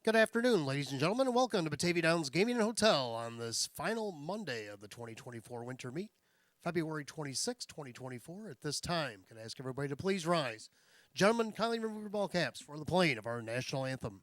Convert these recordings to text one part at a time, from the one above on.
Good afternoon, ladies and gentlemen, and welcome to Batavia Downs Gaming and Hotel on this final Monday of the 2024 Winter Meet, February 26, 2024. At this time, can I ask everybody to please rise? Gentlemen, kindly remove your ball caps for the playing of our national anthem.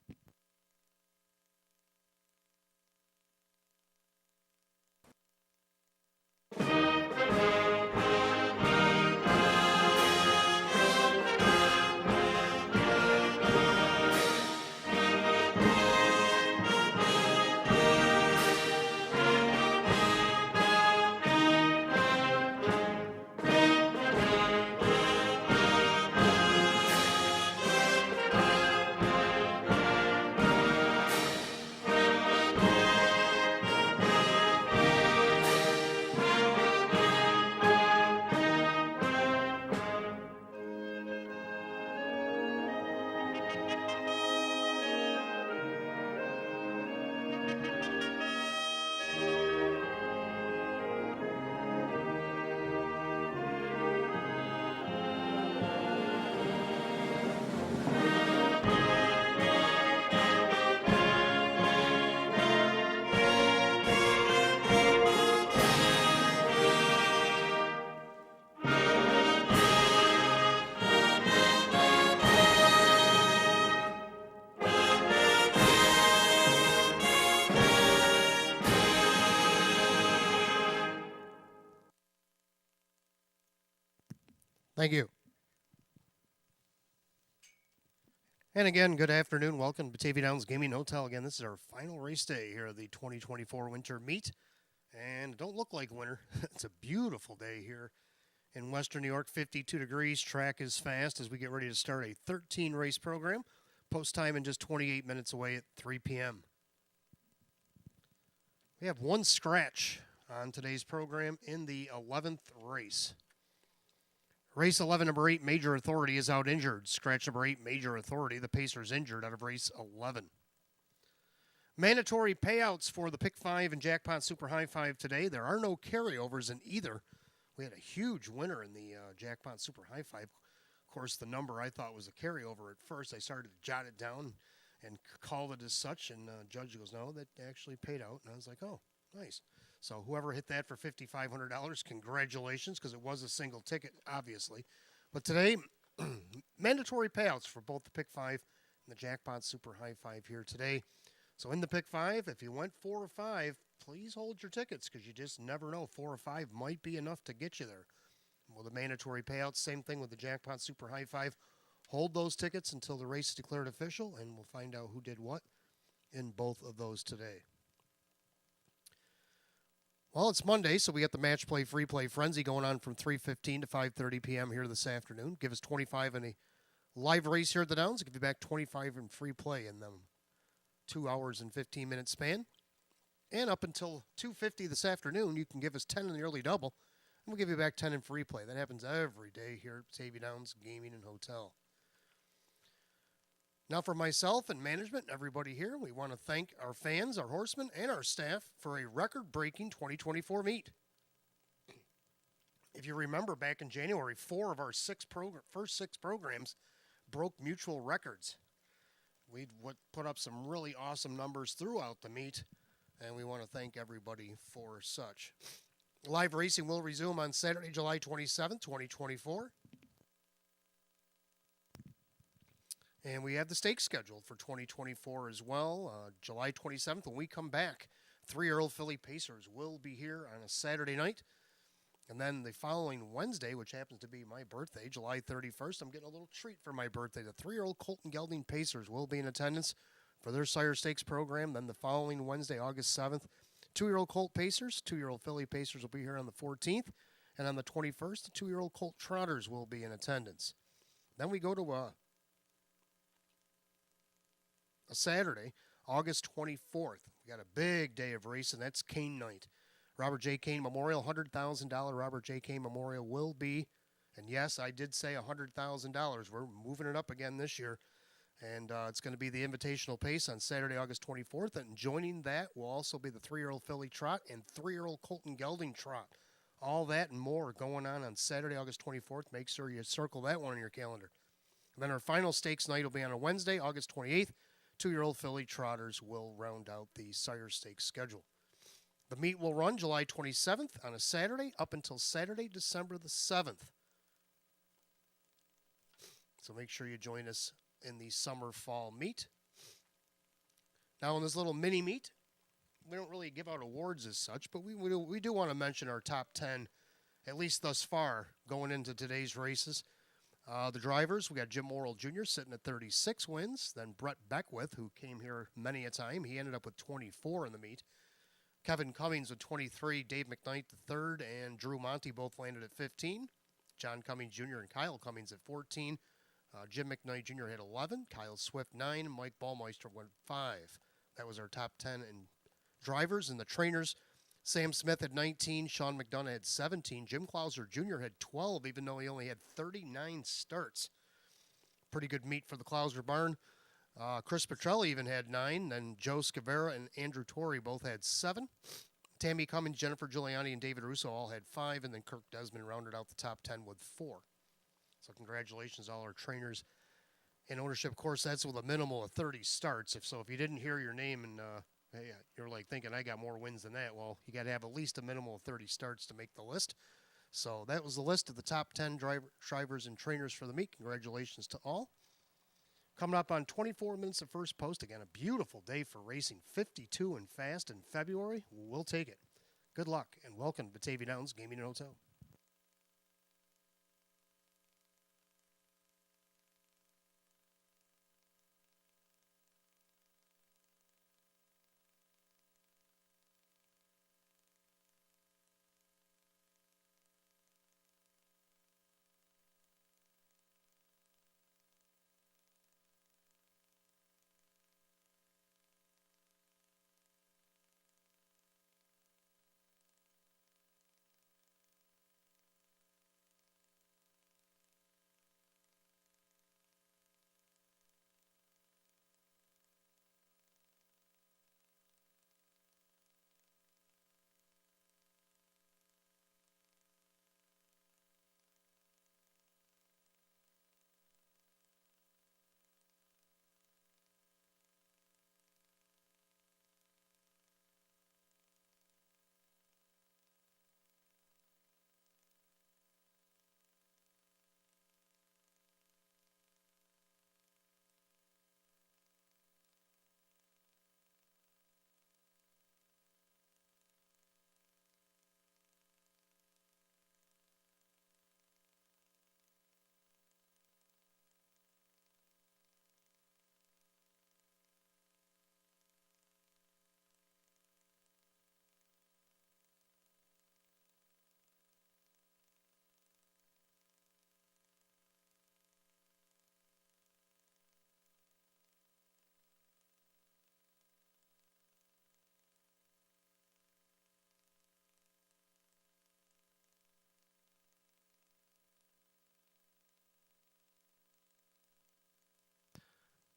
Thank you. And again, good afternoon. Welcome to Batavia Downs Gaming Hotel. Again, this is our final race day here of the 2024 Winter Meet. And don't look like winter. It's a beautiful day here in Western New York, 52 degrees. Track is fast as we get ready to start a 13 race program. Post time in just 28 minutes away at 3 p.m. We have one scratch on today's program in the 11th race. Race 11, number 8, Major Authority is out injured. Scratch number 8, Major Authority. The pacer's injured out of race 11. Mandatory payouts for the Pick 5 and Jackpot Super High 5 today. There are no carryovers in either. We had a huge winner in the Jackpot Super High 5. Of course, the number I thought was a carryover at first. I started to jot it down and called it as such, and Judge goes, no, that actually paid out. And I was like, oh, nice. So whoever hit that for $5,500, congratulations, because it was a single ticket, obviously. But today, mandatory payouts for both the Pick 5 and the Jackpot Super High 5 here today. So in the Pick 5, if you went 4 or 5, please hold your tickets, because you just never know. 4 or 5 might be enough to get you there. Well, the mandatory payouts, same thing with the Jackpot Super High 5. Hold those tickets until the race is declared official, and we'll find out who did what in both of those today. Well, it's Monday, so we got the Match Play Free Play Frenzy going on from 3:15 to 5:30 p.m. here this afternoon. Give us 25 in a live race here at the Downs. Give you back 25 in free play in them 2 hours and 15-minute span. And up until 2:50 this afternoon, you can give us 10 in the early double, and we'll give you back 10 in free play. That happens every day here at Batavia Downs Gaming and Hotel. Now for myself and management, everybody here, we want to thank our fans, our horsemen, and our staff for a record-breaking 2024 meet. If you remember back in January, 4 of our first six programs broke mutual records. We put up some really awesome numbers throughout the meet, and we want to thank everybody for such. Live racing will resume on Saturday, July 27th, 2024. And we have the stakes scheduled for 2024 as well. July 27th, when we come back, 3-year-old filly Pacers will be here on a Saturday night. And then the following Wednesday, which happens to be my birthday, July 31st, I'm getting a little treat for my birthday. The 3-year-old Colton Gelding Pacers will be in attendance for their Sire Stakes program. Then the following Wednesday, August 7th, 2-year-old Colt Pacers, 2-year-old filly Pacers will be here on the 14th. And on the 21st, the 2-year-old Colt Trotters will be in attendance. Then we go to a Saturday, August 24th. We got a big day of racing. That's Kane Night. Robert J. Kane Memorial, $100,000 Robert J. Kane Memorial will be, and yes, I did say $100,000. We're moving it up again this year. And it's going to be the Invitational Pace on Saturday, August 24th. And joining that will also be the 3-year-old filly Trot and 3-year-old Colton Gelding Trot. All that and more going on Saturday, August 24th. Make sure you circle that one on your calendar. And then our final stakes night will be on a Wednesday, August 28th. 2-year-old filly trotters will round out the Sire Stakes schedule. The meet will run July 27th on a Saturday up until Saturday, December the 7th. So make sure you join us in the summer-fall meet. Now in this little mini meet, we don't really give out awards as such, but we do want to mention our top 10, at least thus far, going into today's races. The drivers, we got Jim Morrill Jr. sitting at 36 wins. Then Brett Beckwith, who came here many a time, he ended up with 24 in the meet. Kevin Cummings with 23, Dave McKnight the third, and Drew Monty both landed at 15. John Cummings Jr. and Kyle Cummings at 14. Jim McKnight Jr. had 11, Kyle Swift 9, Mike Ballmeister went 5. That was our top 10 in drivers. And the trainers, Sam Smith had 19, Sean McDonough had 17, Jim Clauser Jr. had 12, even though he only had 39 starts. Pretty good meet for the Clauser barn. Chris Petrelli even had 9, then Joe Scavera and Andrew Torrey both had 7. Tammy Cummings, Jennifer Giuliani, and David Russo all had 5, and then Kirk Desmond rounded out the top 10 with 4. So congratulations to all our trainers in ownership. Of course, that's with a minimal of 30 starts. If you didn't hear your name and hey, you're like thinking I got more wins than that, well, you got to have at least a minimal of 30 starts to make the list. So that was the list of the top 10 drivers and trainers for the meet. Congratulations to all. Coming up on 24 minutes of first post. Again, a beautiful day for racing. 52 and fast in February. We'll take it. Good luck and welcome to Batavia Downs Gaming and Hotel.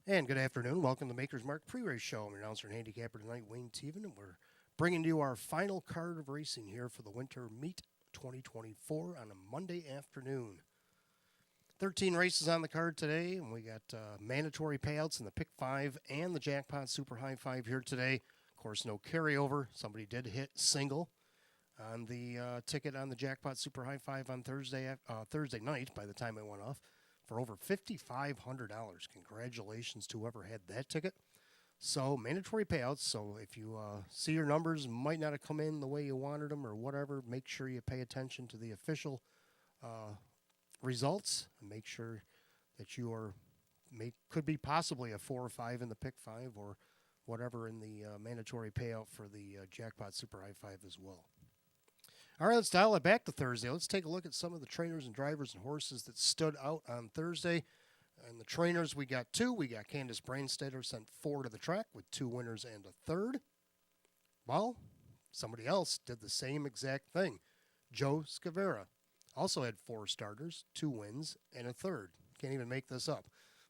And good afternoon. Welcome to Maker's Mark Pre-Race Show. I'm your announcer and handicapper tonight, Wayne Teven, and we're bringing you our final card of racing here for the Winter Meet 2024 on a Monday afternoon. 13 races on the card today, and we got mandatory payouts in the Pick 5 and the Jackpot Super High 5 here today. Of course, no carryover. Somebody did hit single on the ticket on the Jackpot Super High 5 on Thursday night by the time it went off, for over $5,500. Congratulations to whoever had that ticket. So mandatory payouts. So if you see your numbers might not have come in the way you wanted them or whatever, make sure you pay attention to the official results and make sure that you are could be possibly a 4 or 5 in the Pick 5 or whatever in the mandatory payout for the Jackpot Super High 5 as well. All right, let's dial it back to Thursday. Let's take a look at some of the trainers and drivers and horses that stood out on Thursday. And the trainers, we got 2. We got Candace Brainstetter sent 4 to the track with 2 winners and a third. Well, somebody else did the same exact thing. Joe Scavera also had 4 starters, 2 wins, and a third. Can't even make this up.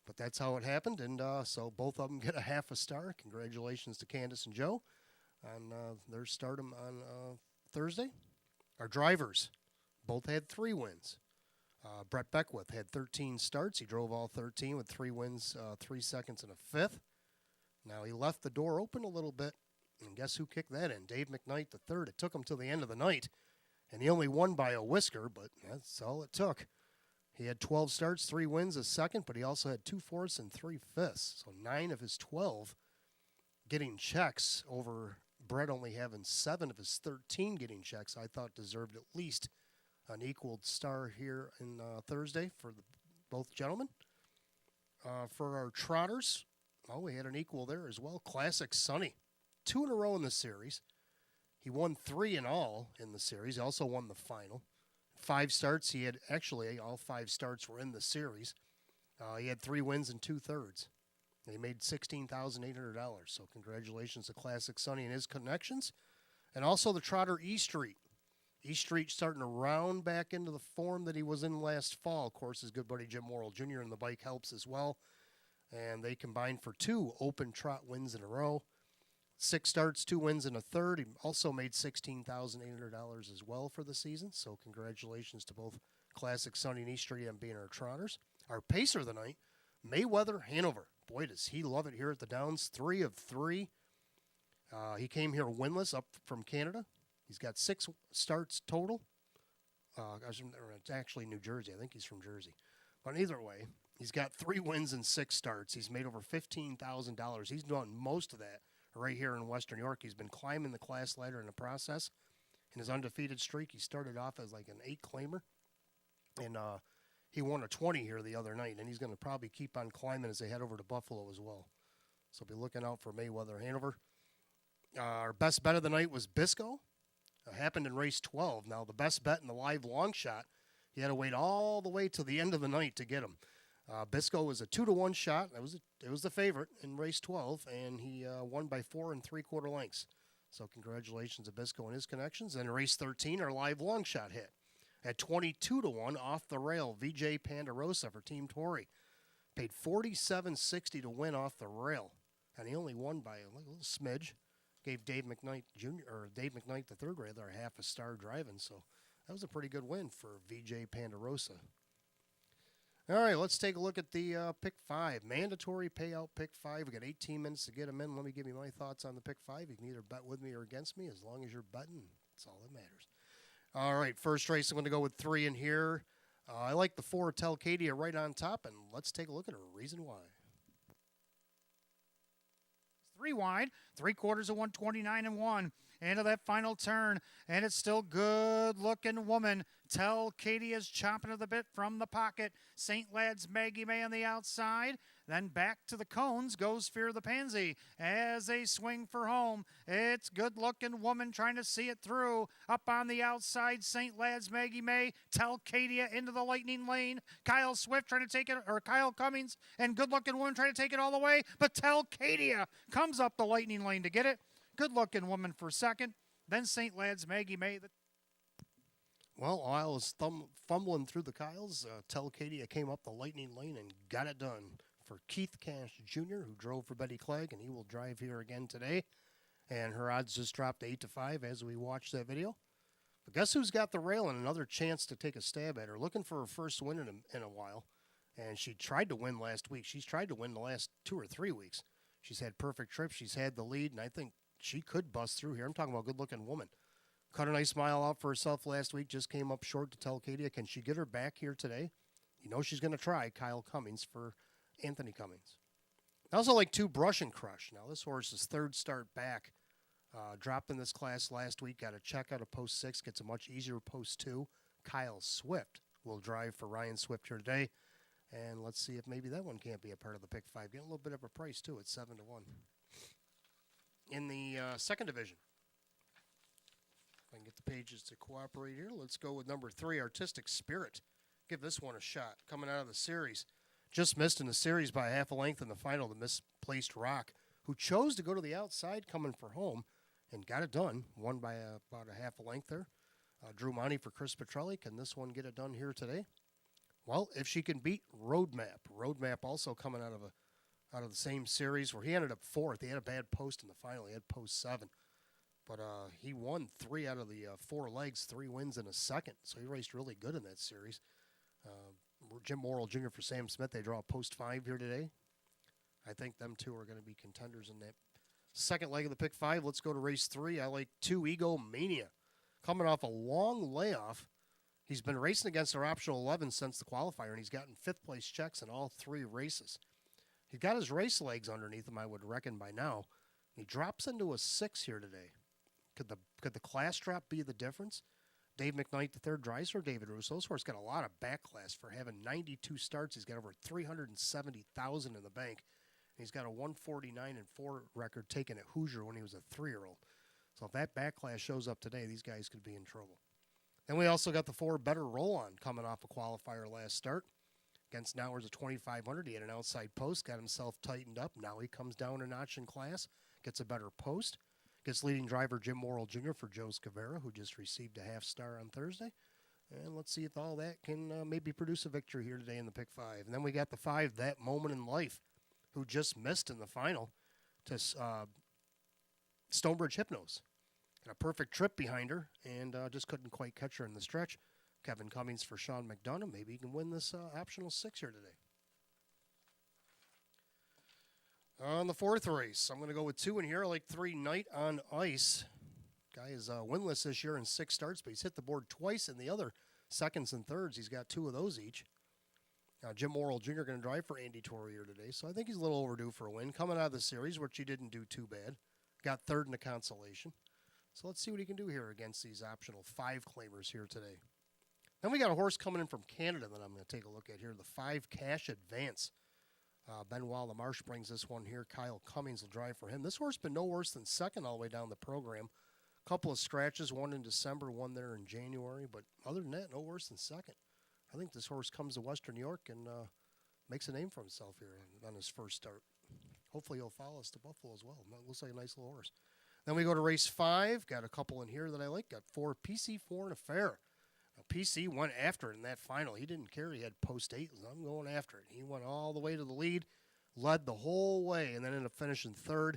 But that's how it happened, and so both of them get a half a star. Congratulations to Candace and Joe on their stardom on Thursday. Our drivers both had 3 wins. Brett Beckwith had 13 starts. He drove all 13 with 3 wins, 3 seconds, and a fifth. Now, he left the door open a little bit, and guess who kicked that in? Dave McKnight III. It took him till the end of the night, and he only won by a whisker, but that's all it took. He had 12 starts, 3 wins, a second, but he also had 2 fourths and 3 fifths. So 9 of his 12 getting checks over Brett only having 7 of his 13 getting checks. I thought deserved at least an equaled star here in Thursday for both gentlemen. For our trotters, well, we had an equal there as well. Classic Sonny, 2 in a row in the series. He won 3 in all in the series. He also won the final. 5 starts. He had actually all 5 starts were in the series. He had 3 wins and 2/3. He made $16,800. So congratulations to Classic Sonny and his connections, and also the trotter E Street. E Street starting to round back into the form that he was in last fall. Of course, his good buddy Jim Morrill Jr. and the bike helps as well, and they combined for 2 open trot wins in a row. 6 starts, 2 wins, and a third. He also made $16,800 as well for the season. So congratulations to both Classic Sonny and E Street on being our trotters. Our pacer of the night, Mayweather Hanover. Boy, does he love it here at the Downs. 3 of 3. He came here winless up from Canada. He's got 6 starts total. It's actually New Jersey. I think he's from Jersey. But either way, he's got 3 wins and 6 starts. He's made over $15,000. He's done most of that right here in Western New York. He's been climbing the class ladder in the process. In his undefeated streak, he started off as like an 8-claimer. And he won a 20 here the other night. And he's going to probably keep on climbing as they head over to Buffalo as well. So be looking out for Mayweather Hanover. Our best bet of the night was Bisco. Happened in race 12. Now, the best bet in the live long shot, you had to wait all the way to the end of the night to get him. Bisco was a 2-1 shot. It was the favorite in race 12, and he won by 4 3/4 lengths. So congratulations to Bisco and his connections. And in race 13, our live long shot hit at 22-1 off the rail. VJ Pandarosa for Team Torrey paid $47.60 to win off the rail, and he only won by a little smidge. Gave Dave McKnight III rather half a star driving. So that was a pretty good win for VJ Pandarosa. All right, let's take a look at the pick 5. Mandatory payout pick 5. We got 18 minutes to get them in. Let me give you my thoughts on the pick 5. You can either bet with me or against me. As long as you're betting, that's all that matters. All right, first race, I'm going to go with 3 in here. I like the 4 Telcadia right on top, and let's take a look at a reason why. 3 wide, 3/4 of 129 and 1. Into that final turn, and it's still good-looking woman. Telcadia's chomping at the bit from the pocket. St. Lad's Maggie May on the outside. Then back to the cones goes Fear the Pansy as they swing for home. It's good-looking woman trying to see it through. Up on the outside, St. Lad's Maggie May. Telcadia into the lightning lane. Kyle Swift trying to take it, or Kyle Cummings, and good-looking woman trying to take it all the way. But Telcadia comes up the lightning lane to get it. Good-looking woman for second. Then St. Lad's Maggie May. Well, while I was fumbling through the Kyles, Telcadia came up the lightning lane and got it done for Keith Cash Jr., who drove for Betty Clegg, and he will drive here again today. And her odds just dropped to 8-5 as we watch that video. But guess who's got the rail and another chance to take a stab at her? Looking for her first win in a while. And she tried to win last week. She's tried to win the last 2 or 3 weeks. She's had perfect trips. She's had the lead, and I think she could bust through here. I'm talking about a good-looking woman. Cut a nice mile out for herself last week. Just came up short to Telcadia. Can she get her back here today? You know she's going to try Kyle Cummings for Anthony Cummings. I also like 2 Brush and Crush. Now, this horse's 3rd start back. Dropped in this class last week. Got a check out of post 6. Gets a much easier post 2. Kyle Swift will drive for Ryan Swift here today. And let's see if maybe that one can't be a part of the pick 5. Getting a little bit of a price, too, at 7-1. In the second division, if I can get the pages to cooperate here, let's go with number 3, Artistic Spirit. Give this one a shot. Coming out of the series. Just missed in the series by half a length in the final, the Misplaced Rock, who chose to go to the outside coming for home and got it done. Won by about a half a length there. Drew Monty for Chris Petrelli. Can this one get it done here today? Well, if she can beat Roadmap. Roadmap also coming out of the same series where he ended up 4th. He had a bad post in the final. He had post 7. But he won 3 out of the 4 legs, 3 wins in a second. So he raced really good in that series. Jim Morrill Jr. for Sam Smith. They draw post 5 here today. I think them two are going to be contenders in that second leg of the pick five. Let's go to race three. I like 2 Ego Mania. Coming off a long layoff. He's been racing against our optional 11 since the qualifier, and he's gotten fifth place checks in all 3 races. He's got his race legs underneath him, I would reckon, by now. He drops into a 6 here today. Could the class drop be the difference? Dave McKnight III drives for David Russo. This horse got a lot of back class for having 92 starts. He's got over 370,000 in the bank. He's got a 149-4 record taken at Hoosier when he was a 3-year-old. So if that back class shows up today, these guys could be in trouble. Then we also got the 4 Better Roll On coming off a qualifier last start. Against Nowers at 2,500, he had an outside post, got himself tightened up. Now he comes down a notch in class, gets a better post. Gets leading driver Jim Morrill Jr. for Joe Scavera, who just received a half star on Thursday. And let's see if all that can maybe produce a victory here today in the pick five. And then we got the 5, That Moment in Life, who just missed in the final to Stonebridge Hypnos. And a perfect trip behind her and just couldn't quite catch her in the stretch. Kevin Cummings for Sean McDonough. Maybe he can win this optional 6 here today. On the 4th race, I'm going to go with 2 in here. I like 3 Night on Ice. Guy is winless this year in 6 starts, but he's hit the board twice in the other seconds and thirds. He's got 2 of those each. Jim Morrill Jr. going to drive for Andy Torrier today, so I think he's a little overdue for a win. Coming out of the series, which he didn't do too bad. Got 3rd in the consolation. So let's see what he can do here against these optional 5 claimers here today. Then we got a horse coming in from Canada that I'm going to take a look at here, the 5 Cash Advance. Benoit Lamarche brings this one here. Kyle Cummings will drive for him. This horse been no worse than second all the way down the program. Couple of scratches, one in December, one there in January. But other than that, no worse than second. I think this horse comes to Western New York and makes a name for himself here on his first start. Hopefully he'll follow us to Buffalo as well. Looks like a nice little horse. Then we go to race 5. Got a couple in here that I like. Got 4 PC Foreign Affair. PC went after it in that final. He didn't care. He had post 8. I'm going after it. He went all the way to the lead, led the whole way, and then ended up finishing 3rd.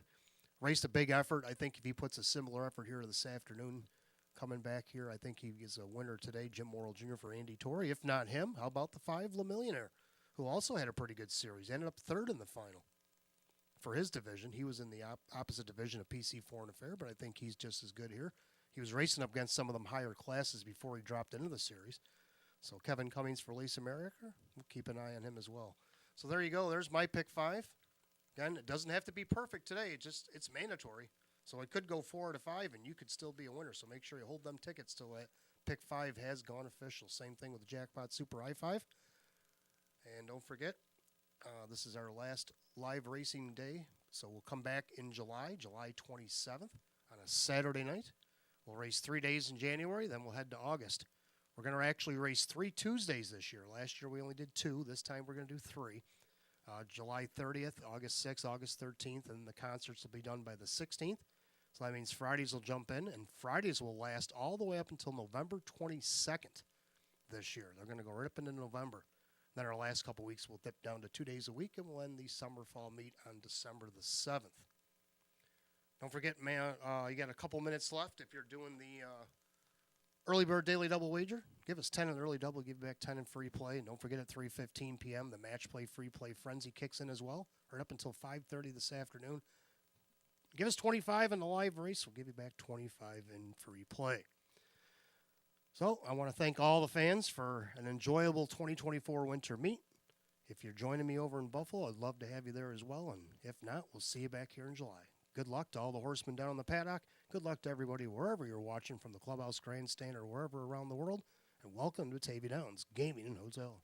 Raced a big effort. I think if he puts a similar effort here this afternoon, coming back here, I think he is a winner today. Jim Morrill Jr. for Andy Torrey. If not him, how about the 5 Le Millionaire, who also had a pretty good series. Ended up 3rd in the final for his division. He was in the opposite division of PC Foreign Affair, but I think he's just as good here. He was racing up against some of them higher classes before he dropped into the series. So Kevin Cummings for Lace America, we'll keep an eye on him as well. So there you go. There's my pick 5. Again, it doesn't have to be perfect today. It's mandatory. So it could go 4 to 5, and you could still be a winner. So make sure you hold them tickets till that pick 5 has gone official. Same thing with the Jackpot Super I-5. And don't forget, this is our last live racing day. So we'll come back in July 27th on a Saturday night. We'll race 3 days in January, then we'll head to August. We're going to actually race 3 Tuesdays this year. Last year we only did 2. This time we're going to do 3. July 30th, August 6th, August 13th, and the concerts will be done by the 16th. So that means Fridays will jump in, and Fridays will last all the way up until November 22nd this year. They're going to go right up into November. Then our last couple weeks we'll dip down to 2 days a week, and we'll end the summer fall meet on December the 7th. Don't forget, man, you got a couple minutes left. If you're doing the early bird daily double wager, give us 10 in the early double, give you back 10 in free play. And don't forget at 3:15 p.m., the match play free play frenzy kicks in as well, right up until 5:30 this afternoon. Give us 25 in the live race. We'll give you back 25 in free play. So I want to thank all the fans for an enjoyable 2024 winter meet. If you're joining me over in Buffalo, I'd love to have you there as well. And if not, we'll see you back here in July. Good luck to all the horsemen down in the paddock. Good luck to everybody wherever you're watching from the clubhouse grandstand or wherever around the world. And welcome to Batavia Downs Gaming and Hotel.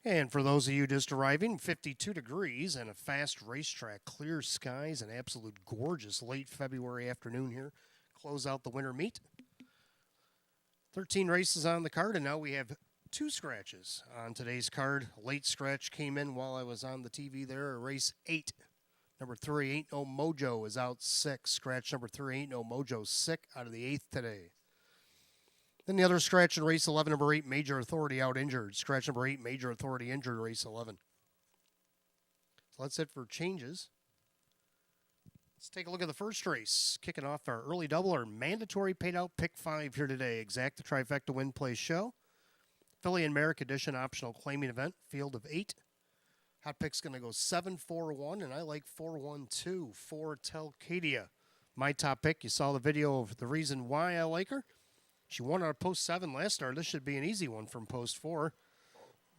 And for those of you just arriving, 52 degrees and a fast racetrack, clear skies, an absolute gorgeous late February afternoon here. Close out the winter meet. 13 races on the card, and now we have 2 scratches on today's card. Late scratch came in while I was on the TV there. Race 8, number 3, Ain't No Mojo is out 6. Scratch number 3, Ain't No Mojo, sick out of the 8th today. Then the other scratch in race 11, number 8, Major Authority out injured. Scratch number 8, Major Authority injured, race 11. So that's it for changes. Let's take a look at the first race. Kicking off our early double, our mandatory paid out pick 5 here today. Exact the trifecta win play show. Philly and Merrick edition optional claiming event, field of 8. Hot pick's going to go 7-4-1, and I like 4-1-2 for Telcadia. My top pick, you saw the video of the reason why I like her. She won our post 7 last start. This should be an easy one from post 4.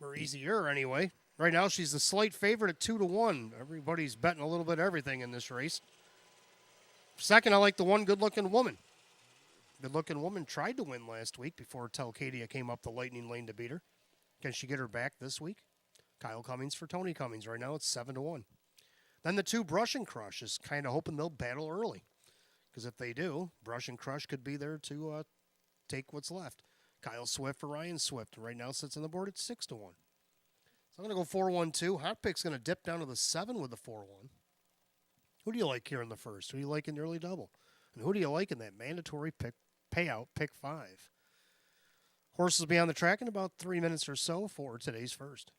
Or easier, anyway. Right now, she's the slight favorite at 2-1. Everybody's betting a little bit of everything in this race. Second, I like the one good-looking woman. Good-looking woman tried to win last week before Telcadia came up the lightning lane to beat her. Can she get her back this week? Kyle Cummings for Tony Cummings. Right now, it's 7-1. Then the 2 Brush and Crush is kind of hoping they'll battle early. Because if they do, Brush and Crush could be there to take what's left. Kyle Swift for Ryan Swift. Right now sits on the board at 6-1. So I'm going to go 4-1-2. Hot pick's going to dip down to the 7 with the 4-1. Who do you like here in the first? Who do you like in the early double? And who do you like in that mandatory payout pick 5? Horses will be on the track in about 3 minutes or so for today's first.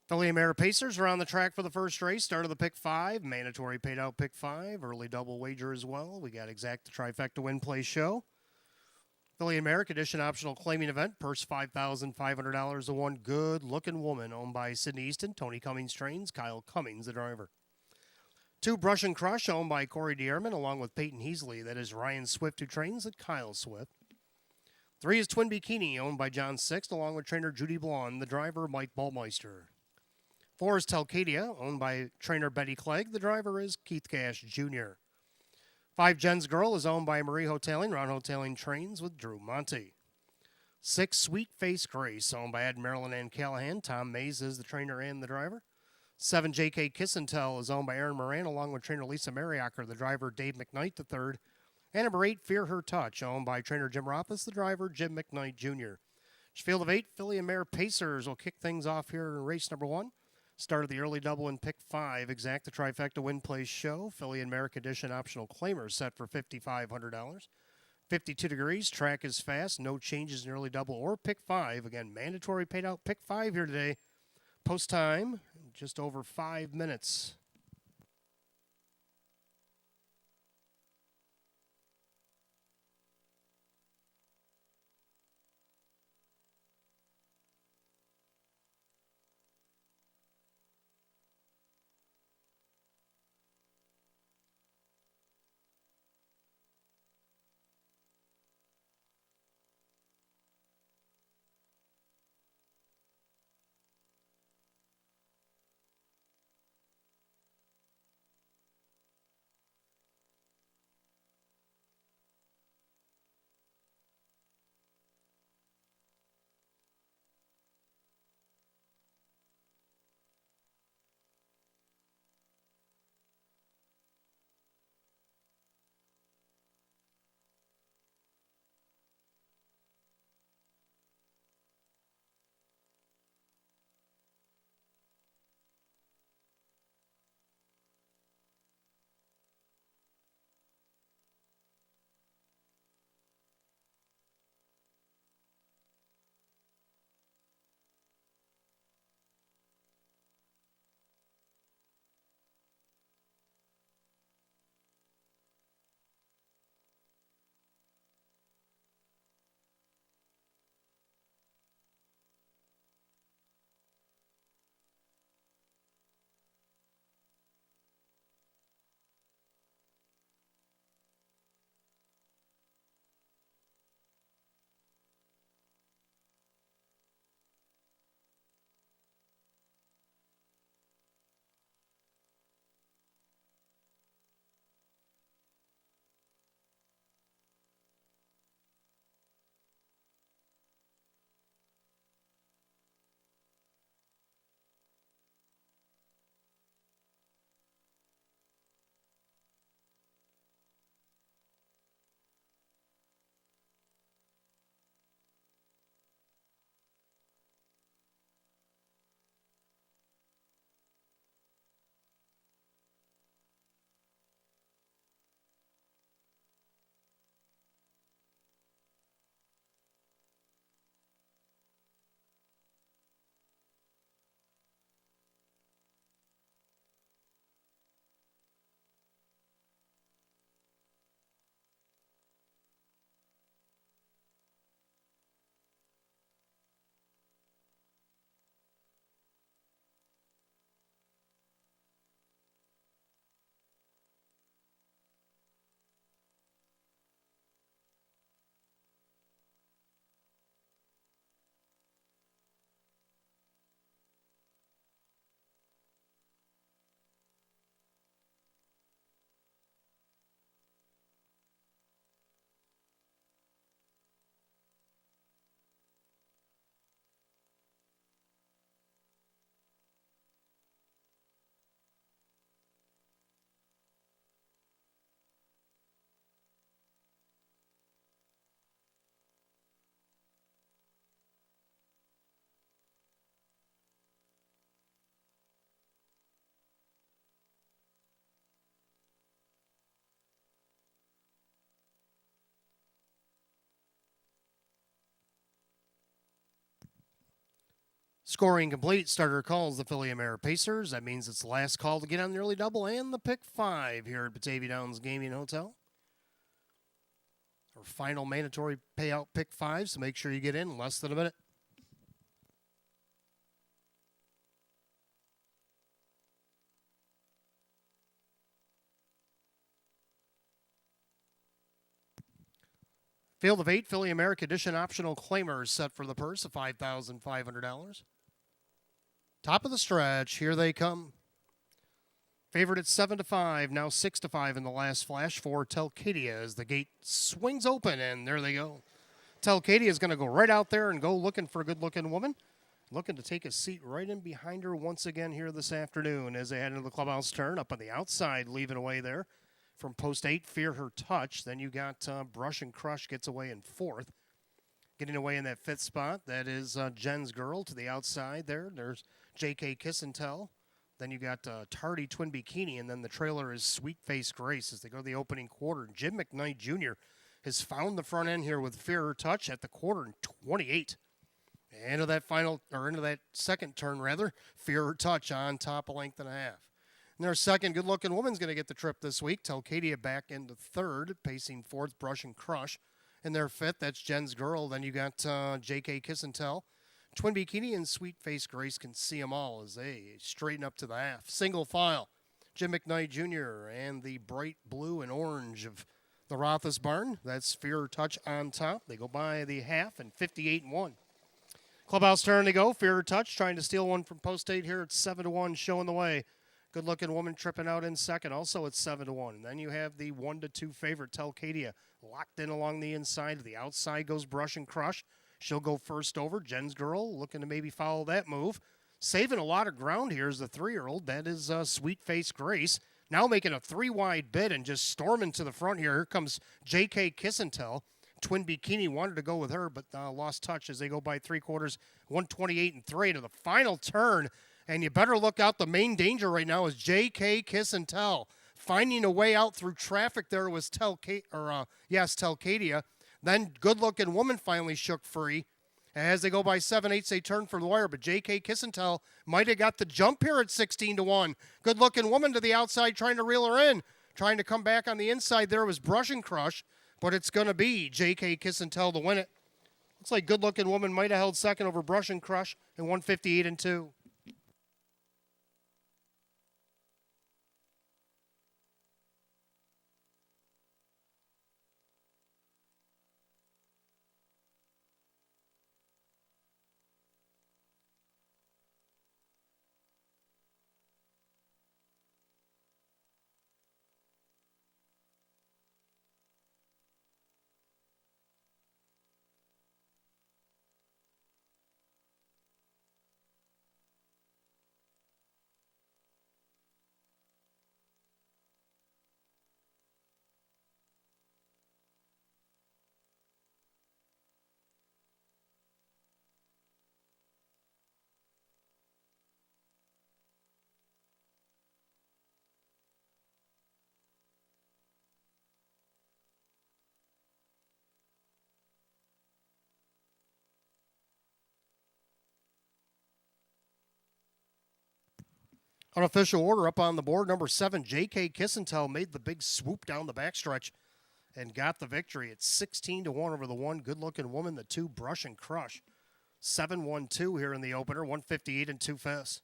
Philly and Mare Pacers are on the track for the first race. Start of the pick 5. Mandatory paid out pick 5. Early double wager as well. We got exact the trifecta win play show. Philly and Merrick edition optional claiming event. Purse $5,500 to one good looking woman owned by Sydney Easton. Tony Cummings trains. Kyle Cummings the driver. 2 Brush and Crush owned by Corey Dierman along with Peyton Heasley. That is Ryan Swift who trains at Kyle Swift. 3 is Twin Bikini, owned by John Sixt, along with trainer Judy Blonde, the driver Mike Ballmeister. 4 is Telcadia, owned by trainer Betty Clegg, the driver is Keith Cash Jr. 5 Jen's Girl is owned by Marie Hoteling, Ron Hoteling trains with Drew Monty. 6 Sweet Face Grace, owned by Ed Marilyn and Callahan, Tom Mays is the trainer and the driver. 7 JK Kiss and Tell is owned by Aaron Moran, along with trainer Lisa Mariacker, the driver Dave McKnight III. And number 8, Fear Her Touch, owned by trainer Jim Rothfuss, the driver Jim McKnight Jr. Field of 8, Filly and Mare Pacers will kick things off here in race number 1. Started the early double in pick 5, exact the trifecta win place show. Filly and Mare condition optional claimers set for $5,500. 52 degrees, track is fast, no changes in early double or pick 5. Again, mandatory paid out pick 5 here today. Post time, just over 5 minutes. Scoring complete. Starter calls the Filly and Mare Pacers. That means it's the last call to get on the early double and the pick 5 here at Batavia Downs Gaming Hotel. Our final mandatory payout pick 5, so make sure you get in less than a minute. Field of 8 Philly America Edition optional claimers set for the purse of $5,500. Top of the stretch, here they come. Favored at 7-5, now 6-5 in the last flash for Telcadia as the gate swings open, and there they go. Telcadia is going to go right out there and go looking for a good-looking woman. Looking to take a seat right in behind her once again here this afternoon as they head into the clubhouse turn. Up on the outside, leaving away there from post 8, Fear Her Touch. Then you got Brush and Crush gets away in 4th. Getting away in that 5th spot, that is Jen's Girl to the outside there. There's JK Kiss and Tell. Then you got Tardy Twin Bikini, and then the trailer is Sweet Face Grace as they go to the opening quarter. Jim McKnight Jr. has found the front end here with Fear Her Touch at the quarter in 28. Into that second turn, Fear Her Touch on top, a length and a half. And their second good-looking woman's going to get the trip this week. Telcadia back into 3rd, pacing 4th, Brush and Crush. In their 5th, that's Jen's Girl. Then you got JK Kiss and Tell. Twin Bikini and Sweet Face Grace can see them all as they straighten up to the half. Single file, Jim McKnight Jr. and the bright blue and orange of the Rothus Barn. That's Fear Her Touch on top. They go by the half and 58-1. Clubhouse turn they go. Fear Her Touch trying to steal one from post 8 here at 7-1, showing the way. Good-looking woman tripping out in second, also at 7-1. And then you have the 1-2 favorite, Telcadia, locked in along the inside. To the outside goes Brush and Crush. She'll go first over. Jen's Girl looking to maybe follow that move. Saving a lot of ground here is the 3-year-old. That is Sweet Face Grace. Now making a 3-wide bid and just storming to the front here. Here comes JK Kiss and Tell. Twin Bikini wanted to go with her, but lost touch as they go by 3/4, 128-3 to the final turn. And you better look out. The main danger right now is JK Kiss and Tell. Finding a way out through traffic there was Telcadia. Then good-looking woman finally shook free. As they go by 7/8, they turn for the wire, but JK Kiss and Tell might have got the jump here at 16-1. Good-looking woman to the outside trying to reel her in. Trying to come back on the inside there was Brush and Crush, but it's going to be JK Kiss and Tell to win it. Looks like good-looking woman might have held second over Brush and Crush in 158-2. Unofficial order up on the board. Number 7, JK Kiss and Tell made the big swoop down the backstretch and got the victory. It's 16-1 over the 1. Good-looking woman, the 2, Brush and Crush. 7-1-2 here in the opener, 158-2 fast.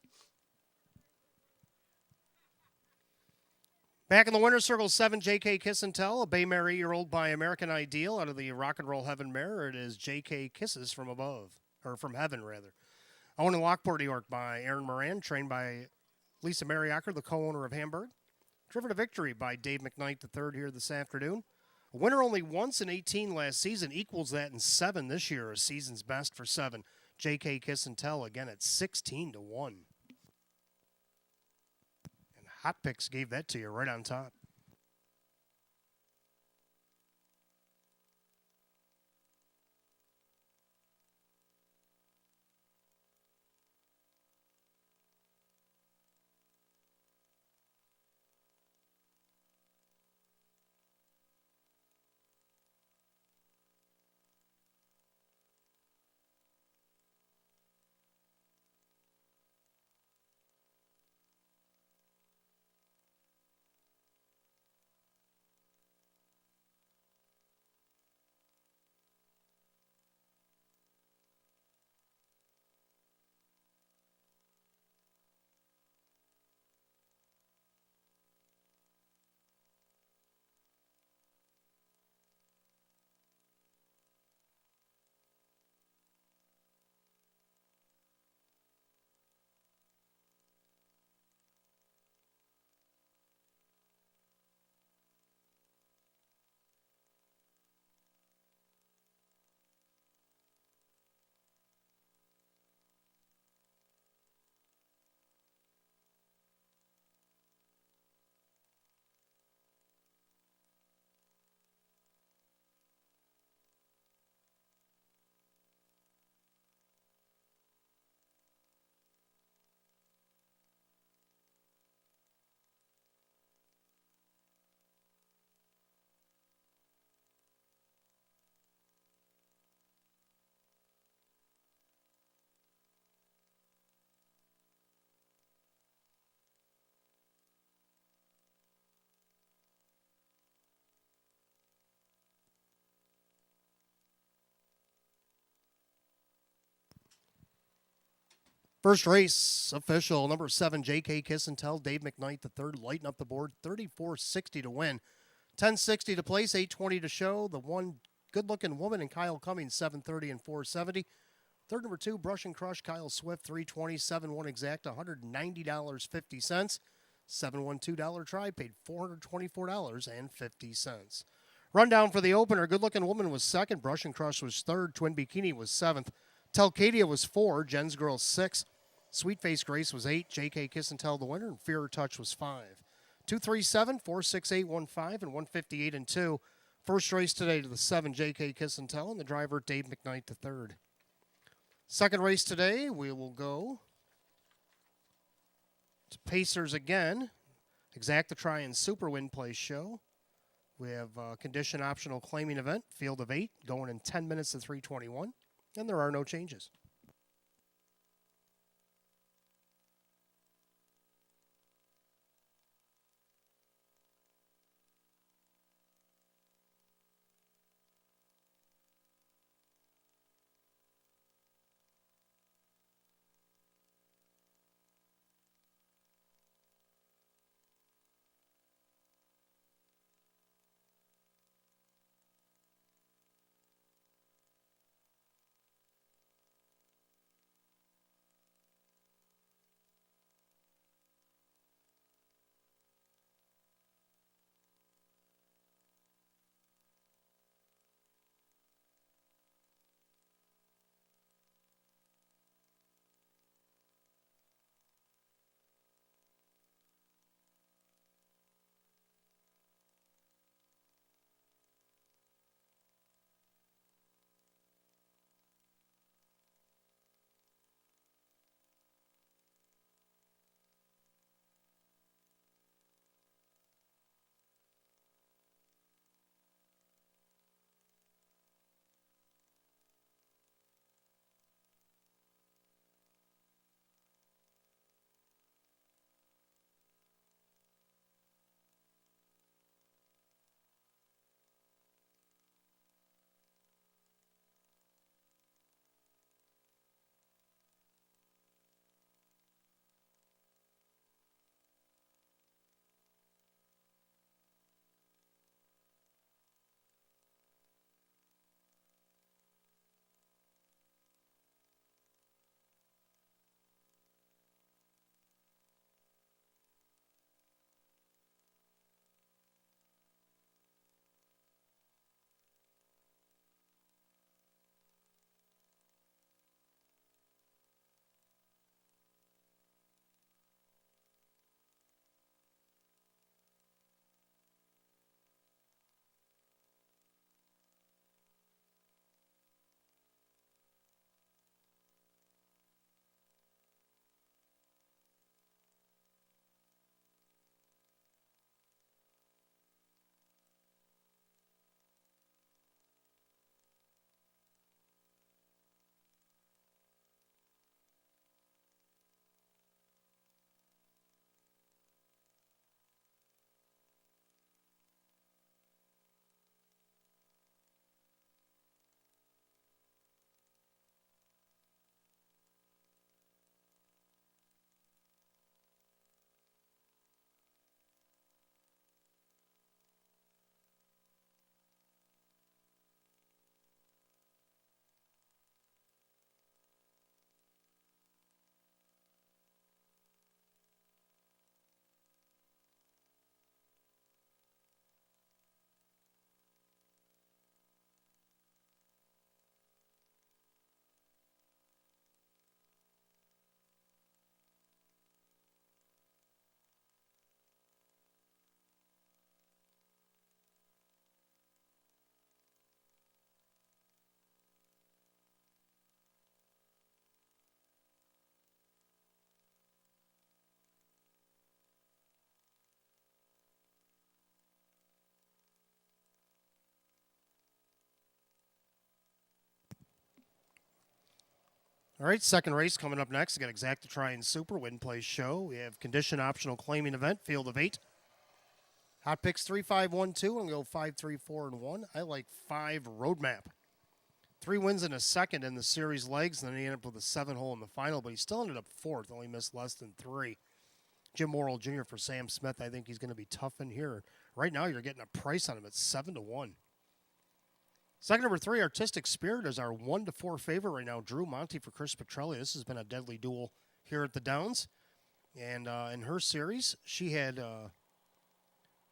Back in the winner's circle, 7, JK Kiss and Tell, a Bay Mare 8-year-old by American Ideal out of the Rock and Roll Heaven mare. It is JK Kisses from above, or from heaven, rather. Owned in Lockport, New York by Aaron Moran, trained by Lisa Mariacker, the co-owner of Hamburg. Driven to victory by Dave McKnight III here this afternoon. A winner only once in 18 last season, equals that in 7 this year, a season's best for 7. JK Kiss and Tell again at 16-1. And Hot Picks gave that to you right on top. First race official, number 7, J.K. Kiss and Tell, Dave McKnight, the third, lighting up the board, 34.60 to win. 10.60 to place, 8.20 to show. The one good-looking woman and Kyle Cummings, 7.30 and 4.70. Third, number 2, Brush and Crush, Kyle Swift, 3.20, 7-1 exact, $190.50. $712 try, paid $424.50. Rundown for the opener, good-looking woman was second, Brush and Crush was third, Twin Bikini was seventh, Telcadia was 4, Jen's Girl 6, Sweet Face Grace was 8, J.K. Kiss and Tell the winner, and Fear Touch was 5. 237, 46815, and 158 and 2. First race today to the 7, J.K. Kiss and Tell, and the driver Dave McKnight the third. Second race today, we will go to Pacers again. Exact the Try and Super Win Place show. We have a condition optional claiming event, field of 8, going in 10 minutes to 3:21, and there are no changes. All right, second race coming up next. We got Exact to Try and Super Win Place show. We have condition optional claiming event, field of 8. Hot picks 3, 5, 1, 2. I'm going to go 5, 3, 4, and 1. I like 5 Roadmap. 3 wins and a second in the series legs, and then he ended up with a 7-hole in the final, but he still ended up fourth, only missed less than 3. Jim Morrill Jr. for Sam Smith, I think he's going to be tough in here. Right now, you're getting a price on him at 7-1. Second number 3, Artistic Spirit, is our 1-4 favorite right now. Drew Monty for Chris Petrelli. This has been a deadly duel here at the Downs. And in her series, she had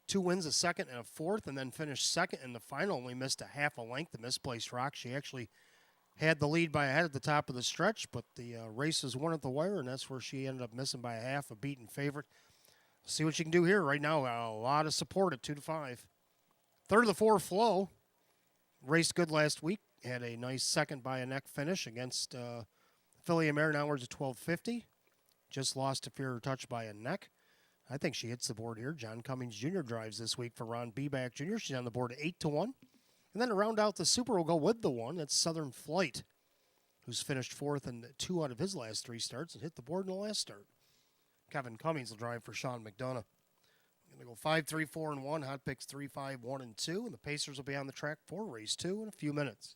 2 wins, a second and a fourth, and then finished second in the final. Only missed a half a length, the misplaced rock. She actually had the lead by a head at the top of the stretch, but the race was won at the wire, and that's where she ended up missing by a half, a beaten favorite. See what she can do here. Right now, a lot of support at 2-5. Third of the 4, Flow. Raced good last week. Had a nice second by a neck finish against Philly Mare, hours at 12:50. Just lost to Fear or Touch by a neck. I think she hits the board here. John Cummings Jr. drives this week for Ron Beback Jr. She's on the board at 8-1. And then to round out the Super, we'll go with the one. That's Southern Flight, who's finished fourth in 2 out of his last 3 starts and hit the board in the last start. Kevin Cummings will drive for Sean McDonough. Going to go 5, 3, 4, and 1. Hot picks 3, 5, 1, and 2. And the Pacers will be on the track for race 2 in a few minutes.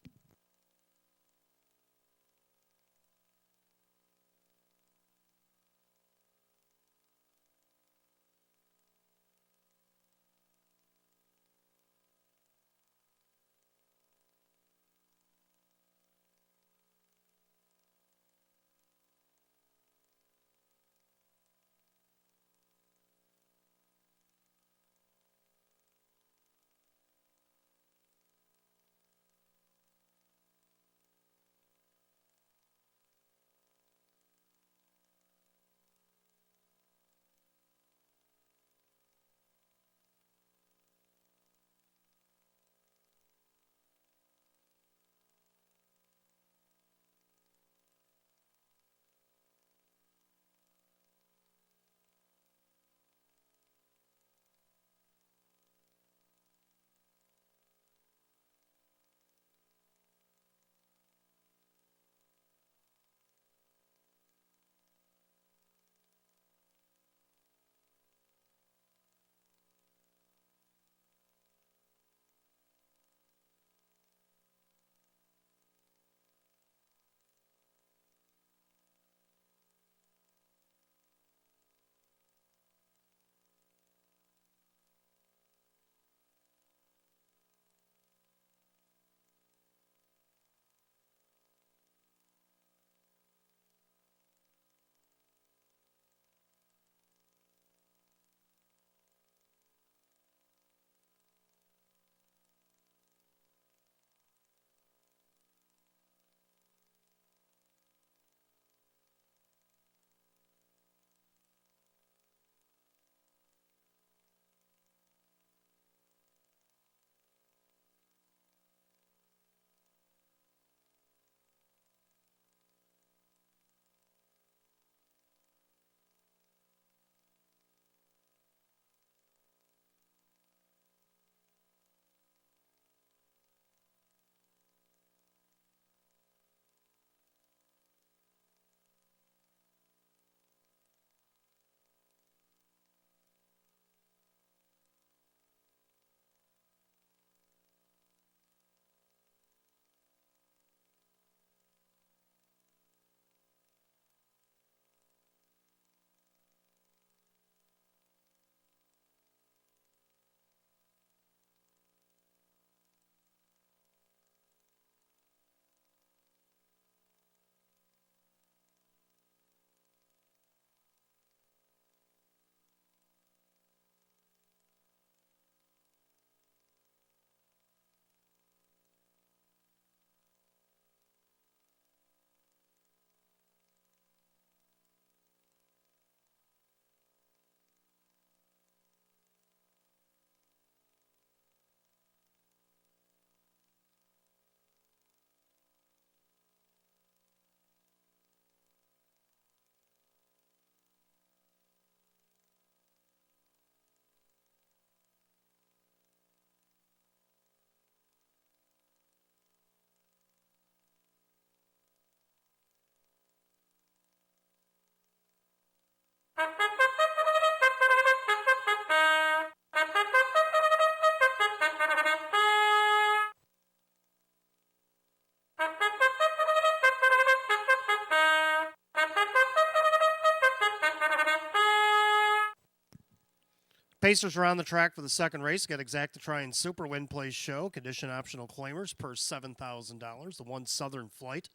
Pacers are on the track for the second race. Get Exacta Try and Super Win Place Show. Condition optional claimers per $7,000. The one Southern Flight.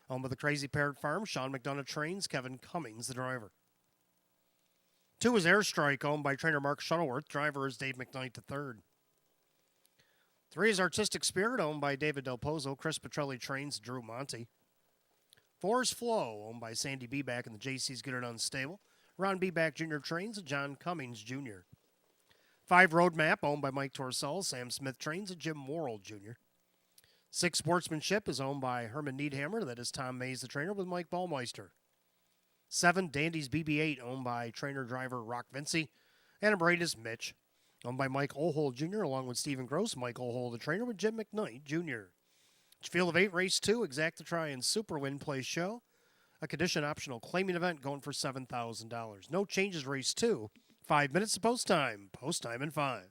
Home of the Crazy Parrot Farm. Sean McDonough trains. Kevin Cummings, the driver. 2 is Airstrike, owned by trainer Mark Shuttleworth. Driver is Dave McKnight III. 3 is Artistic Spirit, owned by David Del Pozo. Chris Petrelli trains Drew Monty. 4 is Flow, owned by Sandy Beback and the JC's Good and Unstable. Ron Beback Jr. trains John Cummings Jr. 5 Roadmap, owned by Mike Torsell. Sam Smith trains Jim Worrell Jr. 6 Sportsmanship is owned by Herman Needhammer. That is Tom Mays, the trainer, with Mike Ballmeister. 7 Dandy's BB-8, owned by trainer-driver Rock Vinci. And number 8 is Mitch, owned by Mike Ohold Jr., along with Stephen Gross. Mike Ohold, the trainer, with Jim McKnight Jr. Field of 8, Race 2, Exacta Try and Super Win Place Show. A condition optional claiming event going for $7,000. No changes, Race 2. 5 minutes to post time. Post time in 5.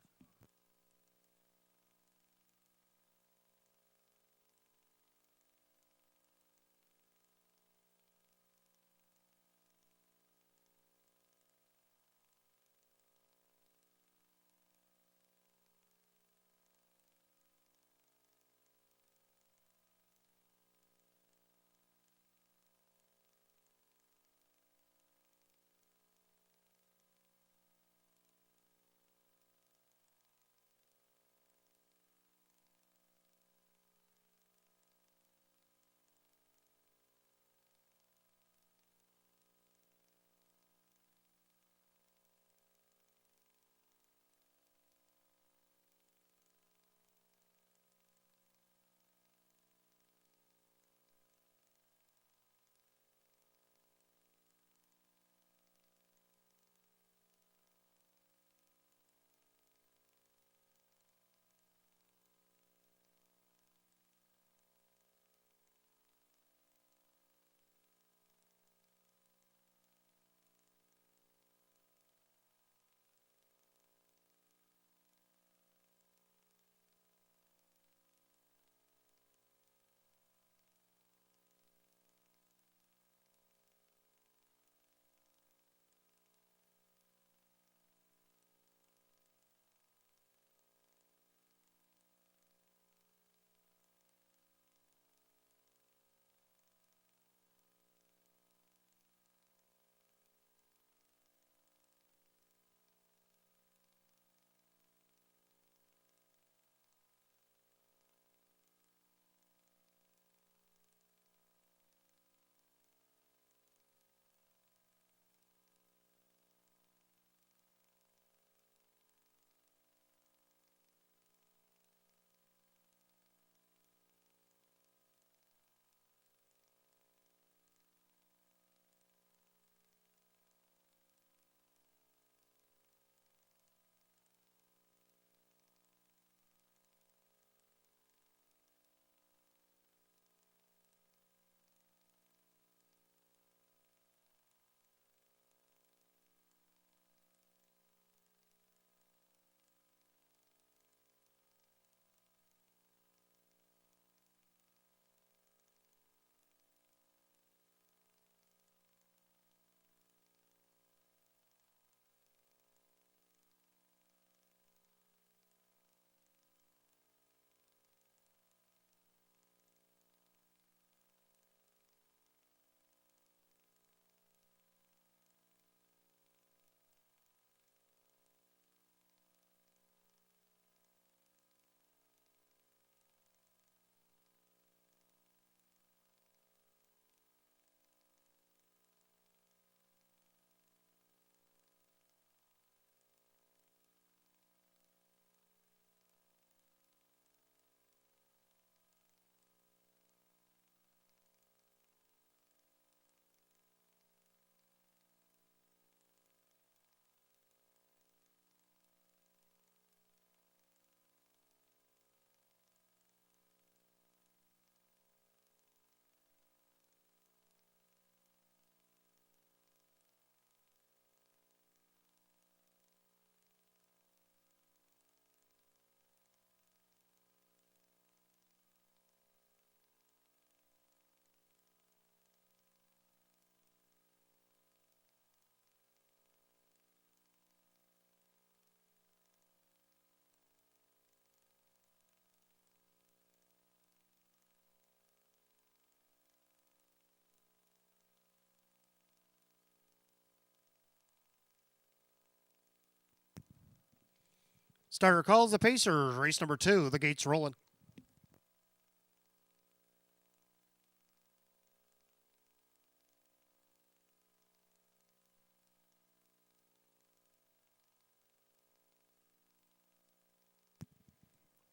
Starter calls the Pacers. Race number 2. The gates rolling.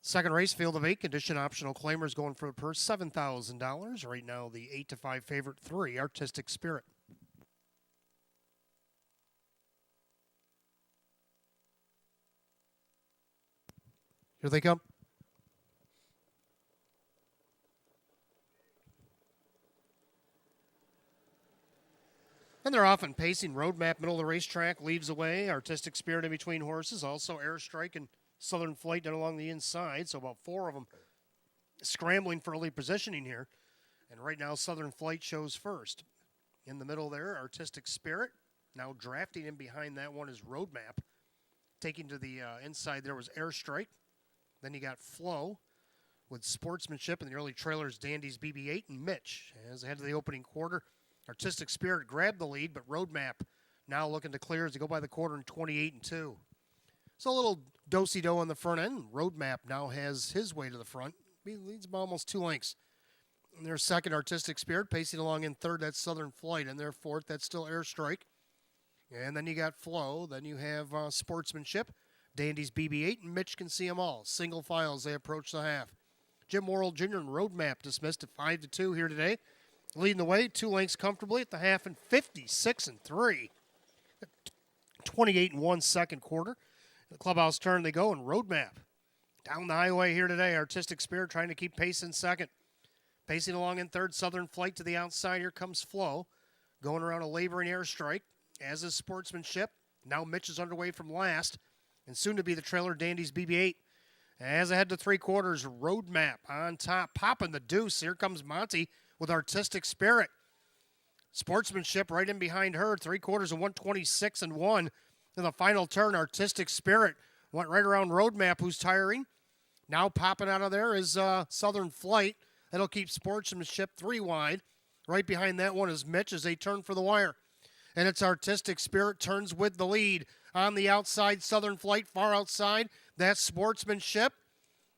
Second race, field of 8, condition optional claimers going for the purse $7,000. Right now, the 8-5 favorite 3, Artistic Spirit. Here they come. And they're off in pacing. Roadmap, middle of the racetrack, leaves away. Artistic Spirit in between horses. Also Airstrike and Southern Flight down along the inside. So about 4 of them scrambling for early positioning here. And right now, Southern Flight shows first. In the middle there, Artistic Spirit. Now drafting in behind that one is Roadmap. Taking to the inside there was Airstrike. Then you got Flow with Sportsmanship in the early trailers, Dandy's BB-8 and Mitch. As ahead of the opening quarter, Artistic Spirit grabbed the lead, but Roadmap now looking to clear as they go by the quarter in 28-2. So a little do-si-do on the front end. Roadmap now has his way to the front. He leads by almost 2 lengths. And their second, Artistic Spirit, pacing along in third. That's Southern Flight. And their fourth, that's still Airstrike. And then you got Flow. Then you have Sportsmanship, Dandy's BB-8, and Mitch can see them all. Single file as they approach the half. Jim Worrell Jr. and Roadmap dismissed at 5-2 here today. Leading the way, 2 lengths comfortably at the half and 56-3. 28-1 second quarter. The clubhouse turn they go, and Roadmap down the highway here today. Artistic Spirit trying to keep pace in second. Pacing along in third, Southern Flight to the outside. Here comes Flow. Going around a laboring Airstrike, as is Sportsmanship. Now Mitch is underway from last, and soon to be the trailer, Dandy's BB-8. As ahead to 3 quarters, Roadmap on top, popping the deuce. Here comes Monty with Artistic Spirit. Sportsmanship right in behind her. 3 quarters of 126-1. In the final turn, Artistic Spirit went right around Roadmap, who's tiring. Now popping out of there is Southern Flight. That'll keep Sportsmanship 3 wide. Right behind that one is Mitch as they turn for the wire. And it's Artistic Spirit turns with the lead. On the outside, Southern Flight far outside. That's Sportsmanship.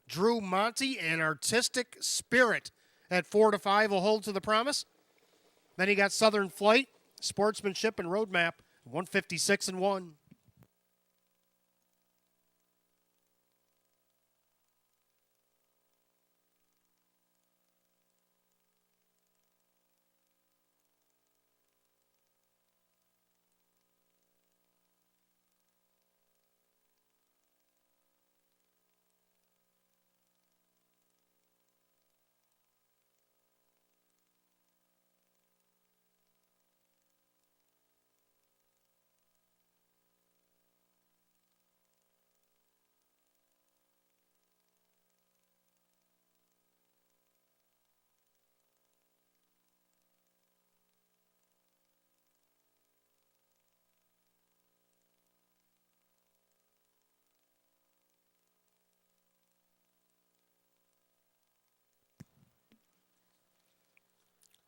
Drew Monty and Artistic Spirit at 4-5 will hold to the promise. Then you got Southern Flight, Sportsmanship, and Roadmap, 156-1.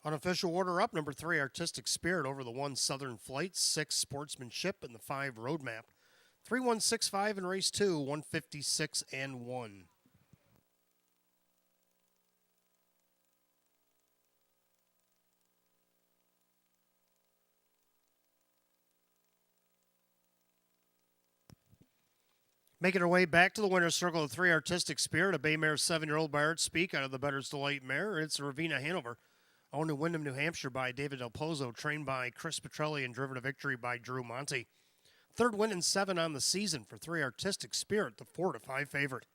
Unofficial order up, number 3, Artistic Spirit over the 1, Southern Flight, 6, Sportsmanship, and the 5, Roadmap. 3-1-6-5 in race 2, 156-1. Making her way back to the winner's circle of 3, Artistic Spirit, a bay mare 7-year-old by Art Speak out of the Better's Delight mare. It's Ravenna Hanover, owned in Windham, New Hampshire by David Del Pozo, trained by Chris Petrelli and driven to victory by Drew Monty. Third win in 7 on the season for 3, Artistic Spirit, the 4-5 favorite.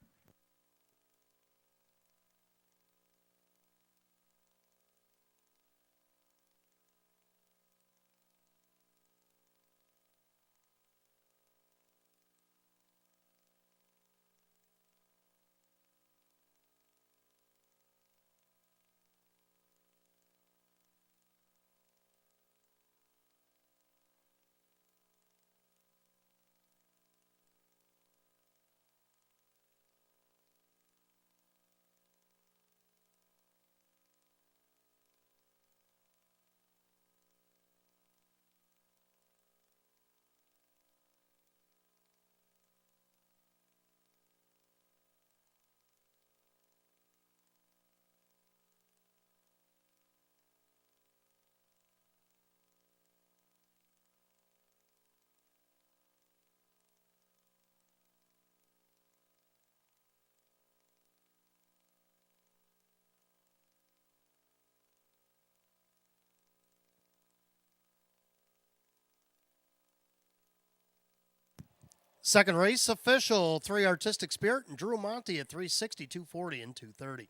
Second race official, 3 Artistic Spirit and Drew Monty at 360, 240, and 230.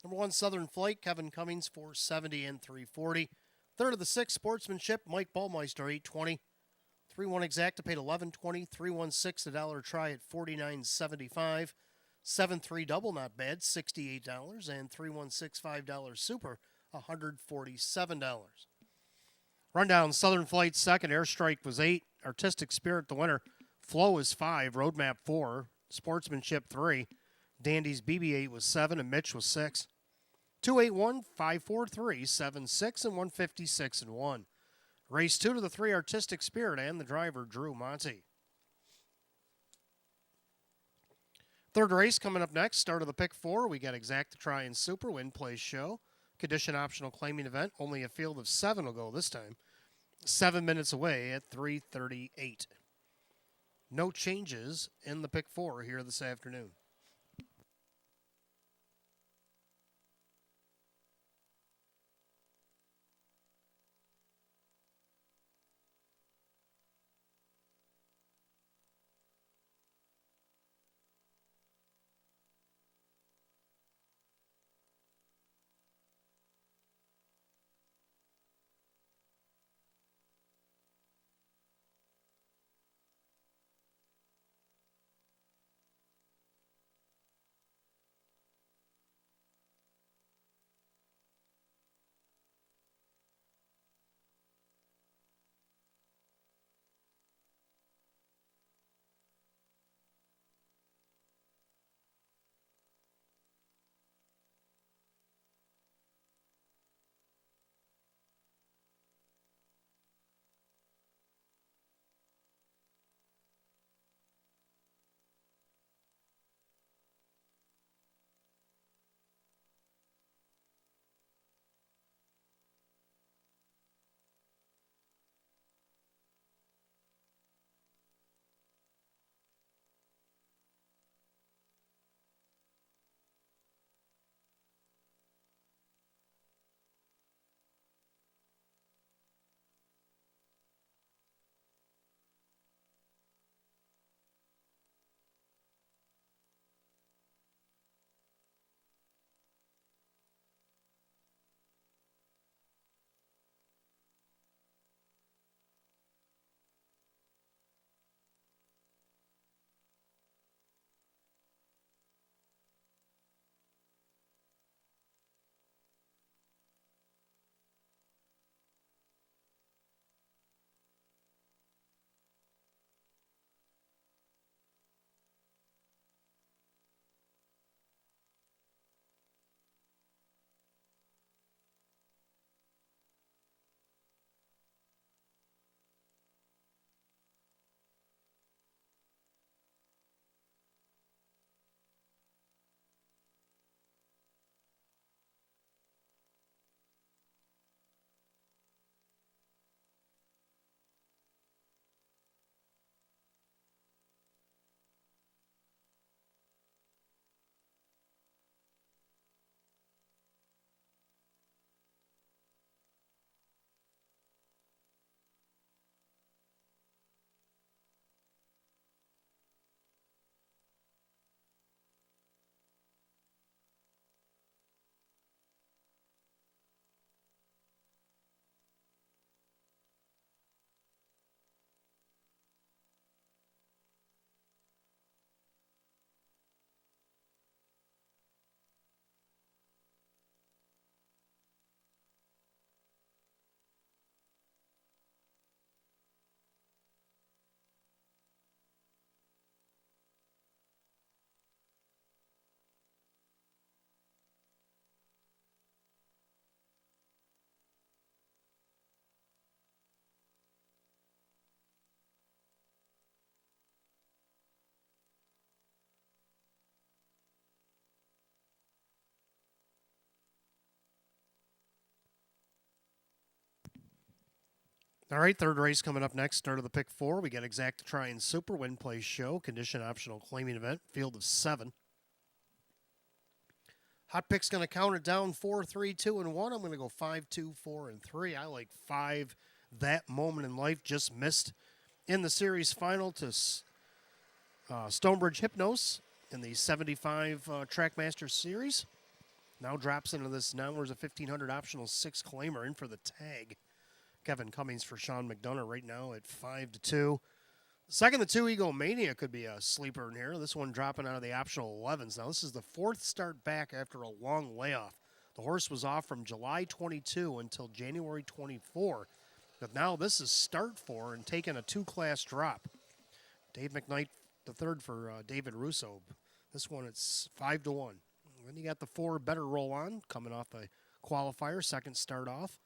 Number 1 Southern Flight, Kevin Cummings, 470 and 340. Third of the 6 Sportsmanship, Mike Ballmeister, 820. 3-1 Exacta paid 11.20. 3-1-6 the dollar try at 49.75. 7-3 double not bad, $68, and 3-1-6 $5 super, $147. Rundown: Southern Flight second, Airstrike was 8, Artistic Spirit the winner, Flow is 5, Roadmap 4, Sportsmanship 3, Dandy's BB-8 was 7, and Mitch was 6. 281, 543, 76, and 156 and 1. Race 2 to the 3 Artistic Spirit and the driver Drew Monty. Third race coming up next. Start of the pick 4. We got Exacta Try and Super Win Place Show. Condition optional claiming event. Only a field of 7 will go this time. 7 minutes away at 3:38. No changes in the pick 4 here this afternoon. All right, third race coming up next. Start of the pick 4. We got Exacta Try and Super Win Place Show. Condition optional claiming event. Field of 7. Hot Pick's going to count it down 4, 3, 2, and 1. I'm going to go 5, 2, 4, and 3. I like 5. That moment in life just missed in the series final to Stonebridge Hypnos in the 75 Trackmaster Series now drops into this. Now there's a 1500 optional 6-claimer in for the tag. Kevin Cummings for Sean McDonough right now at 5-2. Second, the 2 Egomania could be a sleeper in here. This one dropping out of the optional 11s. Now, this is the 4th start back after a long layoff. The horse was off from July 22 until January 24. But now this is start 4 and taking a 2-class drop. Dave McKnight the third for David Russo. This one, it's 5-1. Then you got the 4 Better Roll On coming off a qualifier, second start off.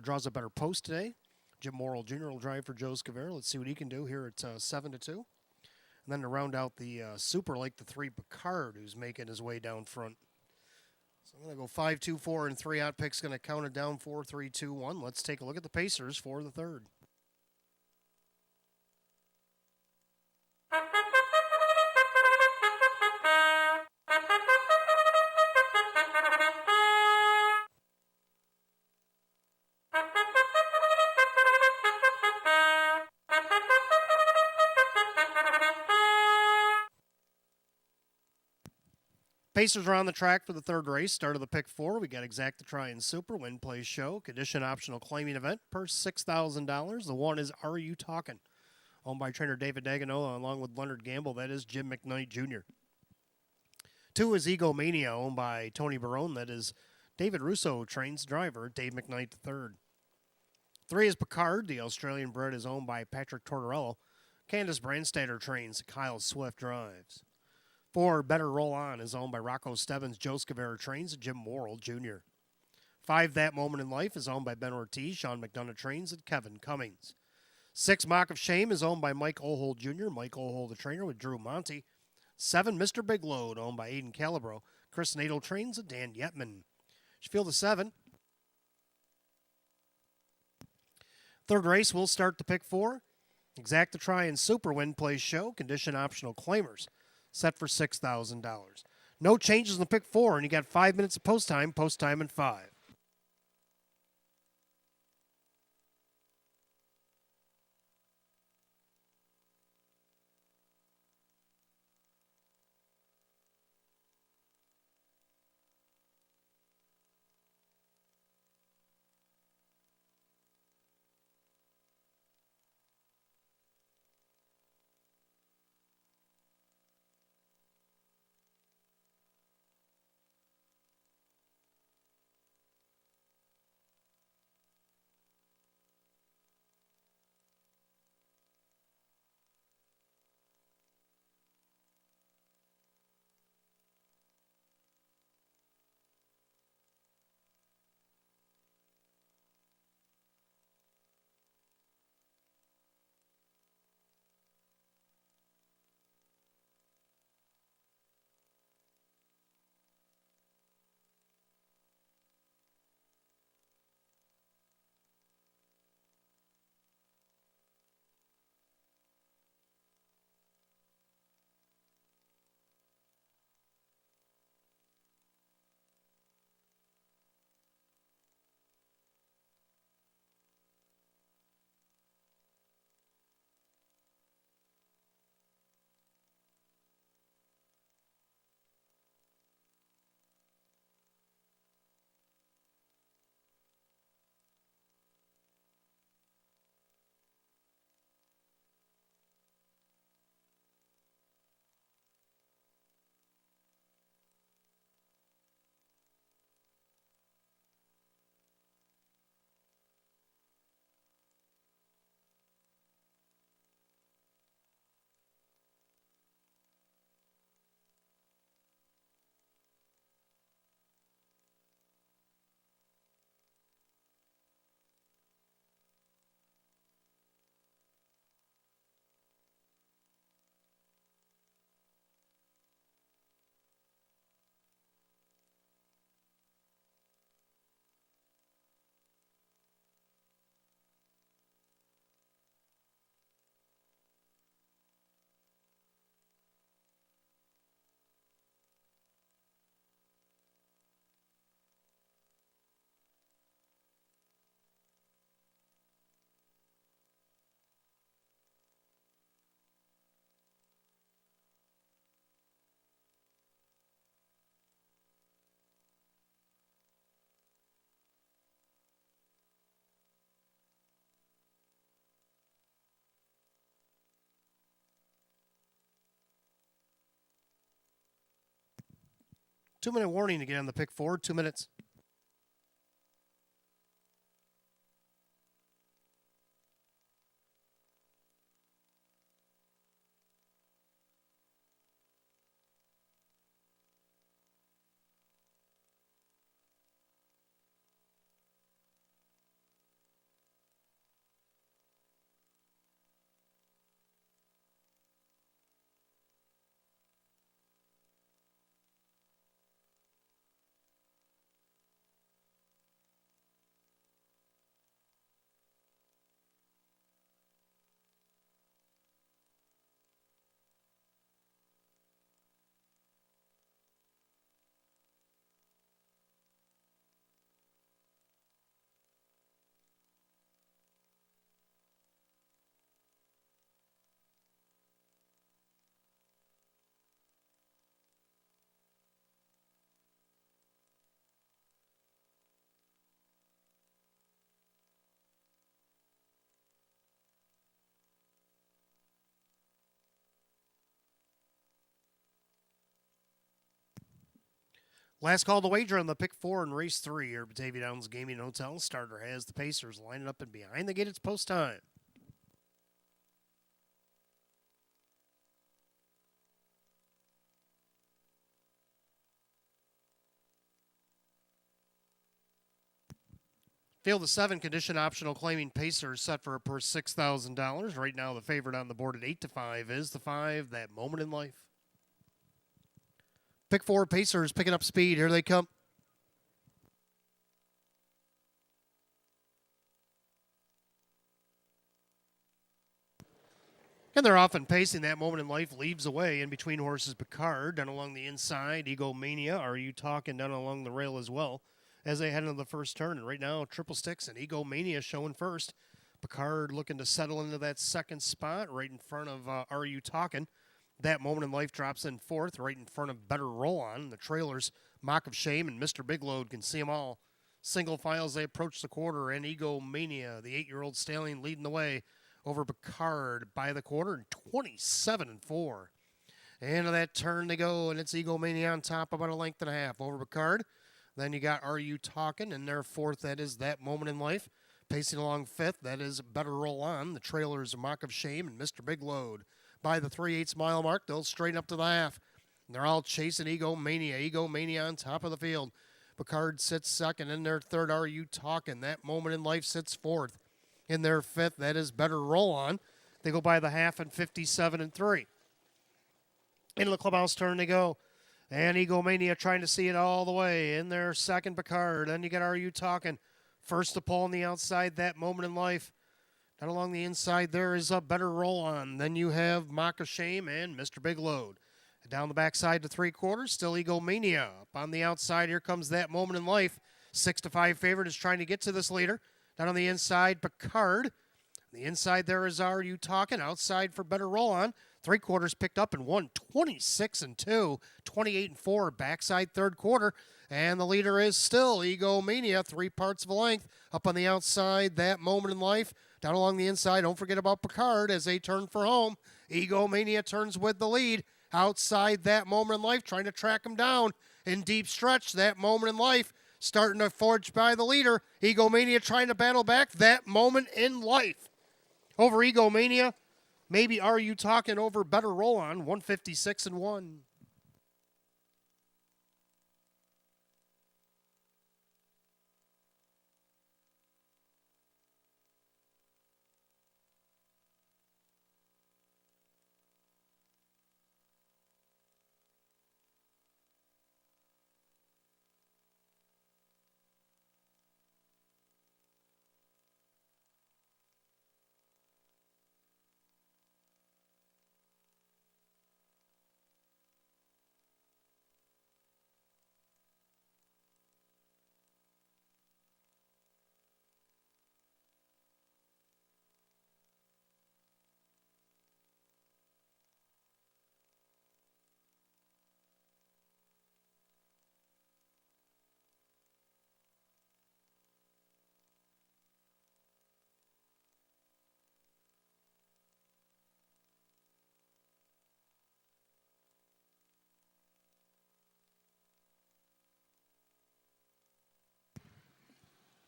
Draws a better post today. Jim Morrill Jr. will drive for Joe Scavera. Let's see what he can do here at 7-2. And then to round out the Super Lake, the 3 Picard, who's making his way down front. So I'm going to go 5, 2, 4, and 3 out picks. Going to count it down 4, 3, 2, 1. Let's take a look at the Pacers for the third. Pacers are on the track for the third race. Start of the pick 4. We got Exact to Try and Super, Win, Play, Show. Condition optional claiming event. Purse $6,000. The 1 is Are You Talking? Owned by trainer David Dagano along with Leonard Gamble. That is Jim McKnight Jr. 2 is Egomania, owned by Tony Barone. That is David Russo, trains driver, Dave McKnight III. 3 is Picard. The Australian bred is owned by Patrick Tortorello. Candace Brandstatter trains, Kyle Swift drives. 4, Better Roll On is owned by Rocco Stebbins. Joe Scavera trains, Jim Morrill Jr. 5, That Moment in Life is owned by Ben Ortiz. Sean McDonough trains, and Kevin Cummings. 6, Mock of Shame is owned by Mike Ohold Jr. Mike Ohold, the trainer, with Drew Monty. 7, Mr. Big Load, owned by Aiden Calabro. Chris Nadel trains, and Dan Yetman. Should feel the 7. Third race, we'll start the pick 4. Exact to Try and Super, Win, Play, Show. Condition optional claimers. Set for $6,000. No changes in the pick 4, and you got 5 minutes of post time in 5. 2-minute warning to get on the pick 4. 2 minutes. Last call to wager on the pick 4 in race 3 here at Batavia Downs Gaming Hotel. Starter has the Pacers lining up and behind the gate. It's post time. Field of 7, condition optional, claiming Pacers set for a purse $6,000. Right now, the favorite on the board at 8-5 is the 5, That Moment in Life. Pick 4, Pacers picking up speed. Here they come. And they're often pacing. That Moment in Life leaves away in between horses. Picard down along the inside. Egomania, Are You Talking, down along the rail as well as they head into the first turn. And right now, Triple Sticks and Egomania showing first. Picard looking to settle into that second spot right in front of Are You Talking. That Moment in Life drops in fourth right in front of Better Roll On. The trailers, Mock of Shame and Mr. Big Load, can see them all. Single file as they approach the quarter, and Egomania, the 8-year-old stallion, leading the way over Picard by the quarter, and 27-4. Into that turn they go, and it's Egomania on top, about a length and a half over Picard. Then you got Are You Talking, and their fourth, that is That Moment in Life. Pacing along fifth, that is Better Roll On. The trailers, Mock of Shame and Mr. Big Load. By the 3/8 mile mark, they'll straighten up to the half. They're all chasing Egomania. Egomania on top of the field. Picard sits second. In their third, Are You Talking? That Moment in Life sits fourth. In their fifth, that is Better Roll On. They go by the half and 57-3. Into the clubhouse turn they go. And Egomania trying to see it all the way. In their second, Picard. Then you get Are You Talking? First to pull on the outside, That Moment in Life. Down along the inside, there is a Better Roll On. Then you have Mock of Shame and Mr. Big Load. And down the backside to 3/4, still Egomania. Up on the outside, here comes That Moment in Life. 6-5 favorite is trying to get to this leader. Down on the inside, Picard. On the inside, there is Are You Talking? Outside for Better Roll On. 3/4 picked up and won 26-2, 28-4, backside third quarter. And the leader is still Egomania, 3 parts of a length. Up on the outside, That Moment in Life. Down along the inside, don't forget about Picard as they turn for home. Egomania turns with the lead. Outside, That Moment in Life, trying to track him down. In deep stretch, That Moment in Life starting to forge by the leader. Egomania trying to battle back. That Moment in Life over Egomania. Maybe Are You Talking over Better Roll On, 156-1.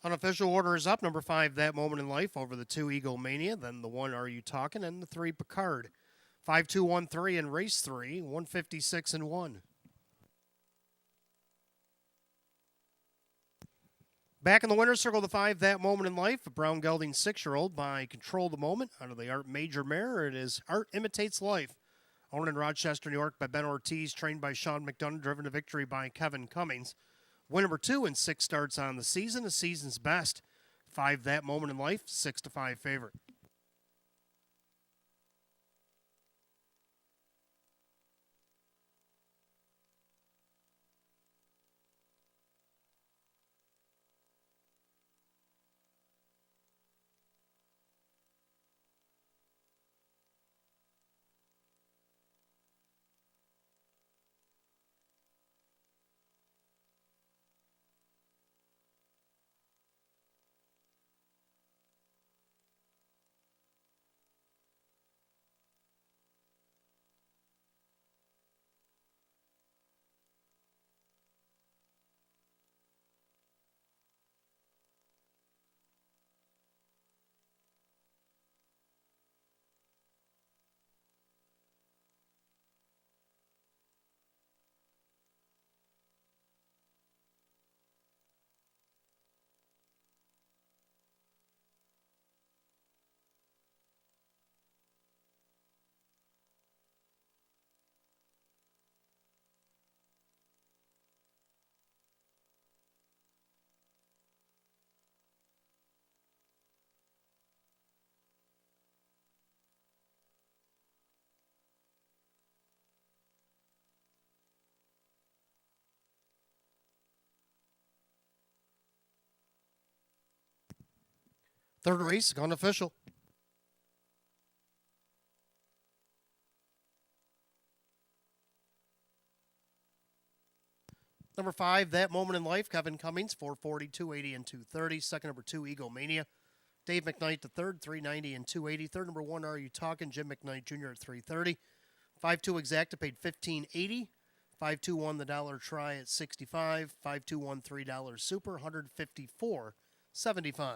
Unofficial order is up. Number 5, That Moment in Life, over the 2, Eagle Mania. Then the 1, Are You Talking? And the 3, Picard. 5-2-1-3 in race 3, 156 and 1. Back in the winner's circle, the 5, That Moment in Life, a brown gelding 6-year-old by Control the Moment out of the Art Major Mare. It is Art Imitates Life. Owned in Rochester, New York by Ben Ortiz, trained by Sean McDonough, driven to victory by Kevin Cummings. Win number 2 in 6 starts on the season's best. 5, That Moment in Life, 6-5 favorite. Third race, gone official. Number 5, That Moment in Life, Kevin Cummings, 440, 280, and 230. Second, number 2, Eagle Mania. Dave McKnight, the third, 390 and 280. Third, number 1, Are You Talking? Jim McKnight Jr. at 330. 5-2 Exacta paid 1580. 5-2-1 the dollar try at 65. 5-2-1 $3 super, 154.75.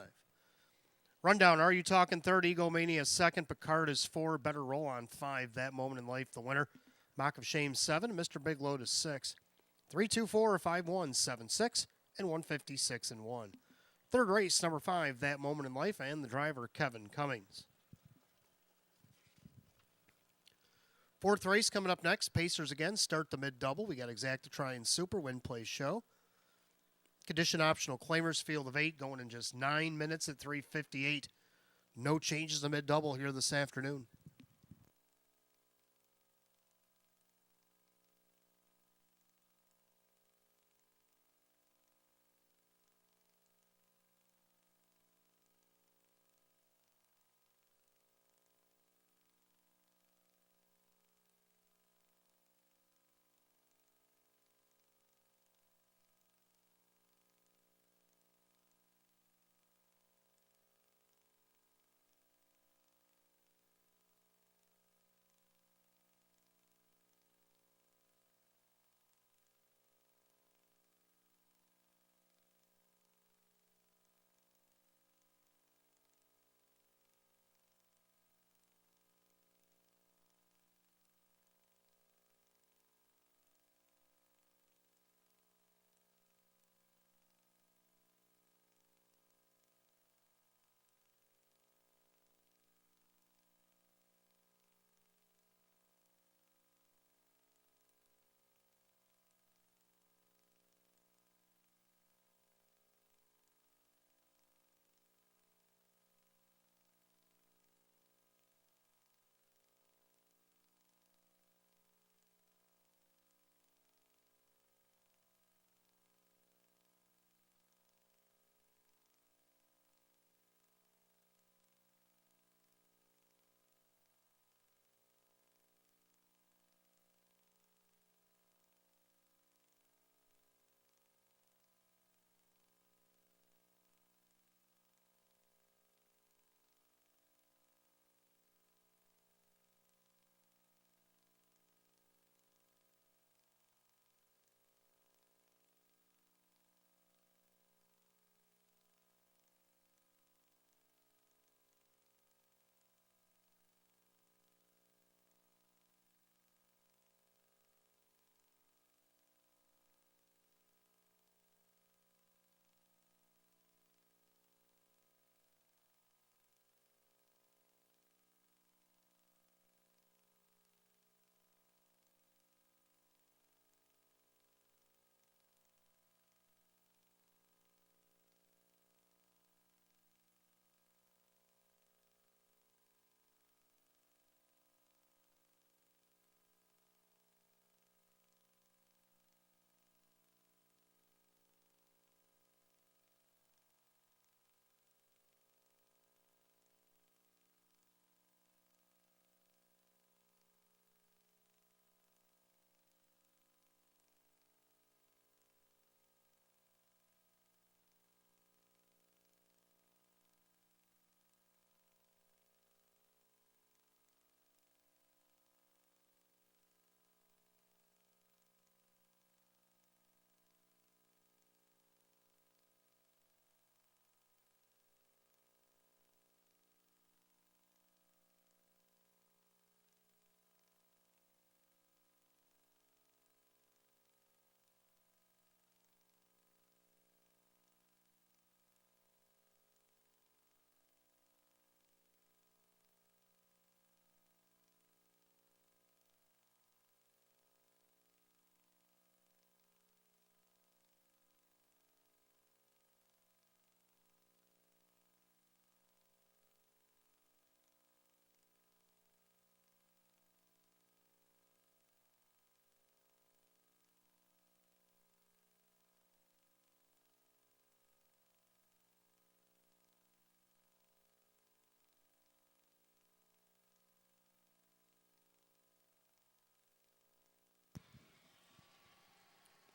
Rundown, Are You Talking? Third, Eagle Mania. Second, Picard is 4. Better Roll on 5, That Moment in Life, the winner. Mock of Shame 7. Mr. Big Load is 6. 3-2-4 or 5-1, 7-6, and 156 and 1. Third race, number 5, That Moment in Life, and the driver, Kevin Cummings. Fourth race coming up next. Pacers again start the mid-double. We got Exacta Try and Super, Win, Play, Show. Condition optional claimers, field of 8, going in just 9 minutes at 3:58. No changes to mid-double here this afternoon.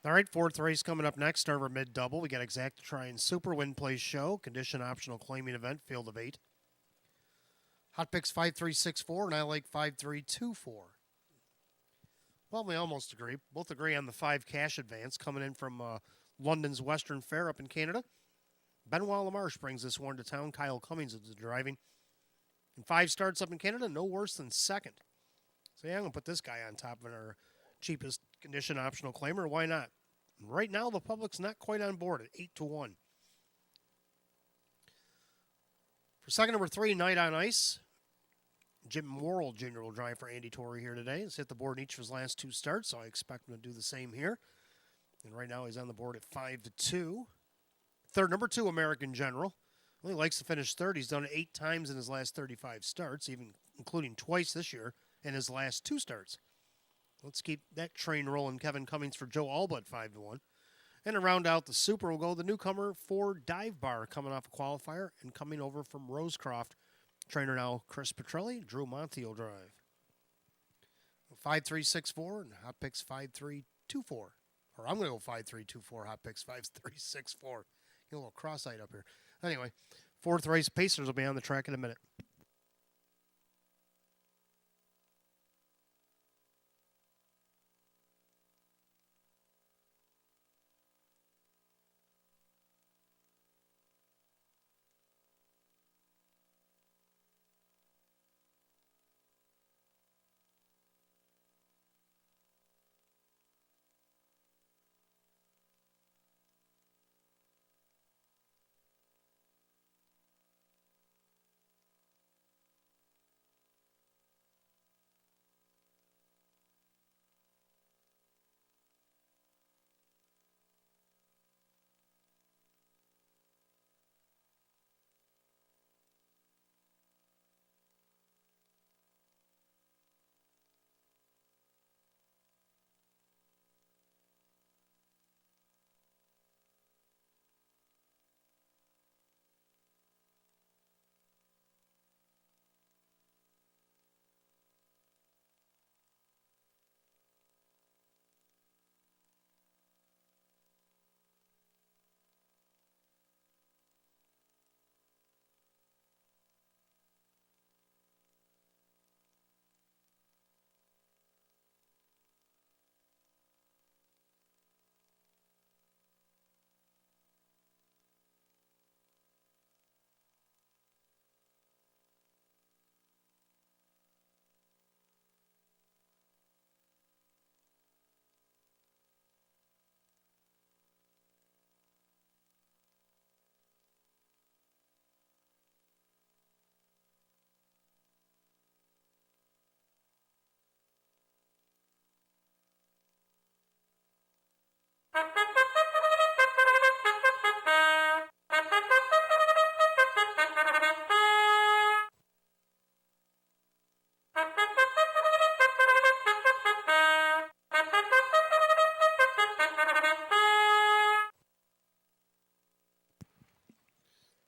All right, fourth race coming up next. Over mid double. We got Exact Try and Super Win Place Show. Condition optional claiming event. Field of 8. Hot picks 5364, and I like 5324. Well, we almost agree. Both agree on the 5 cash advance coming in from London's Western Fair up in Canada. Benoit Lamarche brings this one to town. Kyle Cummings is driving. And 5 starts up in Canada, no worse than second. So, yeah, I'm going to put this guy on top of our cheapest condition optional claimer. Why not? Right now, the public's not quite on board at 8-1. For second number 3, Night on Ice, Jim Worrell Jr. will drive for Andy Torrey here today. He's hit the board in each of his last 2 starts, so I expect him to do the same here. And right now he's on the board at 5-2. Third, number 2, American General. Well, he likes to finish third. He's done it 8 times in his last 35 starts, even including twice this year in his last 2 starts. Let's keep that train rolling. Kevin Cummings for Joe Alba at 5-1. And to round out the Super, we'll go the newcomer for Dive Bar, coming off a qualifier and coming over from Rosecroft. Trainer now Chris Petrelli. Drew Monty will drive. 5364 and hot picks 5324. Or I'm going to go 5324, hot picks 5364. Get a little cross-eyed up here. Anyway, fourth race, Pacers will be on the track in a minute.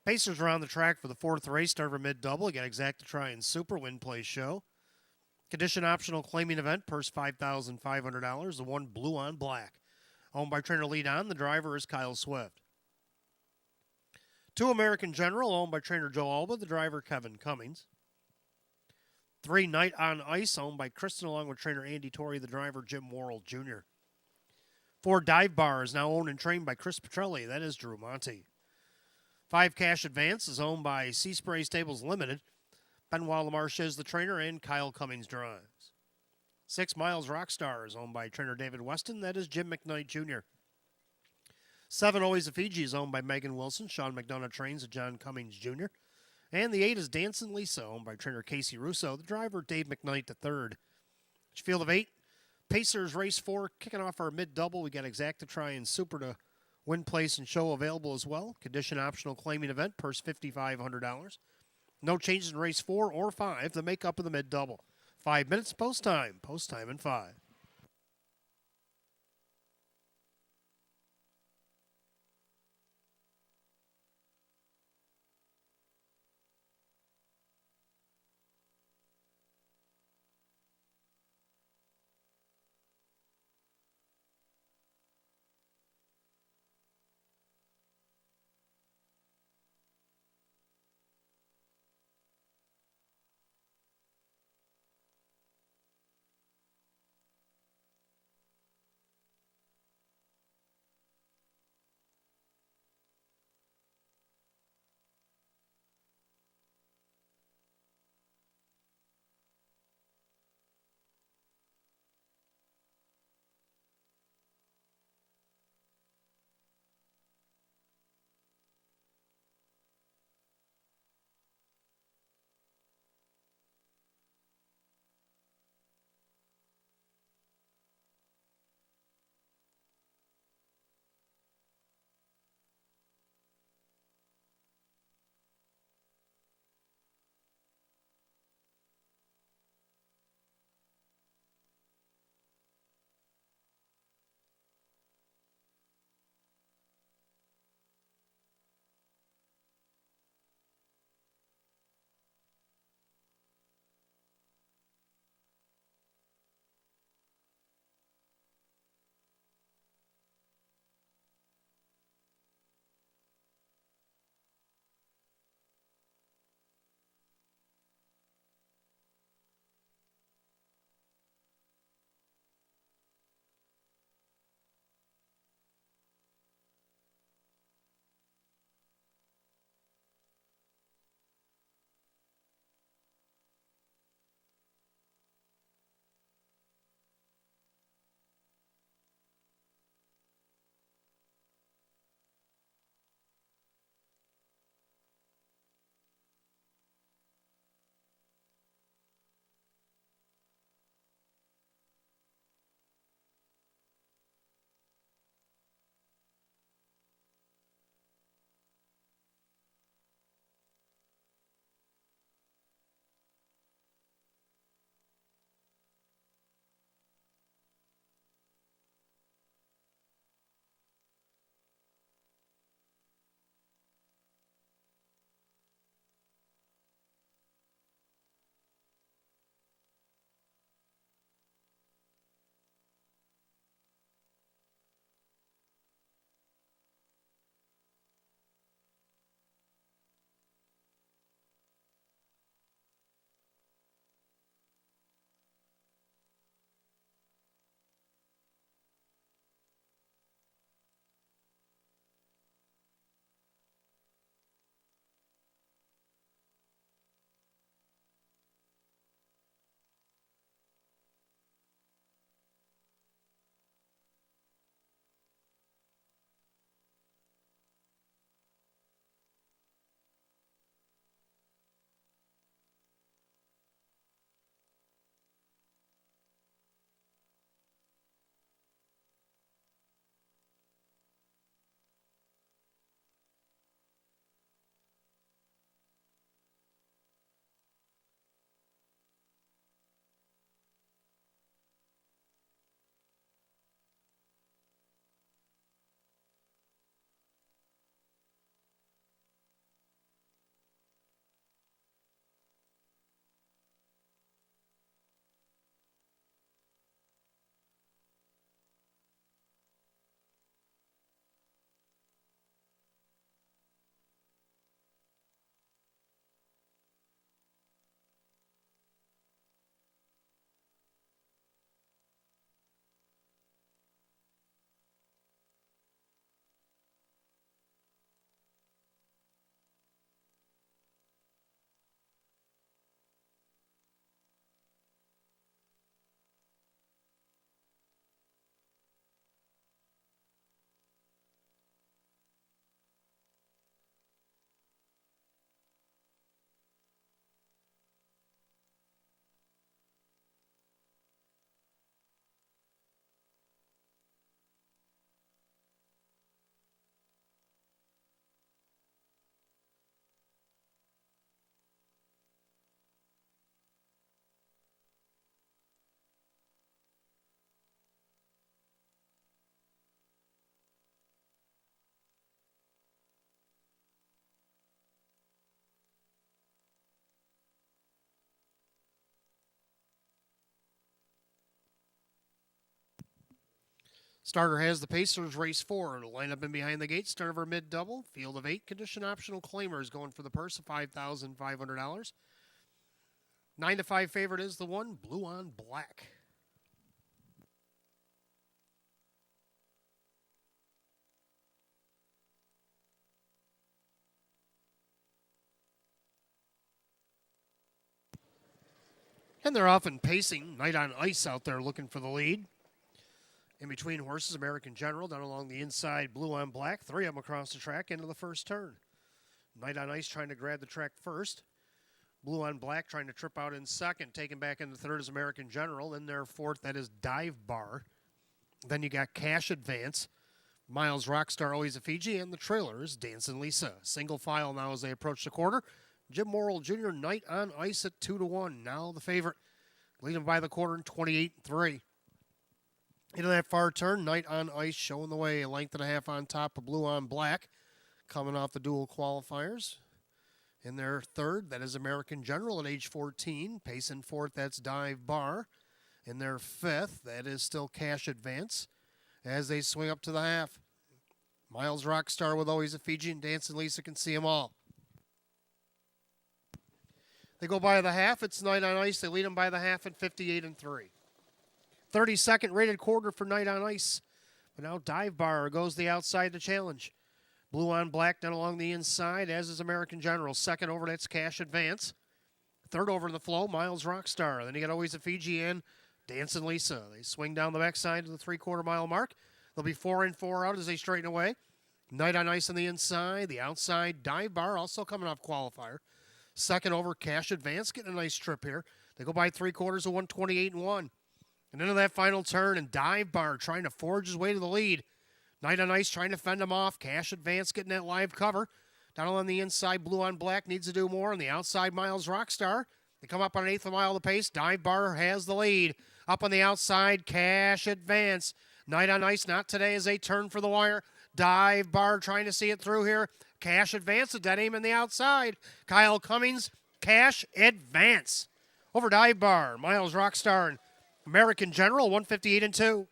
Pacers are on the track for the fourth race, over mid-double. Again, Exact Try and Super Win Play Show. Condition optional claiming event, purse $5,500. The one blue on black. Owned by trainer Lead On. The driver is Kyle Swift. 2, American General, owned by trainer Joe Alba. The driver, Kevin Cummings. 3, Night on Ice, owned by Kristen, along with trainer Andy Torrey. The driver, Jim Worrell Jr. 4, Dive Bar is now owned and trained by Chris Petrelli. That is Drew Monty. 5, Cash Advance is owned by Sea Spray Stables Limited. Benoit Lamarche is the trainer, and Kyle Cummings drives. 6, Miles Rockstar is owned by trainer David Weston. That is Jim McKnight Jr. 7, Always a Fiji is owned by Megan Wilson. Sean McDonough trains at John Cummings Jr. And the 8 is Dancing Lisa, owned by trainer Casey Russo. The driver, Dave McKnight III. Field of 8, Pacers race 4, kicking off our mid-double. We got Exact Try and Super to win, place, and show available as well. Condition optional claiming event, purse $5,500. No changes in race 4 or 5, the makeup of the mid-double. 5 minutes post time in 5. Starter has the Pacers race 4. It'll line up in behind the gate. Start of our mid double. Field of 8. Condition optional claimers going for the purse of $5,500. 9-5 favorite is the 1. Blue on Black. And they're often pacing. Night on Ice out there looking for the lead. In between horses, American General down along the inside, Blue on Black. 3 of them across the track into the first turn. Night on Ice trying to grab the track first. Blue on Black trying to trip out in second. Taken back into third is American General. In their fourth, that is Dive Bar. Then you got Cash Advance. Miles Rockstar, Always a Fiji, and the trailers, Dancing Lisa. Single file now as they approach the quarter. Jim Morrill Jr., Night on Ice at 2-1. Now the favorite. Leading by the quarter in 28-3. Into that far turn, Night on Ice showing the way. A length and a half on top of Blue on Black. Coming off the dual qualifiers. In their third, that is American General at age 14. Pacing fourth, that's Dive Bar. In their fifth, that is still Cash Advance. As they swing up to the half, Miles Rockstar with Always a Fiji and Dancing Lisa can see them all. They go by the half. It's Night on Ice. They lead them by the half at 58-3. 32nd rated quarter for Night on Ice. But now Dive Bar goes the outside to challenge. Blue on Black down along the inside, as is American General. Second over, that's Cash Advance. Third over in the flow, Miles Rockstar. Then you got Always a Fiji and Dancing Lisa. They swing down the backside to the 3/4 mile mark. They'll be 4 in, 4 out as they straighten away. Night on Ice on the inside. The outside, Dive Bar also coming off qualifier. Second over, Cash Advance, getting a nice trip here. They go by 3/4 of 128-1. And into that final turn, and Dive Bar trying to forge his way to the lead. Night on Ice trying to fend him off. Cash Advance getting that live cover. Down on the inside, Blue on Black needs to do more. On the outside, Miles Rockstar. They come up on an eighth of a mile of the pace. Dive Bar has the lead. Up on the outside, Cash Advance. Night on Ice, not today as they turn for the wire. Dive Bar trying to see it through here. Cash Advance, a dead aim in the outside. Kyle Cummings, Cash Advance. Over Dive Bar, Miles Rockstar, and American General, 158-2.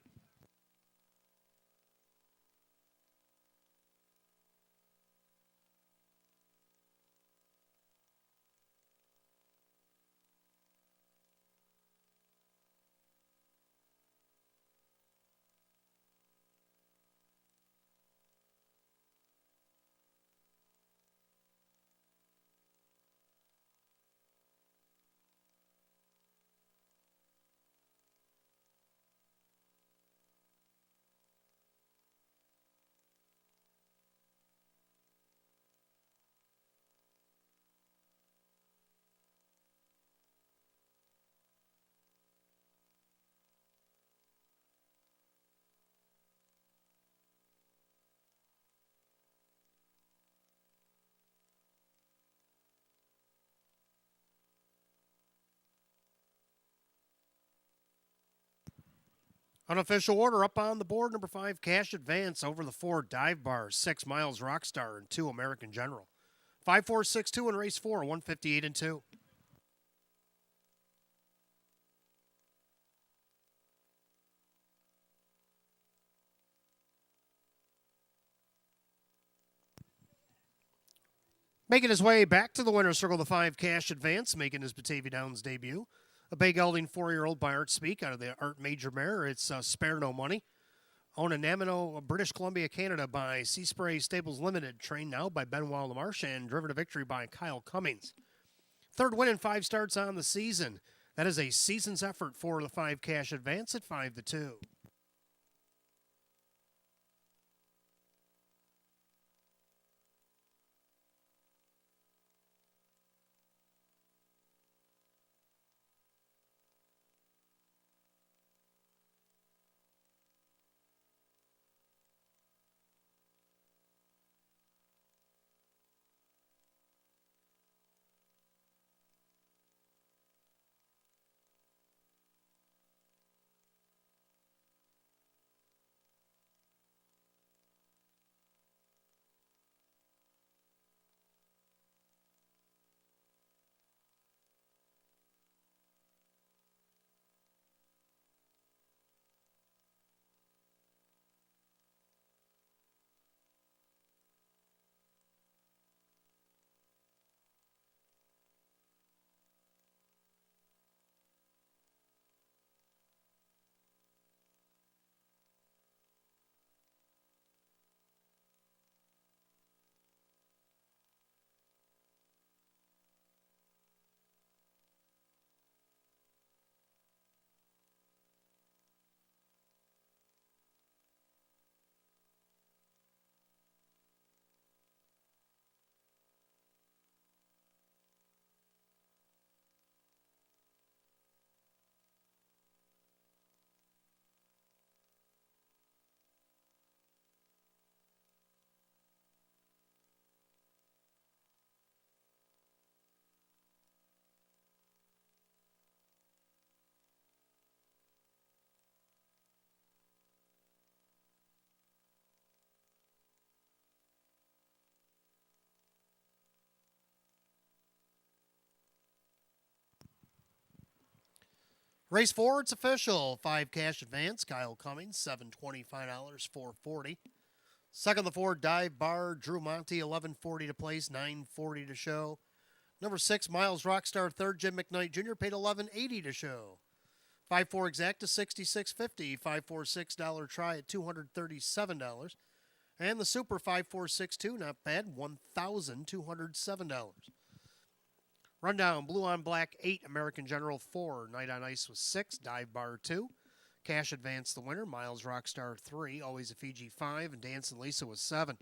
Unofficial order up on the board. Number 5, Cash Advance over the 4, Dive Bar. 6, Miles Rockstar, and 2, American General. 5, 4, 6, 2 in race 4, 158-2. Making his way back to the winner's circle, the 5, Cash Advance, making his Batavia Downs debut. A Bay Gelding 4-year-old by Art Speak out of the Art Major Mare. It's Spare No Money. Owned in Namino, British Columbia, Canada by Sea Spray Stables Limited. Trained now by Benoit Lamarche and driven to victory by Kyle Cummings. Third win in 5 starts on the season. That is a season's effort for the 5, Cash Advance at 5-2. Race 4, it's official. 5 cash advance, Kyle Cummings, $725, $440. Second, the 4, Dive Bar, Drew Monty, $11.40 to place, $9.40 to show. Number 6, Miles Rockstar, third, Jim McKnight Jr., paid $11.80 to show. 5-4 Exacta, $66.50. 5-4 $6 try at $237. And the Super 5-4-6-2, not bad, $1,207. Rundown, Blue on Black, 8, American General, 4, Night on Ice was 6, Dive Bar, 2. Cash Advance, the winner, Miles Rockstar, 3, Always a Fiji, 5, and Dance and Lisa was 7.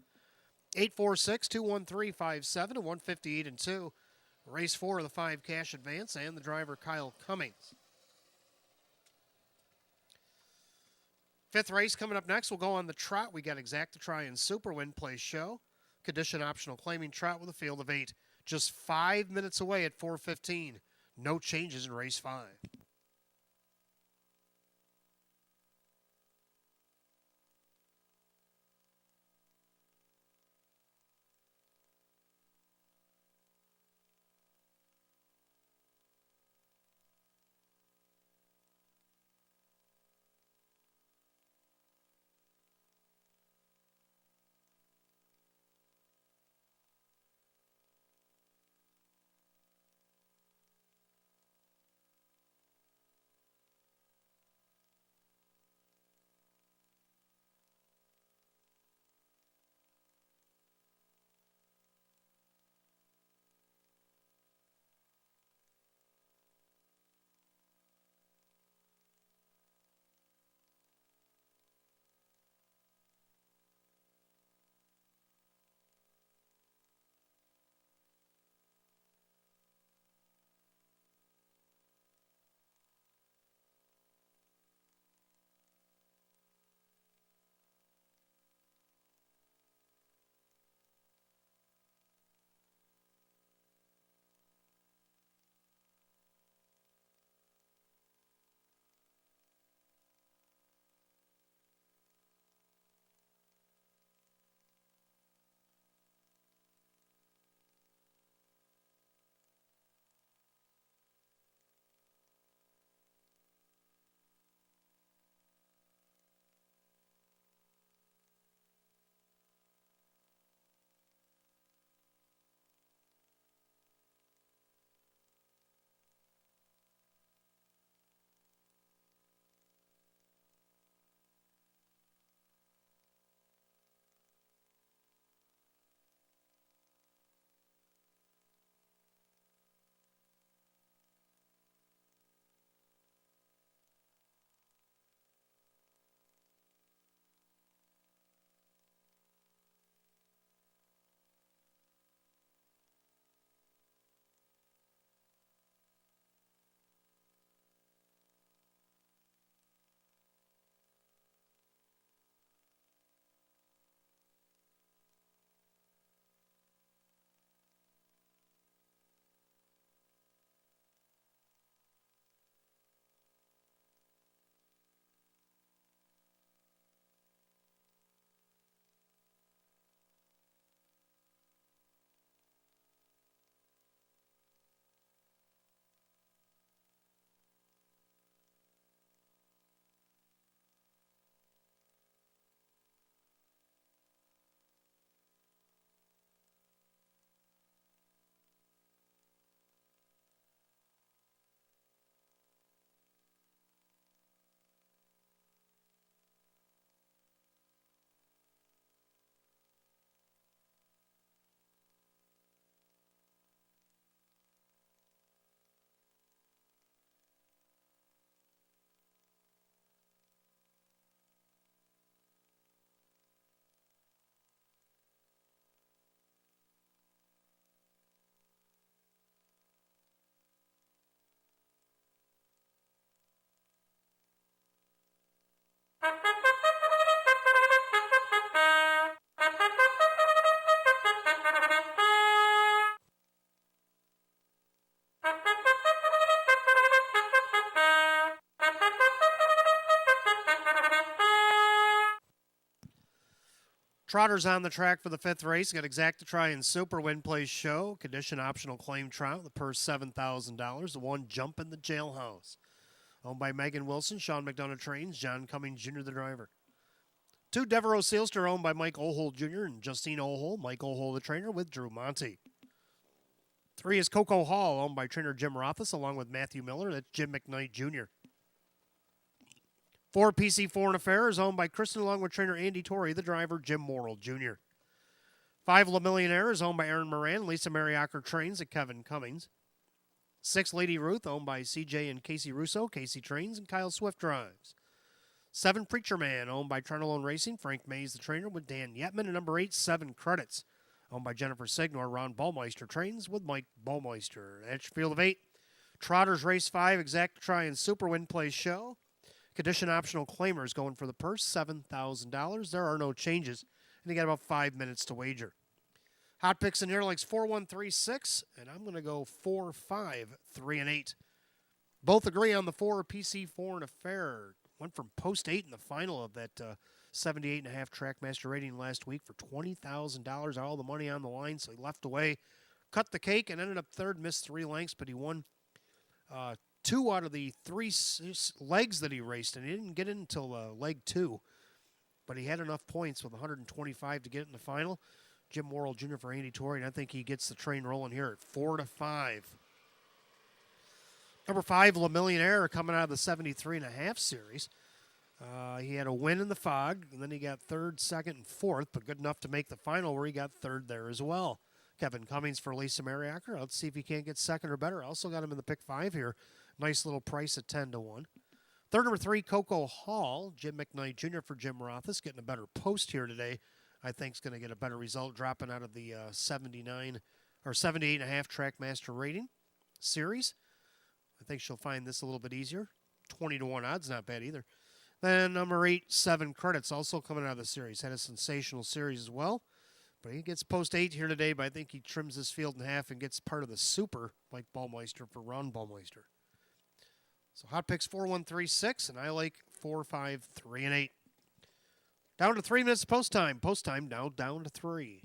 8-4-6, 2-1-3, 5-7, and 158 and 2. Race 4 the 5 cash advance, and the driver Kyle Cummings. Fifth race coming up next. We'll go on the trot. We got Exacta Try and Super Win Place Show. Condition optional claiming trot with a field of 8. Just 5 minutes away at 4:15. No changes in race 5. Trotters on the track for the fifth race. Got Exacta Try and Super Win Place Show. Condition optional claim trot. The purse $7,000. The 1 Jump in the Jailhouse. owned by Megan Wilson. Sean McDonough trains. John Cummings Jr., the driver. 2, Devereaux Sealster, owned by Mike Ohold Jr. and Justine Ohold. Mike Ohold, the trainer, with Drew Monty. 3 is Coco Hall, owned by trainer Jim Rothus, along with Matthew Miller. That's Jim McKnight Jr. 4, PC Foreign Affairs, owned by Kristen, along with trainer Andy Torrey, the driver Jim Morrill Jr. 5, Le Millionaire is owned by Aaron Moran. Lisa Mariacker trains at Kevin Cummings. 6, Lady Ruth, owned by CJ and Casey Russo. Casey trains and Kyle Swift drives. 7, Preacher Man, owned by Trentalone Racing. Frank Mays, the trainer, with Dan Yetman. And number 8, 7 Credits, owned by Jennifer Signor. Ron Baumeister trains with Mike Baumeister. At your field of 8, Trotters Race 5, Exact Try and Super Win Plays Show. Condition optional claimers going for the purse, $7,000. There are no changes, and you got about 5 minutes to wager. Hot picks in here likes 4-1-3-6, and I'm going to go 4-5-3-8. Both agree on the 4 PC Foreign Affair. Went from post 8 in the final of that 78.5 Trackmaster rating last week for $20,000. All the money on the line, so he left away, cut the cake, and ended up third, missed 3 lengths, but he won 2 out of the 3 legs that he raced, and he didn't get in until leg 2. But he had enough points with 125 to get in the final. Jim Morrill Jr. for Andy Torrey, and I think he gets the train rolling here at 4-5. Number 5, Le Millionaire, coming out of the 73.5 series. He had a win in the fog, and then he got 3rd, 2nd, and 4th, but good enough to make the final where he got 3rd there as well. Kevin Cummings for Lisa Mariacker. Let's see if he can't get 2nd or better. Also got him in the pick 5 here. Nice little price at 10-1. Third, number 3, Coco Hall. Jim McKnight Jr. for Jim Rothus, getting a better post here today. I think is going to get a better result, dropping out of the 78.5 Trackmaster rating series. I think she'll find this a little bit easier. 20-1 odds, not bad either. Then number 8, 7 Credits, also coming out of the series. Had a sensational series as well. But he gets post 8 here today, but I think he trims this field in half and gets part of the super, like Baumeister for Ron Baumeister. So hot picks 4-1-3-6, and I like 4-5-3-8. Down to 3 minutes post time. Post time now down to 3.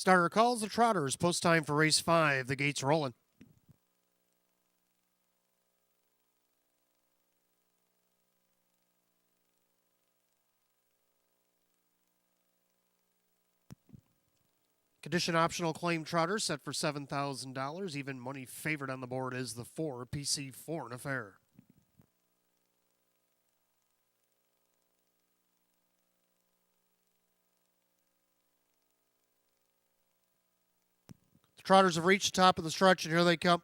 Starter calls the Trotters. Post time for race 5. The gates rolling. Condition optional claim trotter set for $7,000. Even money favorite on the board is the 4 PC Foreign Affair. The Trotters have reached the top of the stretch, and here they come.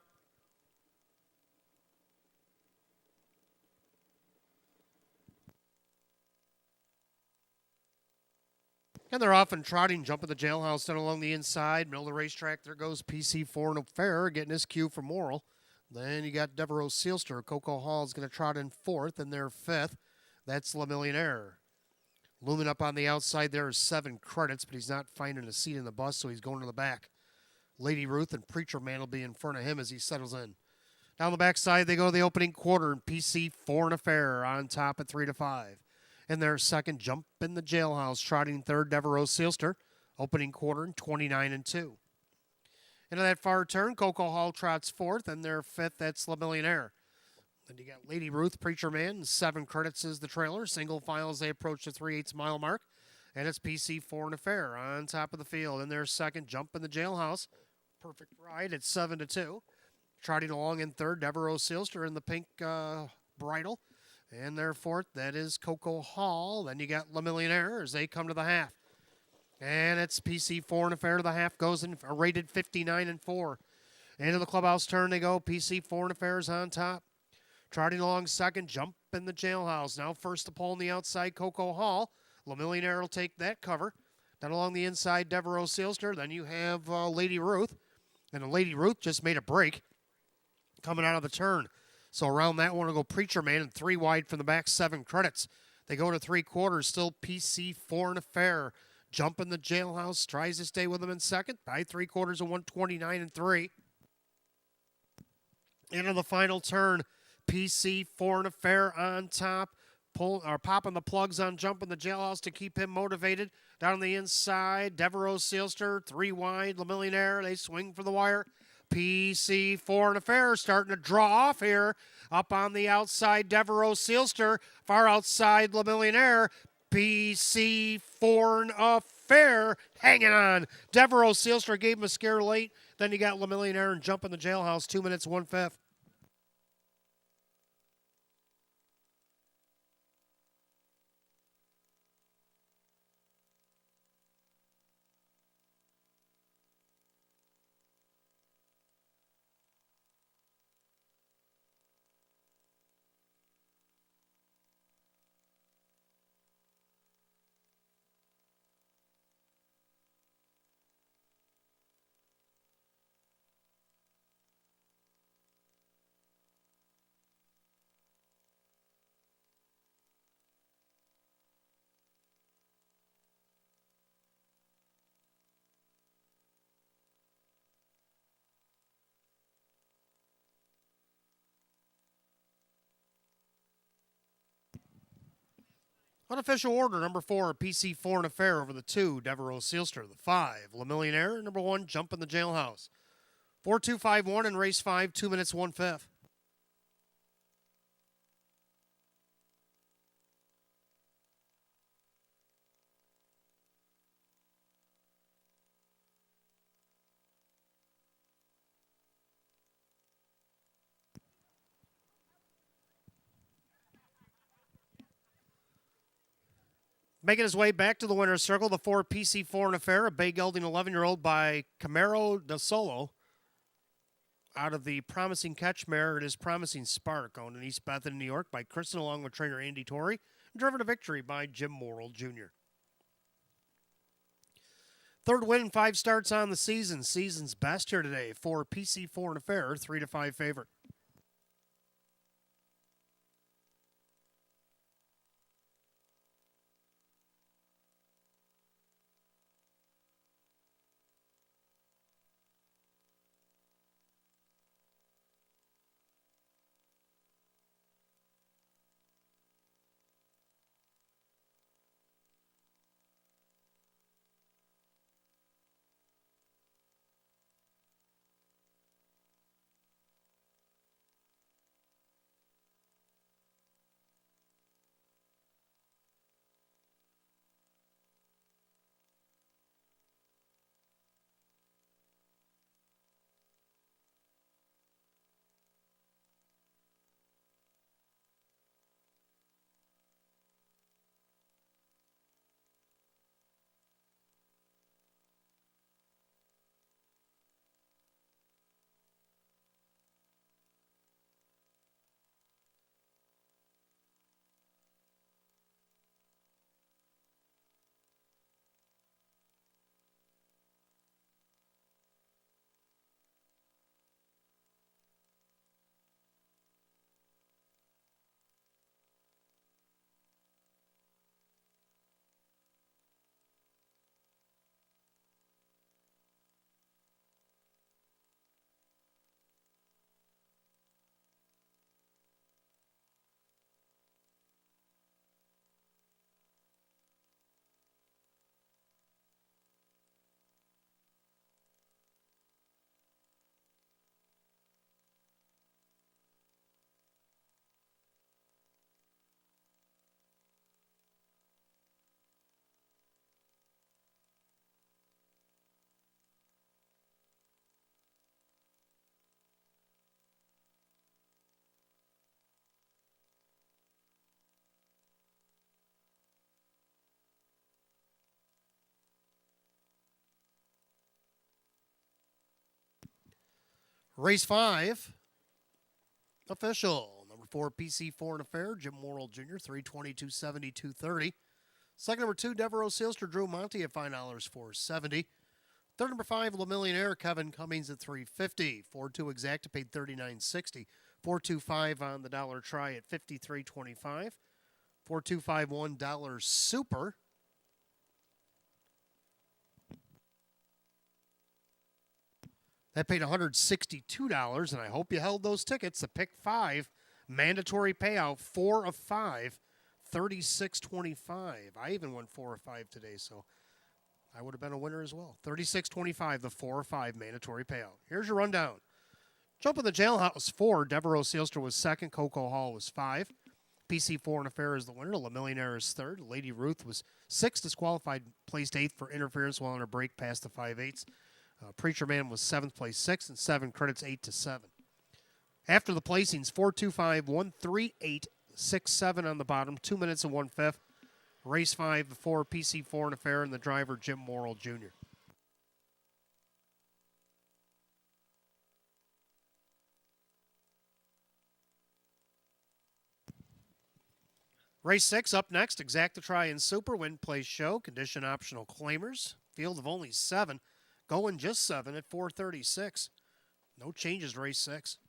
And they're off and trotting, jumping the jailhouse down along the inside, middle of the racetrack. There goes PC Foreign Affair, getting his cue from Morrill. Then you got Devereaux Sealster. Coco Hall is going to trot in 4th, and they're 5th. That's Le Millionaire. Looming up on the outside there is 7 credits, but he's not finding a seat in the bus, so he's going to the back. Lady Ruth and Preacher Man will be in front of him as he settles in. Down the backside, they go to the opening quarter, and PC Foreign Affair on top at 3-5. In their second, Jump in the Jailhouse, trotting 3rd, Devereaux Sealster, opening quarter in 29-2. Into that far turn, Coco Hall trots 4th, and their 5th, that's Le Millionaire. Then you got Lady Ruth, Preacher Man, and 7 credits is the trailer. Single file as they approach the 3/8 mile mark. And it's PC Foreign Affair on top of the field. In their second, Jump in the Jailhouse. Perfect ride at 7-2. Trotting along in 3rd, Devereaux Sealster in the pink bridle. And their 4th, that is Coco Hall. Then you got Le Millionaire as they come to the half. And it's PC Foreign Affair to the half, goes in rated 59-4. Into the clubhouse turn they go. PC Foreign Affairs on top. Trotting along second, Jump in the Jailhouse. Now first to pull on the outside, Coco Hall. Le Millionaire will take that cover. Then along the inside, Devereaux Sealster. Then you have Lady Ruth. And Lady Ruth just made a break coming out of the turn. So around that one will go Preacher Man, and 3 wide from the back, 7 credits. They go to 3/4, still PC Foreign Affair. Jump in the Jailhouse, tries to stay with them in second. By 3/4 of 129-3. Into the final turn, PC Foreign Affair on top. Popping the plugs on Jump in the Jailhouse to keep him motivated. Down the inside, Devereaux Sealster, 3 wide, Le Millionaire. They swing for the wire. PC Foreign Affair starting to draw off here. Up on the outside, Devereaux Sealster. Far outside, Le Millionaire. PC Foreign Affair hanging on. Devereaux Sealster gave him a scare late. Then you got Le Millionaire and Jump in the Jailhouse, 2 minutes, 1/5. Unofficial order, number 4, PC Foreign Affair over the 2, Devereaux Sealster. The 5, Le Millionaire. Number 1, Jump in the Jailhouse. 4-2-5-1 in race 5, 2 minutes, 1/5. Making his way back to the winner's circle, the 4 PC Foreign Affair, a bay gelding 11-year-old by Camaro da Solo. Out of the Promising Catch mare, it is Promising Spark, owned in East Bethany, New York by Kristen, along with trainer Andy Torrey, driven to victory by Jim Morrill Jr. Third win in 5 starts on the season. Season's best here today for PC Foreign Affair, 3-5 favorite. Race 5, official. Number 4, PC Foreign Affair, Jim Morrill Jr., 322.70, 230. Second, number 2, Devereaux Sealster, Drew Monty at $5, 470. Third, number 5, Le Millionaire, Kevin Cummings at $350. 4-2 Exacta paid $39.60. 425 on the dollar try at $53.25. 4251 $1 Super. That paid $162, and I hope you held those tickets. The pick 5, mandatory payout, 4 of 5, $36.25. I even won 4 of 5 today, so I would have been a winner as well. $36.25, the 4 of 5 mandatory payout. Here's your rundown. Jump in the Jailhouse 4. Devereaux Sealster was second. Coco Hall was 5. PC Foreign Affair is the winner. Le Millionaire is third. Lady Ruth was 6th, disqualified, placed 8th for interference while on her break past the 5/8. Preacher Man was 7th, place 6th, and 7 credits 8 to 7. After the placings, 425, 138, 6-7 on the bottom, 2 minutes and 1/5. Race 5, the 4 PC Foreign Affair, and the driver Jim Morrill Jr. Race 6 up next. Exacta Try and Super. Win, place, show. Condition optional claimers. Field of only 7. Going just 7 at 436. No changes, race 6.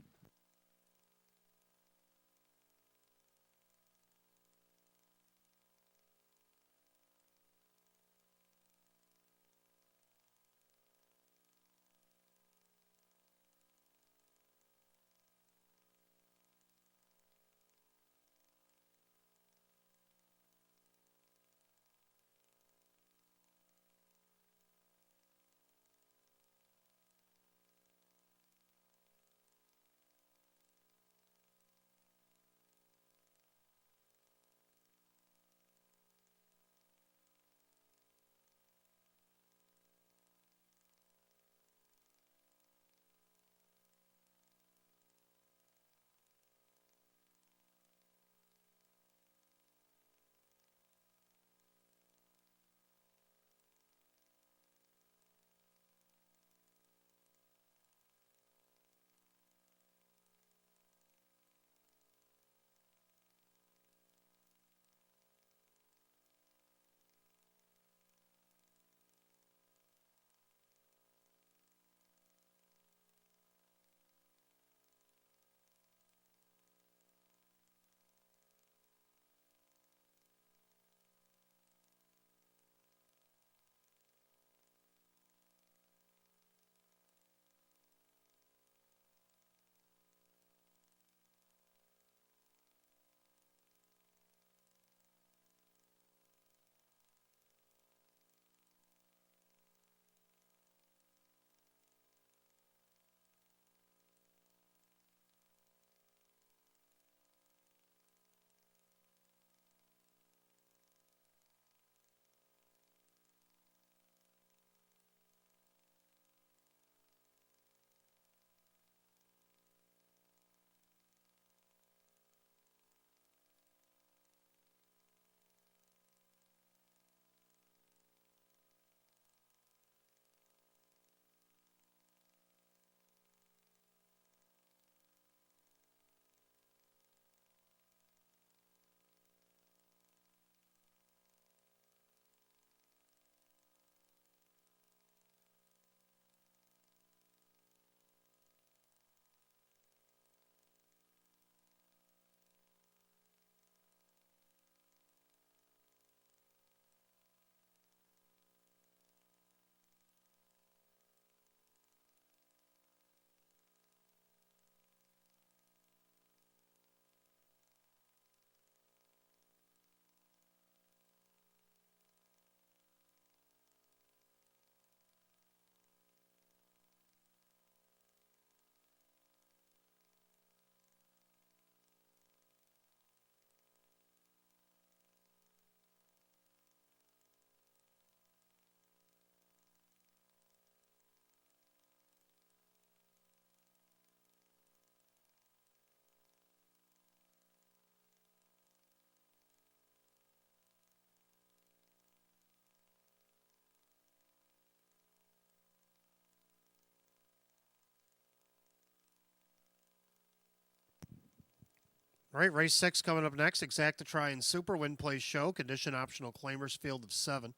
All right, race 6 coming up next. Exacta Try and Super Win Place Show. Condition optional claimers field of 7.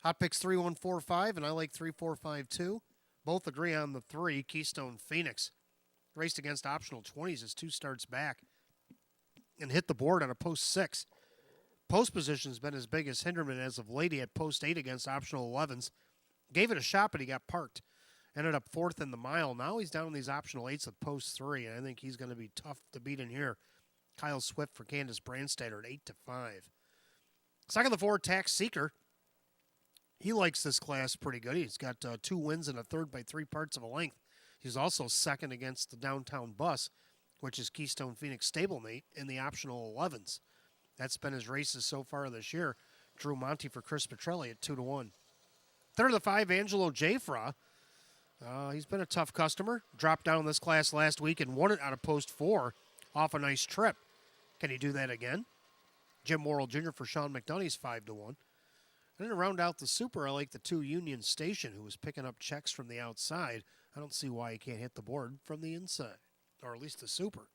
Hot picks 3145, and I like 3452. Both agree on the 3. Keystone Phoenix raced against optional 20s as 2 starts back and hit the board on a post 6. Post position has been as big as Hinderman as of late. He had post 8 against optional 11s. Gave it a shot, but he got parked. Ended up 4th in the mile. Now he's down in these optional 8s with post 3, and I think he's going to be tough to beat in here. Kyle Swift for Candace Brandstatter at 8-5. Second, the 4, Tax Seeker. He likes this class pretty good. He's got 2 wins and a third by 3 parts of a length. He's also second against the Downtown Bus, which is Keystone Phoenix stablemate in the optional 11s. That's been his races so far this year. Drew Monty for Chris Petrelli at 2-1. Third of the 5, Angelo Jafra. He's been a tough customer. Dropped down in this class last week and won it out of post 4 off a nice trip. Can he do that again? Jim Morrill Jr. for Sean McDonough's 5-1. And then to round out the Super, I like the 2 Union Station, who was picking up checks from the outside. I don't see why he can't hit the board from the inside, or at least the Super.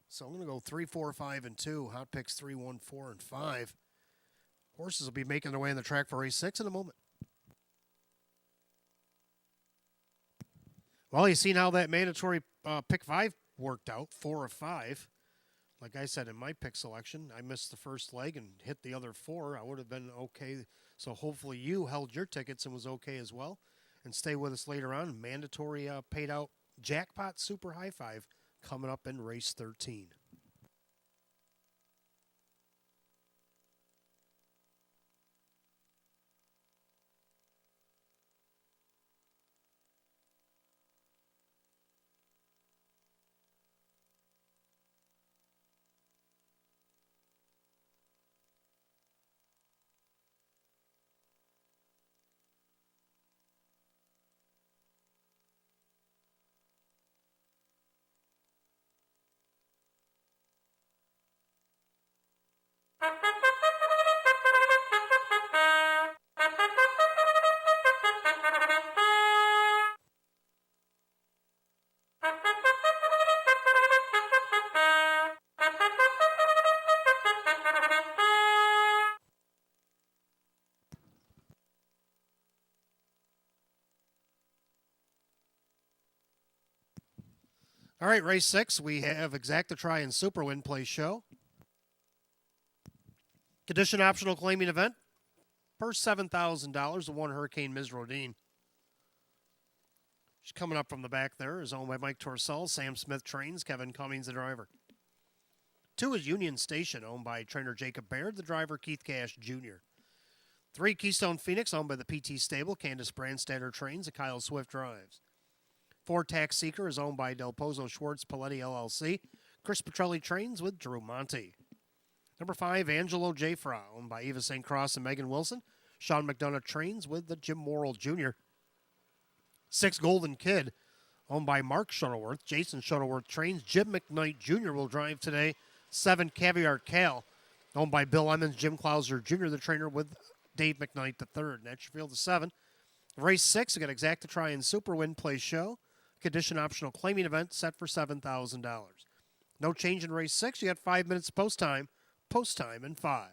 So I'm going to go 3, 4, 5, and 2. Hot picks 3, 1, 4, and 5. Horses will be making their way on the track for race 6 in a moment. Well, you've seen how that mandatory pick 5 worked out, 4 of 5. Like I said in my pick selection, I missed the first leg and hit the other 4. I would have been okay. So hopefully you held your tickets and was okay as well. And stay with us later on. Mandatory paid out jackpot super high 5 coming up in race 13. All right, race 6, we have Exacta Try and Super Win Play Show. Condition optional claiming event. First $7,000, the 1 Hurricane Ms. Rodine. She's coming up from the back there, is owned by Mike Torcell. Sam Smith trains, Kevin Cummings the driver. 2 is Union Station, owned by trainer Jacob Baird, the driver Keith Cash Jr. 3, Keystone Phoenix, owned by the PT Stable. Candace Brandstatter trains, and Kyle Swift drives. 4, Tax Seeker is owned by Del Pozo Schwartz Paletti LLC. Chris Petrelli trains with Drew Monty. Number 5, Angelo Jafra, owned by Eva St. Cross and Megan Wilson. Sean McDonough trains with the Jim Morrill Jr. 6, Golden Kid, owned by Mark Shuttleworth. Jason Shuttleworth trains. Jim McKnight Jr. will drive today. 7, Caviar Cal, owned by Bill Emmons, Jim Clauser Jr., the trainer with Dave McKnight III. And that's your field of 7. Race 6, we got Exacta Try and Super Win Play Show. Condition optional claiming event set for $7,000. No change in race 6. You got 5 minutes post time in 5.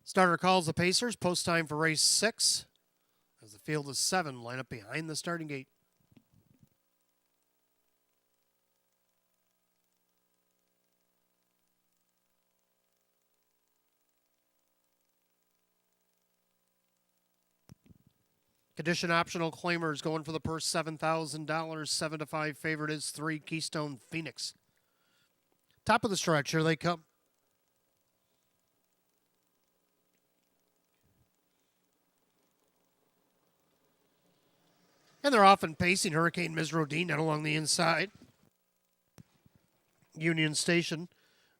Starter calls the Pacers. Post time for race 6. As the field is 7, line up behind the starting gate. Condition optional claimers going for the purse $7,000. 7-5 favorite is 3 Keystone Phoenix. Top of the stretch, here they come. And they're often pacing Hurricane Mizrodine out along the inside. Union Station.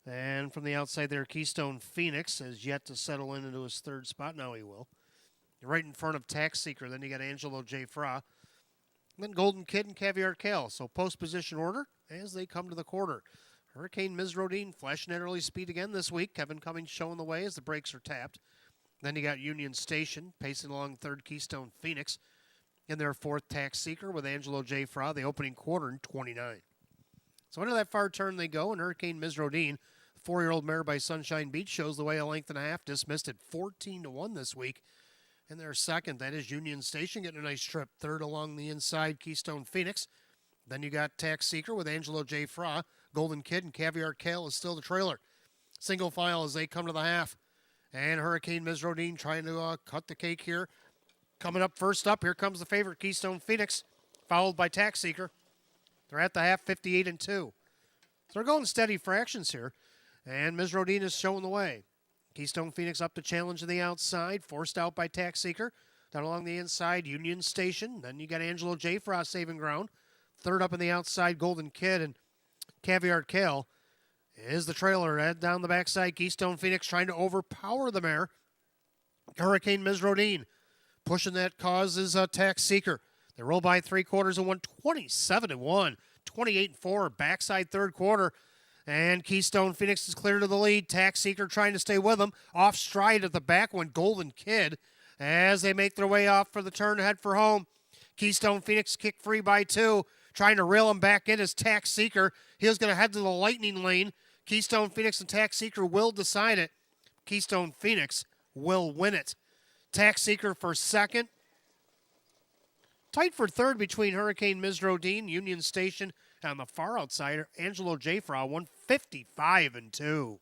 And from the outside there, Keystone Phoenix has yet to settle into his third spot. Now he will. Right in front of Tax Seeker. Then you got Angelo J. Fra. Then Golden Kid and Caviar Kale. So post position order as they come to the quarter. Hurricane Mizrodine flashing at early speed again this week. Kevin Cummings showing the way as the brakes are tapped. Then you got Union Station pacing along third Keystone Phoenix. In their fourth Tax Seeker with Angelo J. Fra, the opening quarter in 29. So into that far turn they go, and Hurricane Mizrodine, 4-year-old mare by Sunshine Beach, shows the way a length and a half, dismissed at 14-1 this week. In their second, that is Union Station, getting a nice trip. Third along the inside, Keystone Phoenix. Then you got Tax Seeker with Angelo J. Fra. Golden Kid and Caviar Kale is still the trailer. Single file as they come to the half. And Hurricane Mizrodine trying to cut the cake here. Coming up first up, here comes the favorite, Keystone Phoenix, followed by Tax Seeker. They're at the half, 58-2. So they're going steady fractions here. And Mizrodine is showing the way. Keystone Phoenix up to challenge to the outside, forced out by Tax Seeker. Down along the inside, Union Station. Then you got Angelo J. Frost saving ground. Third up on the outside, Golden Kid and Caviar Kale is the trailer. Head down the backside, Keystone Phoenix trying to overpower the mare. Hurricane Mizrodine pushing that cause is Tax Seeker. They roll by 3/4 and won 27-1, 28-4, backside third quarter. And Keystone Phoenix is clear to the lead. Tax Seeker trying to stay with them. Off stride at the back went Golden Kid as they make their way off for the turn to head for home. Keystone Phoenix kick free by 2. Trying to reel him back in as Tax Seeker. He was going to head to the lightning lane. Keystone Phoenix and Tax Seeker will decide it. Keystone Phoenix will win it. Tax Seeker for second. Tight for third between Hurricane Mizrodine, Union Station, and the far outsider, Angelo J. Fra, 155-2.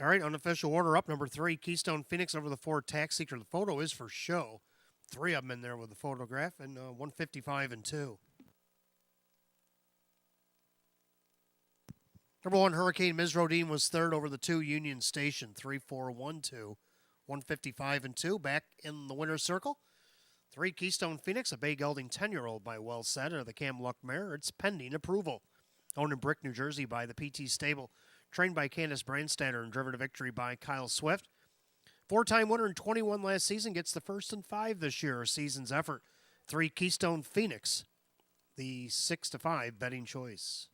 All right, unofficial order up. Number 3, Keystone Phoenix over the 4, Tax Seeker. The photo is for show. 3 of them in there with the photograph, and 155-2. Number 1, Hurricane Mizrodine was third over the 2, Union Station. 3-4-1-2. 155-2. Back in the winner's circle. 3, Keystone Phoenix, a Bay Gelding 10-year-old by Well Said, or the Cam Luck mare. It's pending approval. Owned in Brick, New Jersey by the PT Stable. Trained by Candace Brandstatter and driven to victory by Kyle Swift. 4-time winner in 21 last season, gets the first and 5 this year, a season's effort. 3, Keystone Phoenix, the 6-5 betting choice.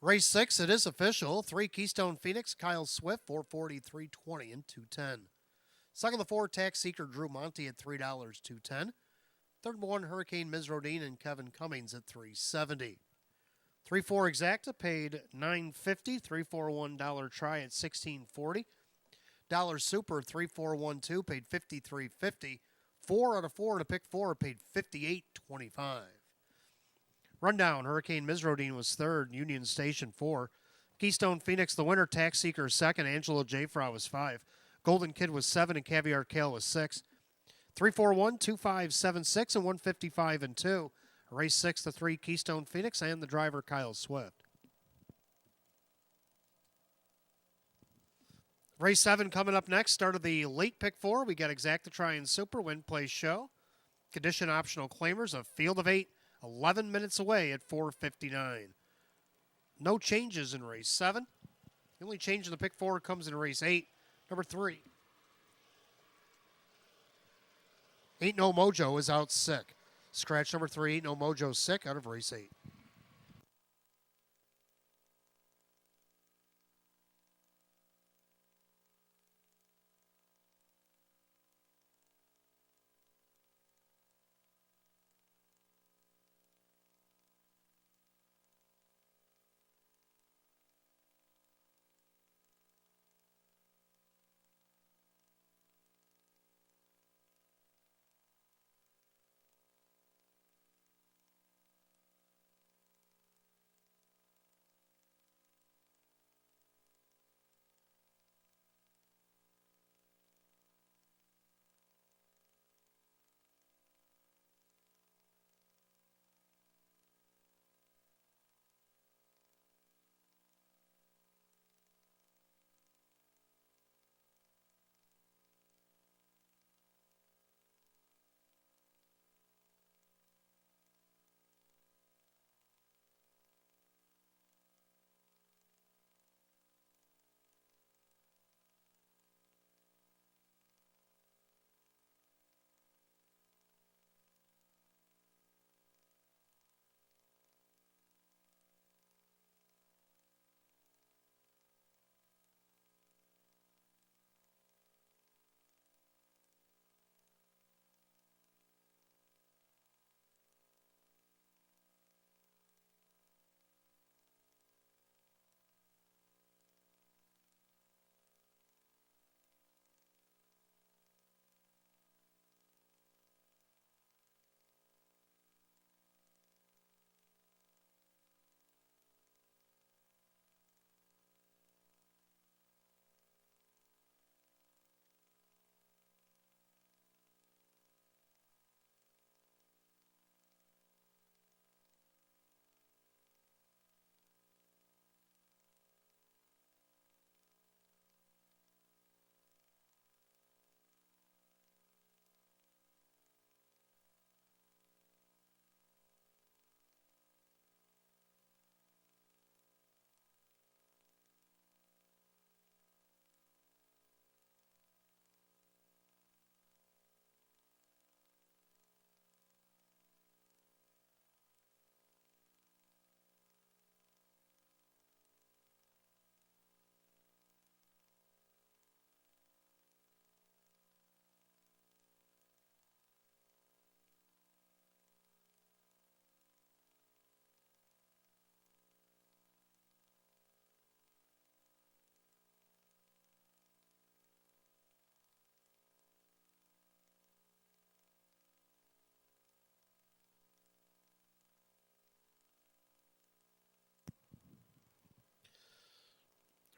Race 6, it is official. 3 Keystone Phoenix, Kyle Swift, 440, 320, and 210. Second, the 4 Tax Seeker, Drew Monty at $3, 210. Third one, Hurricane Ms. Rodine and Kevin Cummings at $370. 3-4 Exacta paid $9.50. 3-4 $1 try at $16.40. Dollar Super 3-4-1-2 paid $53.50. 4 out of 4 to pick 4 paid $58.25. Rundown: Hurricane Ms. Rodine was third. Union Station 4. Keystone Phoenix the winner. Tax Seeker second. Angelo Jafra was 5. Golden Kid was 7 and Caviar Kale was 6. 3-4-1, 2-5-7-6 and 155 and 2. Race 6 to 3 Keystone Phoenix and the driver Kyle Swift. Race 7 coming up next. Start of the late pick 4. We got Exacta Try and Super Win Play Show. Condition optional claimers. A field of 8. 11 minutes away at 4:59. No changes in race 7. The only change in the pick 4 comes in race 8. Number 3. Ain't No Mojo is out sick. Scratch number 3, Ain't No Mojo sick out of race 8.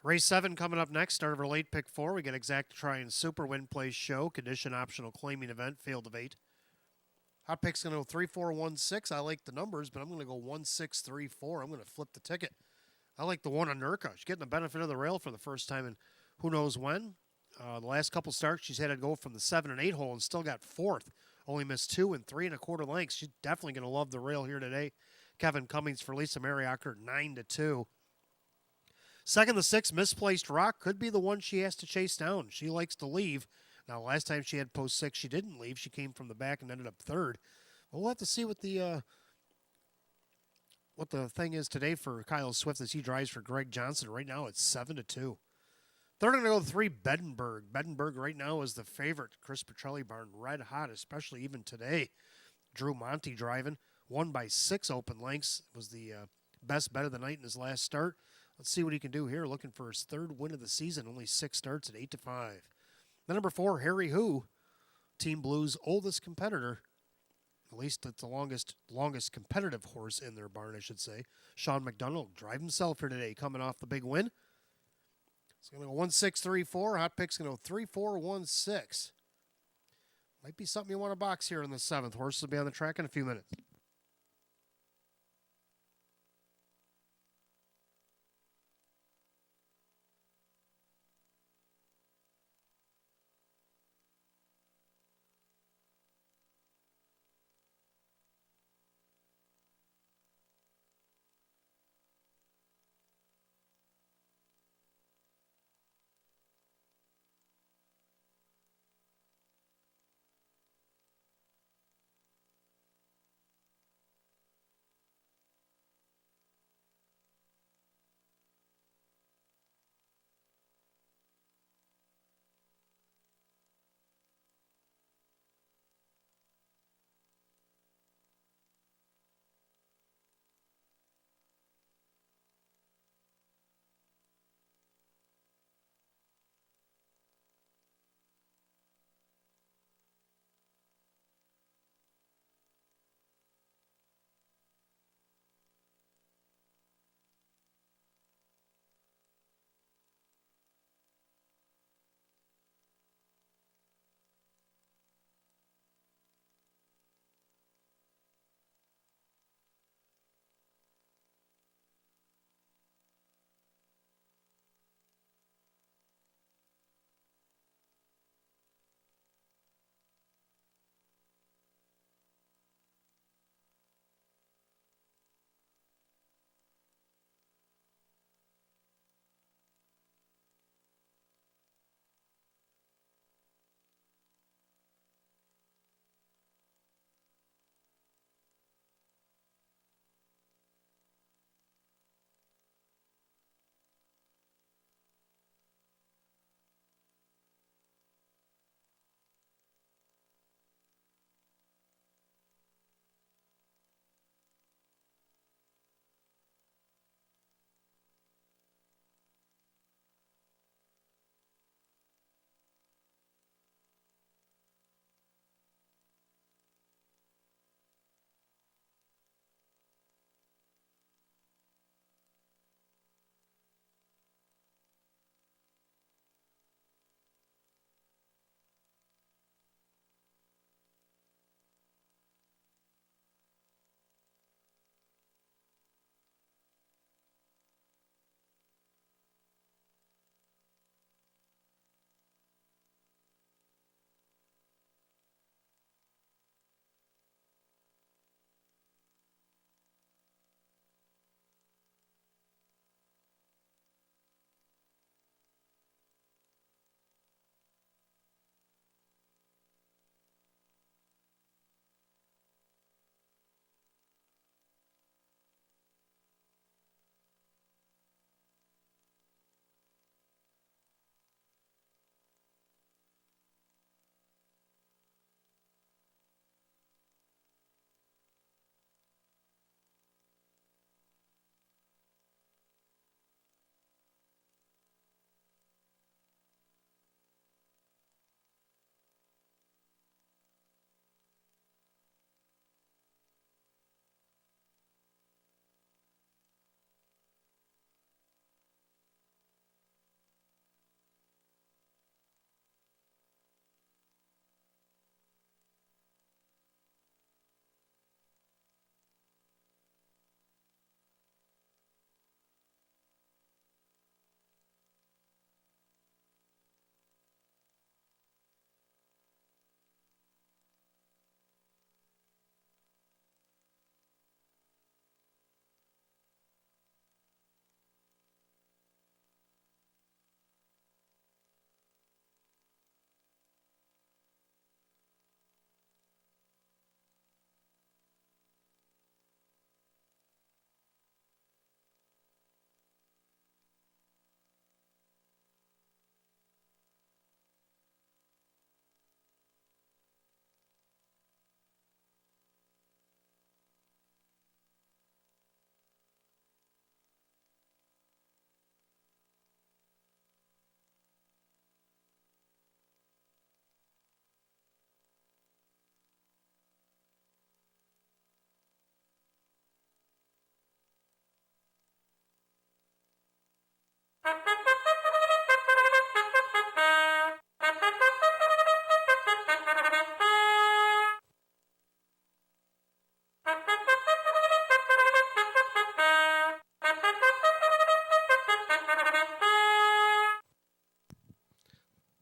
Race 7 coming up next. Start of our late pick 4. We get Exacta Try and Super Win Play Show. Condition optional claiming event. Field of 8. Hot pick's going to go 3-4-1-6. I like the numbers, but I'm going to go 1-6-3-4. I'm going to flip the ticket. I like the one on Nurka. She's getting the benefit of the rail for the first time in who knows when. The last couple starts, she's had to go from the 7 and 8 hole and still got 4th. Only missed 2 and 3 1/4 lengths. She's definitely going to love the rail here today. Kevin Cummings for Lisa Mariacker, 9-2. Second, the 6 Misplaced Rock could be the one she has to chase down. She likes to leave. Now, last time she had post 6, she didn't leave. She came from the back and ended up 3rd. But we'll have to see what what the thing is today for Kyle Swift as he drives for Greg Johnson. Right now it's 7-2. They're going to go 3 Bedinburg. Bedinburg right now is the favorite. Chris Petrelli barn red hot, especially even today. Drew Monty driving. Won by 6 open lengths. Was the best bet of the night in his last start. Let's see what he can do here. Looking for his 3rd win of the season. Only 6 starts at 8-5. The number 4, Harry Who, Team Blue's oldest competitor. At least it's the longest competitive horse in their barn, I should say. Sean McDonald drive himself here today, coming off the big win. It's going to go 1-6-3-4. Hot pick's going to go 3-4-1-6. Might be something you want to box here in the 7th. Horses will be on the track in a few minutes.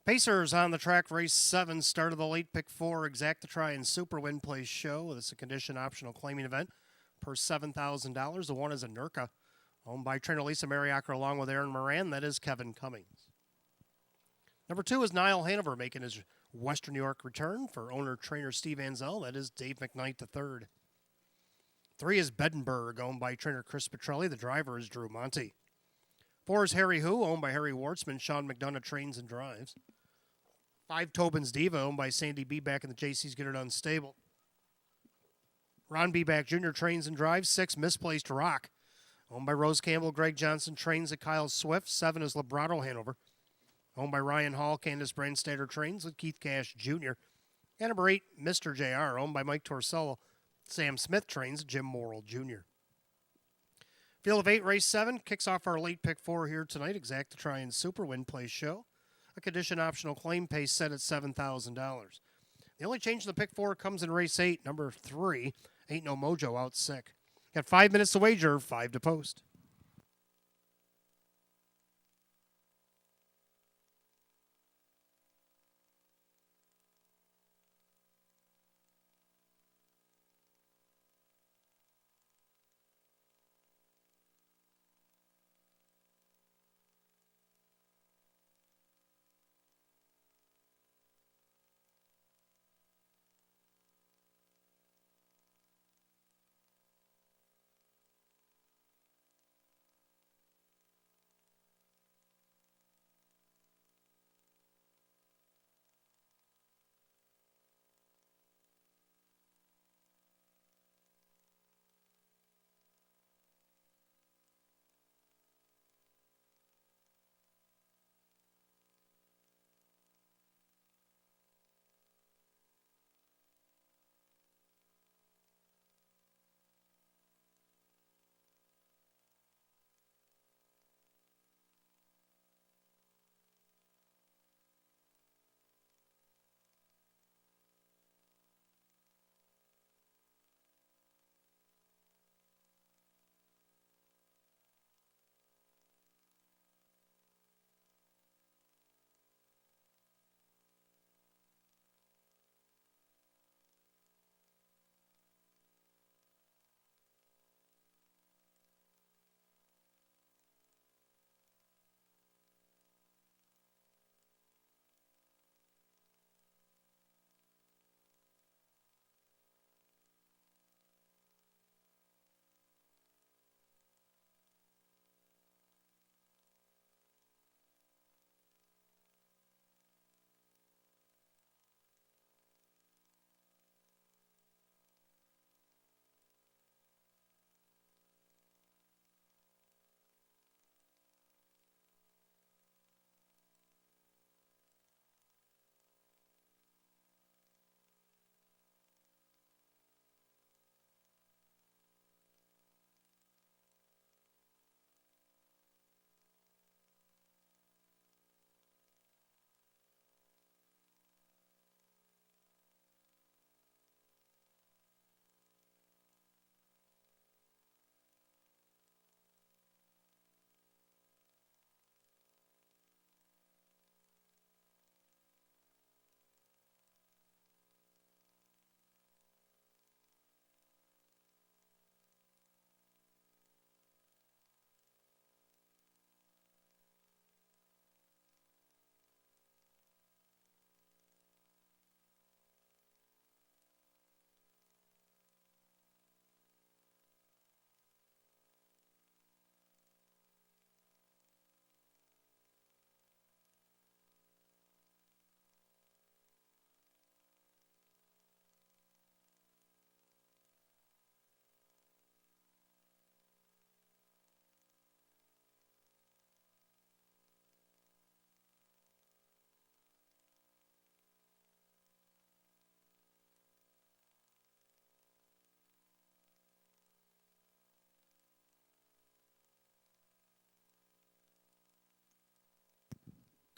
Pacers on the track, race 7, start of the late pick 4, Exact to Try and Super Win Place show. This is a condition optional claiming event per $7,000. The one is a Nurka, owned by trainer Lisa Mariacker along with Aaron Moran. That is Kevin Cummings. Number 2 is Niall Hanover making his Western New York return for owner-trainer Steve Anzel. That is Dave McKnight III. 3 is Bedenberg, owned by trainer Chris Petrelli. The driver is Drew Monty. 4 is Harry Who, owned by Harry Wartzman. Sean McDonough trains and drives. 5, Tobin's Diva, owned by Sandy Beback and the JC's Get It Done stable. Ron Beback Jr. trains and drives. 6, Misplaced Rock, owned by Rose Campbell. Greg Johnson trains at Kyle Swift. 7 is Labrato Hanover, owned by Ryan Hall. Candace Brandstatter trains with Keith Cash Jr. And number 8, Mr. JR, owned by Mike Torsello. Sam Smith trains Jim Morrill Jr. Field of 8, race 7, kicks off our late pick 4 here tonight. Exact to Try and Super Win Place show. A condition optional claim pace set at $7,000. The only change in the pick 4 comes in race 8, number 3. Ain't No Mojo out sick. Got 5 minutes to wager, 5 to post.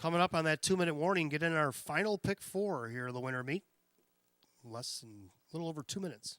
Coming up on that 2-minute warning, get in our final pick 4 here of the winter meet. Less than a little over 2 minutes.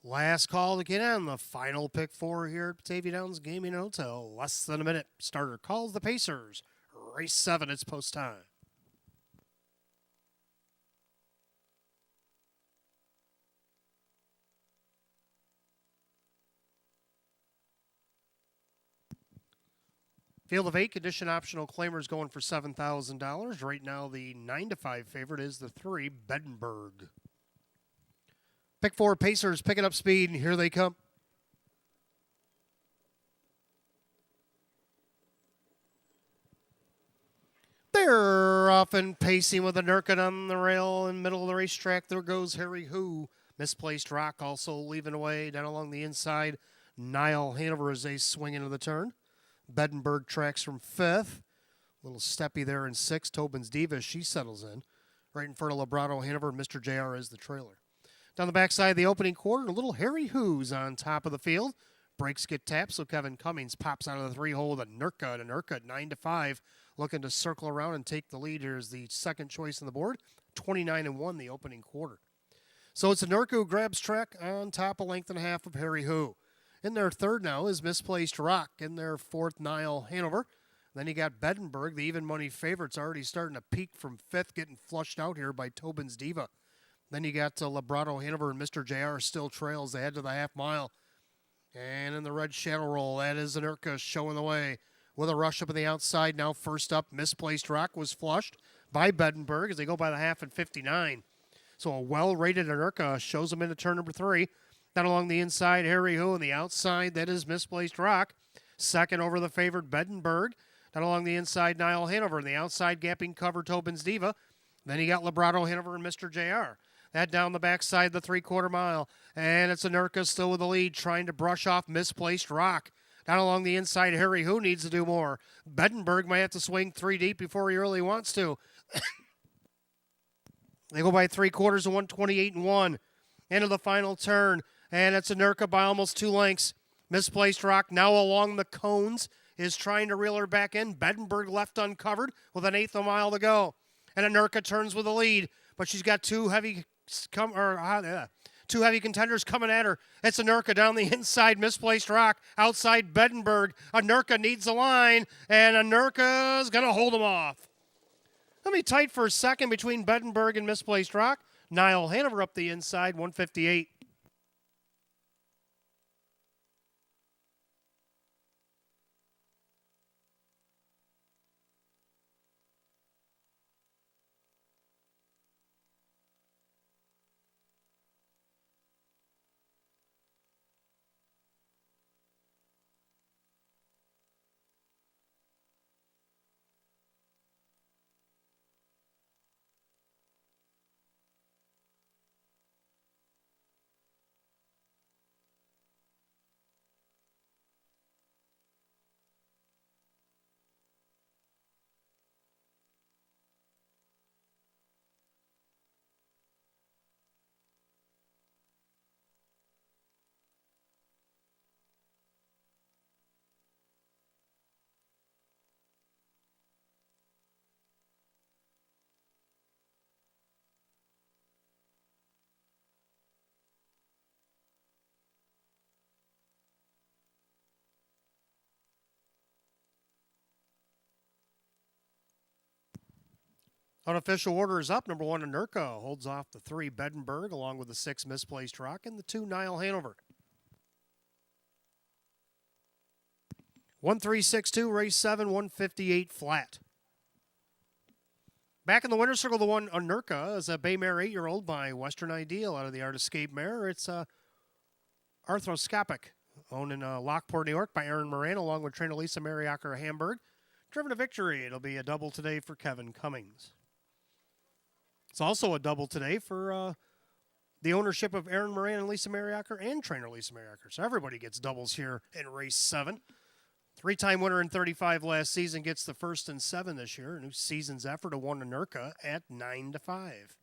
Last call to get in. The final pick four here at Batavia Downs Gaming and Hotel. Less than a minute. Starter calls the Pacers. Race 7, it's post time. Field of 8, condition optional claimers going for $7,000. Right now, the 9-5 favorite is the 3, Beddenberg. Pick 4, Pacers picking up speed, and here they come. They're off and pacing with a Nurkin on the rail in the middle of the racetrack. There goes Harry Who. Misplaced Rock also leaving away down along the inside. Niall Hanover as they swing into the turn. Beddenberg tracks from 5th. Little steppy there in 6th. Tobin's Diva, she settles in. Right in front of Labrado Hanover. Mr. JR is the trailer. Down the backside of the opening quarter, a little Harry Who's on top of the field. Brakes get tapped, so Kevin Cummings pops out of the 3-hole to Nurka. And Nurka at 9-5, looking to circle around and take the lead. Here's the second choice on the board, 29-1 the opening quarter. So it's a Nurka who grabs track on top, a length and a half of Harry Who. In their third now is Misplaced Rock. In their fourth, Niall Hanover. Then you got Beddenberg, the even money favorites, already starting to peak from 5th, getting flushed out here by Tobin's Diva. Then you got Labrado Hanover and Mr. JR still trails ahead to the half mile. And in the red shadow roll, that is Anurka showing the way with a rush up on the outside. Now first up, Misplaced Rock was flushed by Beddenberg as they go by the half in 59. So a well-rated Anurka shows them into turn number 3. Down along the inside, Harry Who, on the outside, that is Misplaced Rock. Second over the favored Beddenberg. Down along the inside, Niall Hanover. On the outside, gapping cover, Tobin's Diva. Then you got Labrado Hanover and Mr. JR. That down the backside, the 3/4 mile. And it's Anurka still with the lead, trying to brush off Misplaced Rock. Down along the inside, Harry Who needs to do more. Beddenberg might have to swing 3 deep before he really wants to. They go by 3/4 to 128-1. Into the final turn. And it's Anurka by almost 2 lengths. Misplaced Rock now along the cones is trying to reel her back in. Beddenberg left uncovered with an 1/8 of a mile to go. And Anurka turns with the lead, but she's got two heavy contenders coming at her. It's Anurka down the inside, Misplaced Rock. Outside Beddenberg. Anurka needs a line, and Anurka's going to hold him off. Let me tight for a second between Beddenberg and Misplaced Rock. Niall Hanover up the inside, 158. Unofficial order is up. Number 1, Anurka holds off the 3, Beddenberg, along with the 6, Misplaced Rock, and the 2, Niall Hanover. 1-3-6-2, race 7, 158 flat. Back in the winner's circle, the 1, Anurka, is a bay mare 8-year-old by Western Ideal out of the Art Escape mare. It's arthroscopic, owned in Lockport, New York by Aaron Moran, along with trainer Lisa Mariacker Hamburg. Driven to victory. It'll be a double today for Kevin Cummings. It's also a double today for the ownership of Aaron Moran and Lisa Mariacker and trainer Lisa Mariacker. So everybody gets doubles here in race 7. 3-time winner in 35 last season gets the first and 7 this year. A new season's effort, a 1 Anurka at 9-5.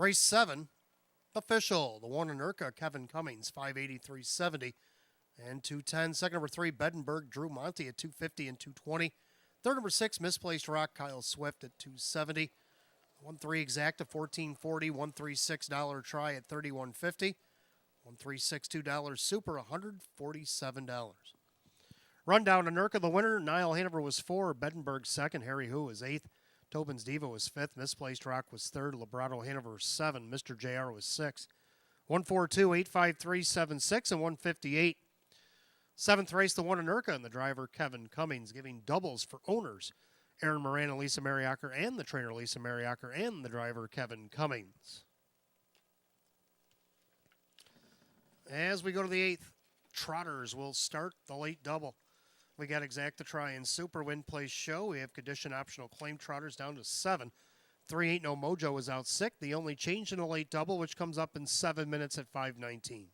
Race 7, official. The one in Urca, Kevin Cummings, 583.70 and 210. Second, number 3, Bedenberg, Drew Monty at 250 and 220. Third, number 6, Misplaced Rock, Kyle Swift at 270. 1-3 exacta, 1440. $136 try at 3150. $1,362 super, $147. Rundown to Nurka, the winner. Niall Hanover was 4. Bedenberg second. Harry Hu was 8th. Tobin's Diva was 5th. Misplaced Rock was 3rd. Labrado Hanover 7. Mr. JR was 6th. 142, 853, 76, and 158. Seventh race, the one in Nurka, and the driver Kevin Cummings, giving doubles for owners Aaron Moran and Lisa Mariacker, and the trainer Lisa Mariacker, and the driver Kevin Cummings. As we go to the 8th, Trotters will start the late double. We got exacta try and super win place show. We have condition optional claim Trotters down to 7. 3 Ain't No Mojo is out sick. The only change in the late double, which comes up in 7 minutes at 5:19.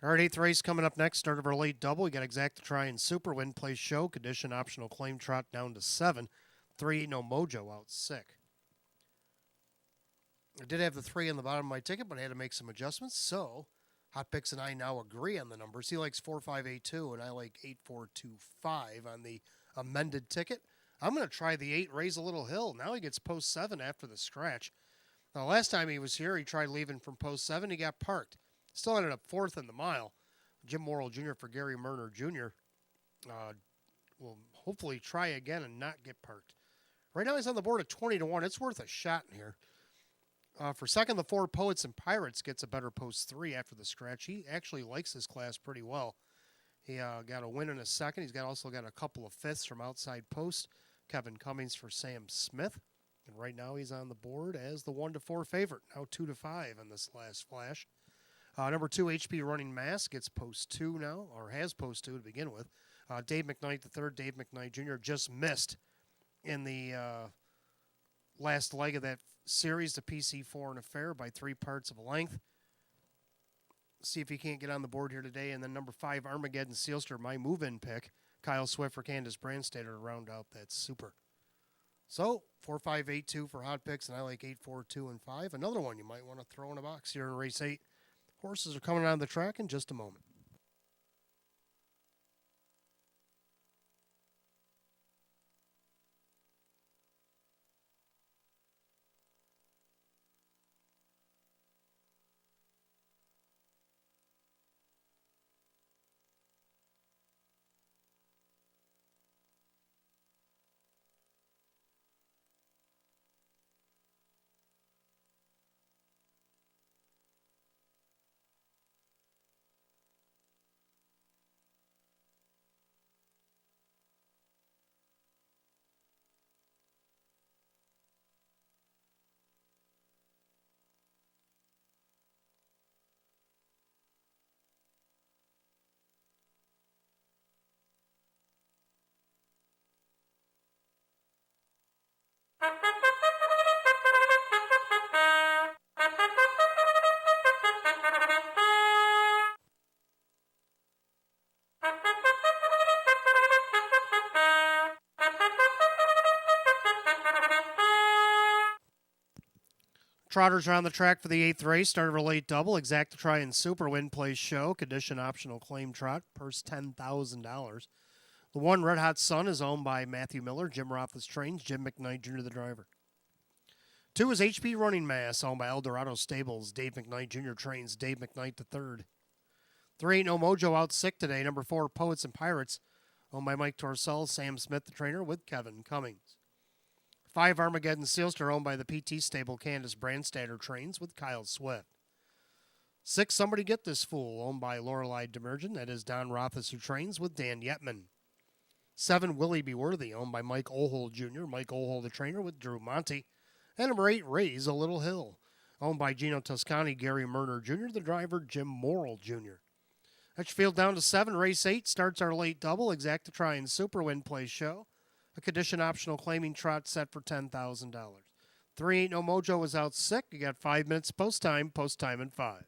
All right, 8th race coming up next. Start of our late double. We got exacta try and super win place show. Condition optional claim trot down to 7. 3 Ain't No Mojo out sick. I did have the 3 on the bottom of my ticket, but I had to make some adjustments. So Hot Picks and I now agree on the numbers. He likes 4582, and I like 8425 on the amended ticket. I'm going to try the 8, Raise a Little Hill. Now he gets post 7 after the scratch. Now, last time he was here, he tried leaving from post 7. He got parked. Still ended up fourth in the mile. Jim Morrill Jr. for Gary Murner Jr. Will hopefully try again and not get parked. Right now he's on the board at 20-1. It's worth a shot in here. For second, the 4 Poets and Pirates gets a better post 3 after the scratch. He actually likes this class pretty well. He got a win in a second. He's also got a couple of fifths from outside post. Kevin Cummings for Sam Smith. And right now he's on the board as the 1-4 favorite. Now 2-5 in this last flash. Number 2, HP Running Mass gets post 2 now, or has post 2 to begin with. Dave McKnight III, Dave McKnight Jr. just missed in the last leg of that series, the PC4 and Affair, by 3 parts of a length. See if he can't get on the board here today. And then number 5, Armageddon Sealster, my move-in pick. Kyle Swift for Candace Brandstater to round out that super. So 4, 5, 8, 2 for hot picks, and I like 8, 4, 2, and 5. Another one you might want to throw in a box here in race 8. Horses are coming on the track in just a moment. Trotters are on the track for the 8th race. Started a late double. Exactitry and Super Win Place Show. Condition optional claim trot. Purse $10,000. The 1 Red Hot Sun is owned by Matthew Miller. Jim Rothfuss trains. Jim McKnight Jr. the driver. 2 is HP Running Mass, owned by Eldorado Stables. Dave McKnight Jr. trains. Dave McKnight III. 3 Ain't No Mojo out sick today. Number 4 Poets and Pirates, owned by Mike Torcell. Sam Smith the trainer with Kevin Cummings. 5 Armageddon Sealster, owned by the PT stable. Candace Brandstatter trains with Kyle Swift. 6 Somebody Get This Fool, owned by Lorelei Demergen. That is Don Rothfuss who trains with Dan Yetman. 7 Willie Be Worthy, owned by Mike Ohold Jr. Mike Ohold the trainer with Drew Monty. And number 8 Raise a Little Hill, owned by Gino Toscani, Gary Murner Jr. the driver, Jim Morrill Jr. That should field down to 7. Race 8 starts our late double. Exactitry and Super Win Place Show. A condition optional claiming trot set for $10,000. 3 Ain't No Mojo is out sick. You got 5 minutes post time in 5.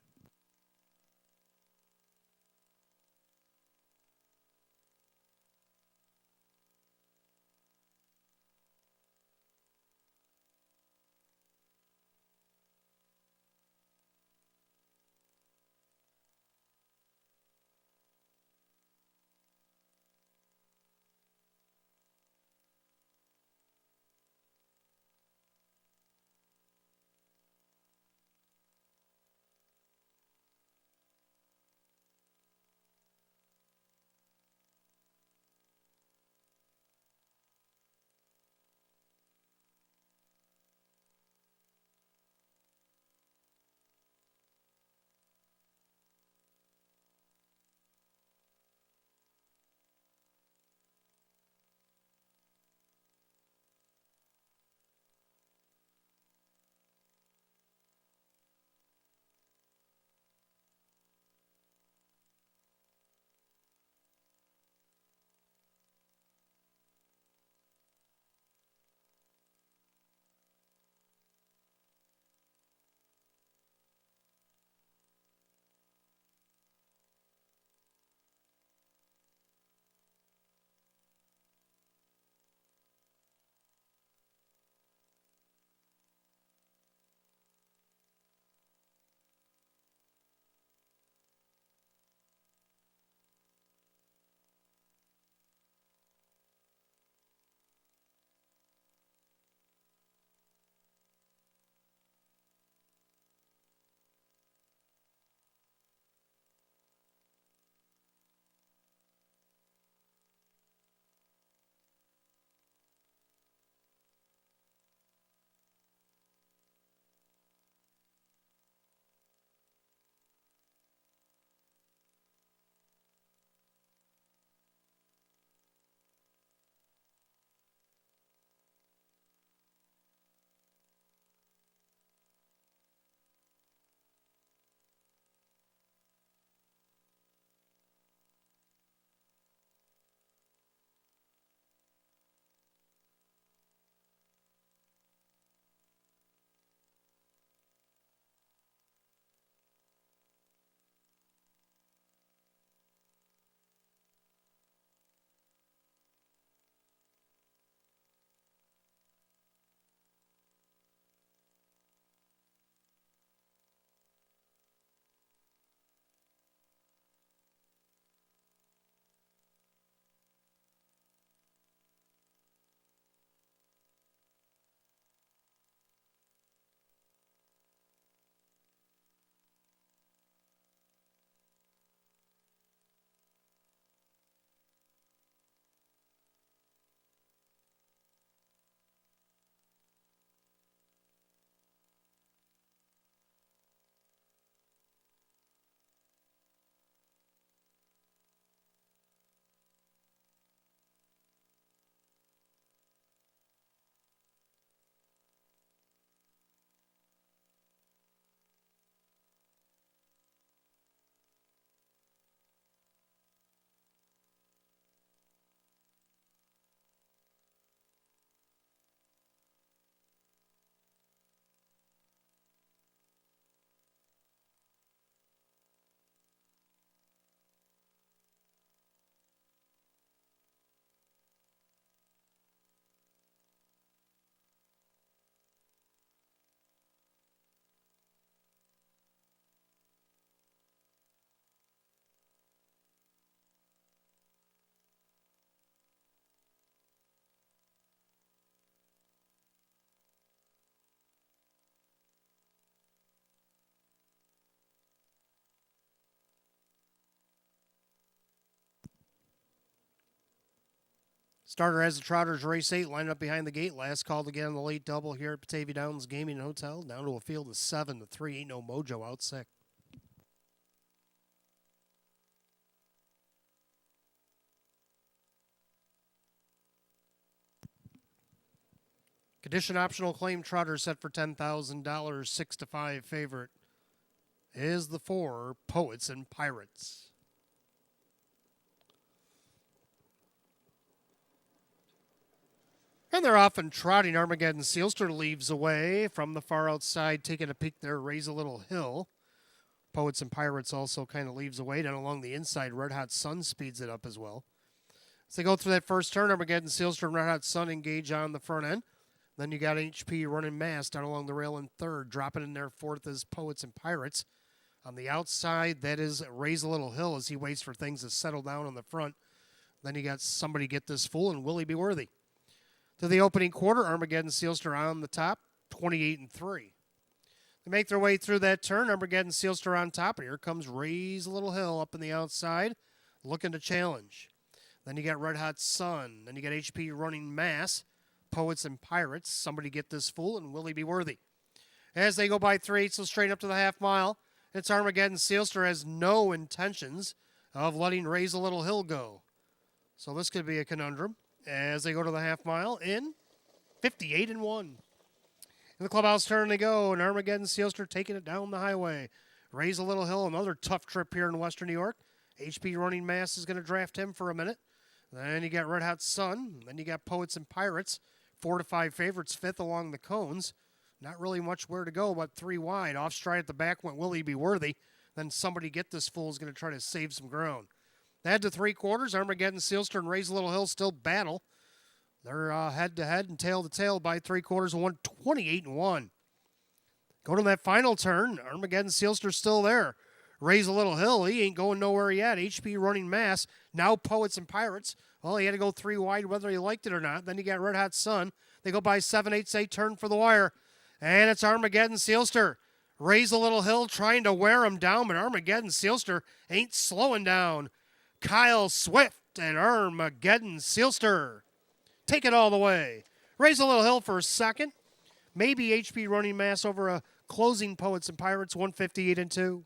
Starter has the Trotters race 8 lined up behind the gate. Last called again on the late double here at Batavia Downs Gaming and Hotel. Down to a field of 7-3. Ain't no mojo out sick. Condition optional claim Trotter set for $10,000. 6-5 favorite is the 4 Poets and Pirates. And they're off and trotting. Armageddon Sealster leaves away from the far outside, taking a peek there, Raise a Little Hill. Poets and Pirates also kind of leaves away. Down along the inside, Red Hot Sun speeds it up as well. As they go through that first turn, Armageddon Sealster and Red Hot Sun engage on the front end. Then you got HP running mass down along the rail in third. Dropping in there fourth is Poets and Pirates. On the outside, that is Raise a Little Hill as he waits for things to settle down on the front. Then you got Somebody Get This Fool and Will He Be Worthy. To the opening quarter, Armageddon Sealster on the top, 28-3. They make their way through that turn. Armageddon Sealster on top, and here comes Raise a Little Hill up in the outside, looking to challenge. Then you got Red Hot Sun. Then you got HP running mass, Poets and Pirates, Somebody Get This Fool, and Will He Be Worthy. As they go by 3/8, so straight up to the half mile, it's Armageddon Sealster has no intentions of letting Raise a Little Hill go. So this could be a conundrum as they go to the half mile in 58-1. In the clubhouse turn they go, and Armageddon Sealster taking it down the highway. Raise a Little Hill, another tough trip here in Western New York. HP running mass is going to draft him for a minute. Then you got Red Hot Sun. Then you got Poets and Pirates. 4-5 favorites, fifth along the cones. Not really much where to go, but 3 wide. Off stride at the back went Will He Be Worthy. Then Somebody Get This Fool is going to try to save some ground. Head to 3/4. Armageddon Sealster and Raise a Little Hill still battle. They're head-to-head and tail-to-tail by 3/4 and 128-1. Go to that final turn. Armageddon Sealster's still there. Raise a Little Hill. He ain't going nowhere yet. HP running mass. Now Poets and Pirates. Well, he had to go 3 wide whether he liked it or not. Then you got Red Hot Sun. They go by 7/8. They turn for the wire. And it's Armageddon Sealster. Raise a Little Hill trying to wear him down, but Armageddon Sealster ain't slowing down. Kyle Swift and Armageddon Sealster take it all the way. Raise a Little Hill for a second. Maybe HP running mass over a closing Poets and Pirates, 158-2.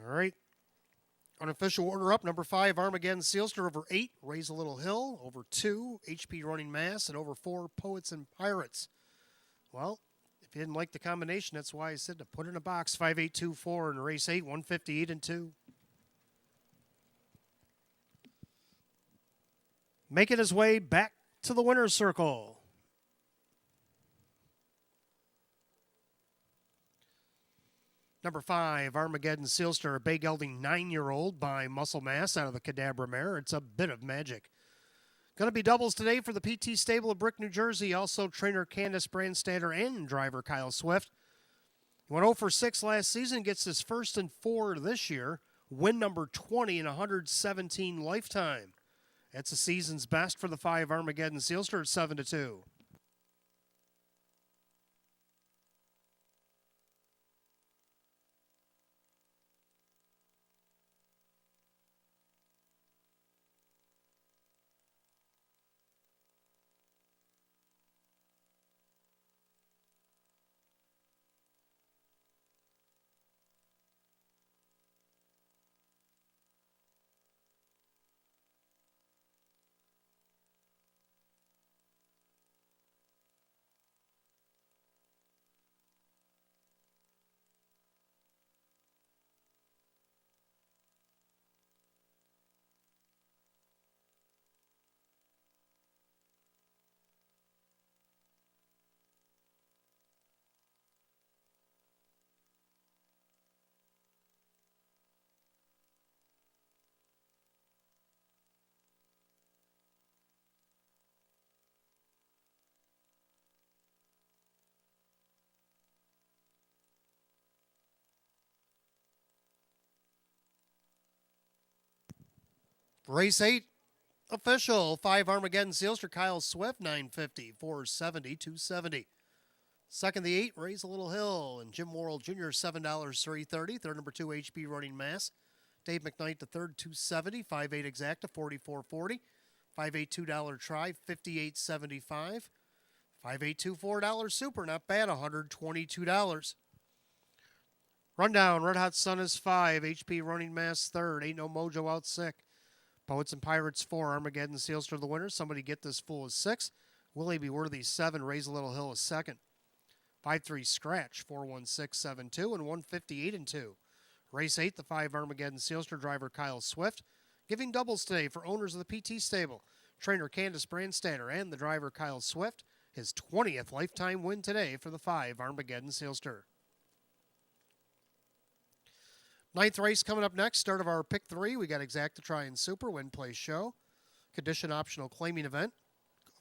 All right. Unofficial order up. Number 5, Armageddon Sealster over 8. Raise a Little Hill. Over 2, HP running mass. And over 4, Poets and Pirates. Well, if you didn't like the combination, that's why I said to put it in a box. 5-8-2-4 in race 8, 158-2. Making his way back to the winner's circle. Number 5, Armageddon Sealster, a bay gelding 9-year-old by Muscle Mass out of the Cadabra mare. It's a bit of magic. Going to be doubles today for the PT Stable of Brick, New Jersey. Also, trainer Candace Brandstatter and driver Kyle Swift. He went 0 for 6 last season, gets his first and 4 this year. Win number 20 in 117 lifetime. That's the season's best for the 5 Armageddon Sealster at 7-2. Race 8, official. 5 Armageddon Sealster, Kyle Swift, 950, 470, 270. Second, the 8, Raise a Little Hill, and Jim Worrell Jr., $7, 330. Third, number 2, HB Running Mass. Dave McKnight, the third, 270. 5-8 Exacta, 44.40. 5-8 $2 try, 58.75. 5-8 $4 Super, not bad, $122. Rundown, Red Hot Sun is 5. HP Running Mass third. Ain't No Mojo out sick. Poets and Pirates 4. Armageddon Sealster the winner. Somebody Get This Fool is 6. Willie Be Worthy 7. Raise a Little Hill is second. 5-3 Scratch 41672 and 158 and 2. Race 8, the 5 Armageddon Sealster driver Kyle Swift. Giving doubles today for owners of the PT stable. Trainer Candace Brandstatter and the driver Kyle Swift. His 20th lifetime win today for the 5 Armageddon Sealster. Ninth race coming up next. Start of our pick 3. We got Exacta Try and Super Win Place Show. Condition optional claiming event.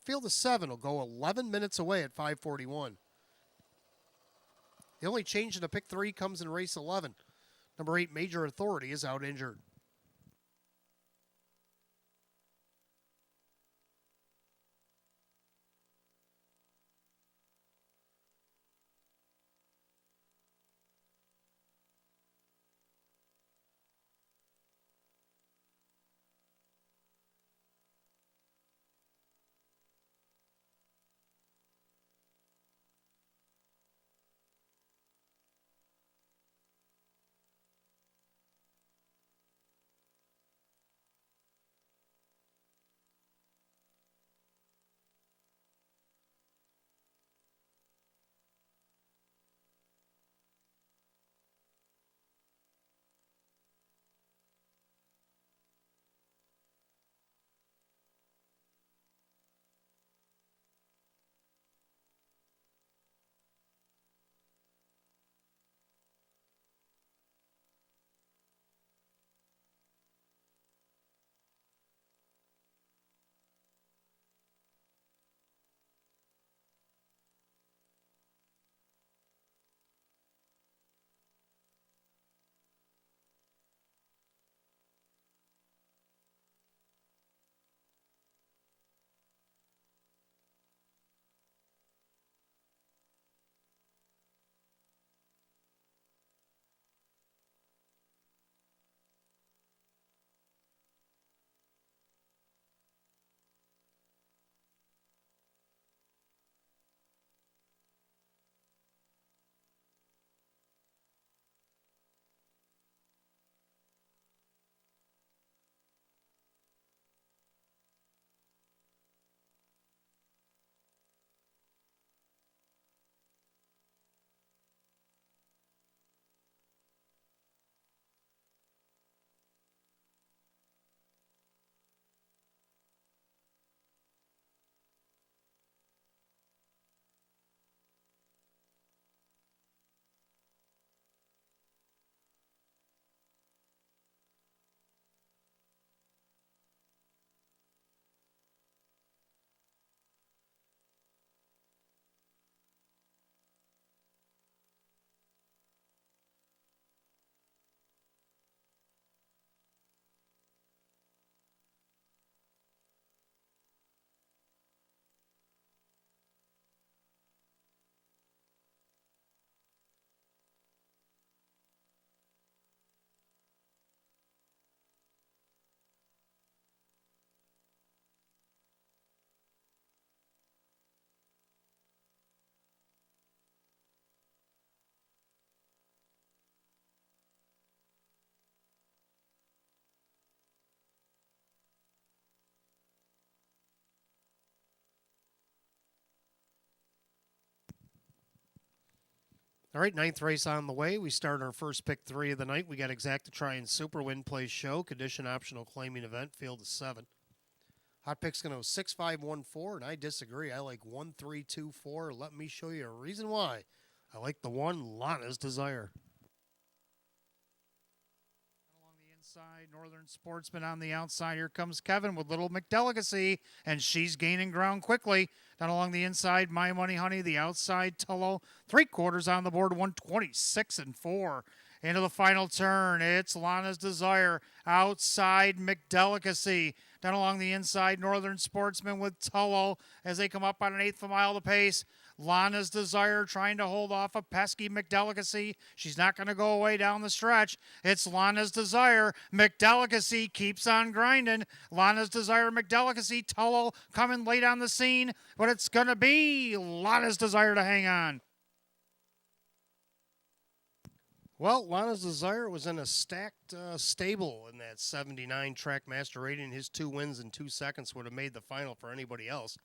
Field of 7 will go 11 minutes away at 5:41. The only change in the pick 3 comes in race 11. Number 8 Major Authority is out injured. All right, ninth race on the way. We start our first pick 3 of the night. We got Exacta Try and Super Win Place Show. Condition optional claiming event. Field of 7. Hot pick's going to go 6-5-1-4, and I disagree. I like 1-3-2-4. Let me show you a reason why. I like the 1, Lana's Desire. Along the inside. Northern Sportsman on the outside. Here comes Kevin with Little McDelicacy, and she's gaining ground quickly. Down along the inside, My Money Honey, the outside, Tullo. 3/4 on the board, 126-4. Into the final turn, it's Lana's Desire. Outside, McDelicacy. Down along the inside, Northern Sportsman with Tullo as they come up on an eighth of a mile to pace. Lana's Desire trying to hold off a pesky McDelicacy. She's not going to go away down the stretch. It's Lana's Desire. McDelicacy keeps on grinding. Lana's Desire, McDelicacy, Tullo coming late on the scene, but it's going to be Lana's Desire to hang on. Well, Lana's Desire was in a stacked stable in that 79 Trackmaster rating. His 2 wins in 2 seconds would have made the final for anybody else.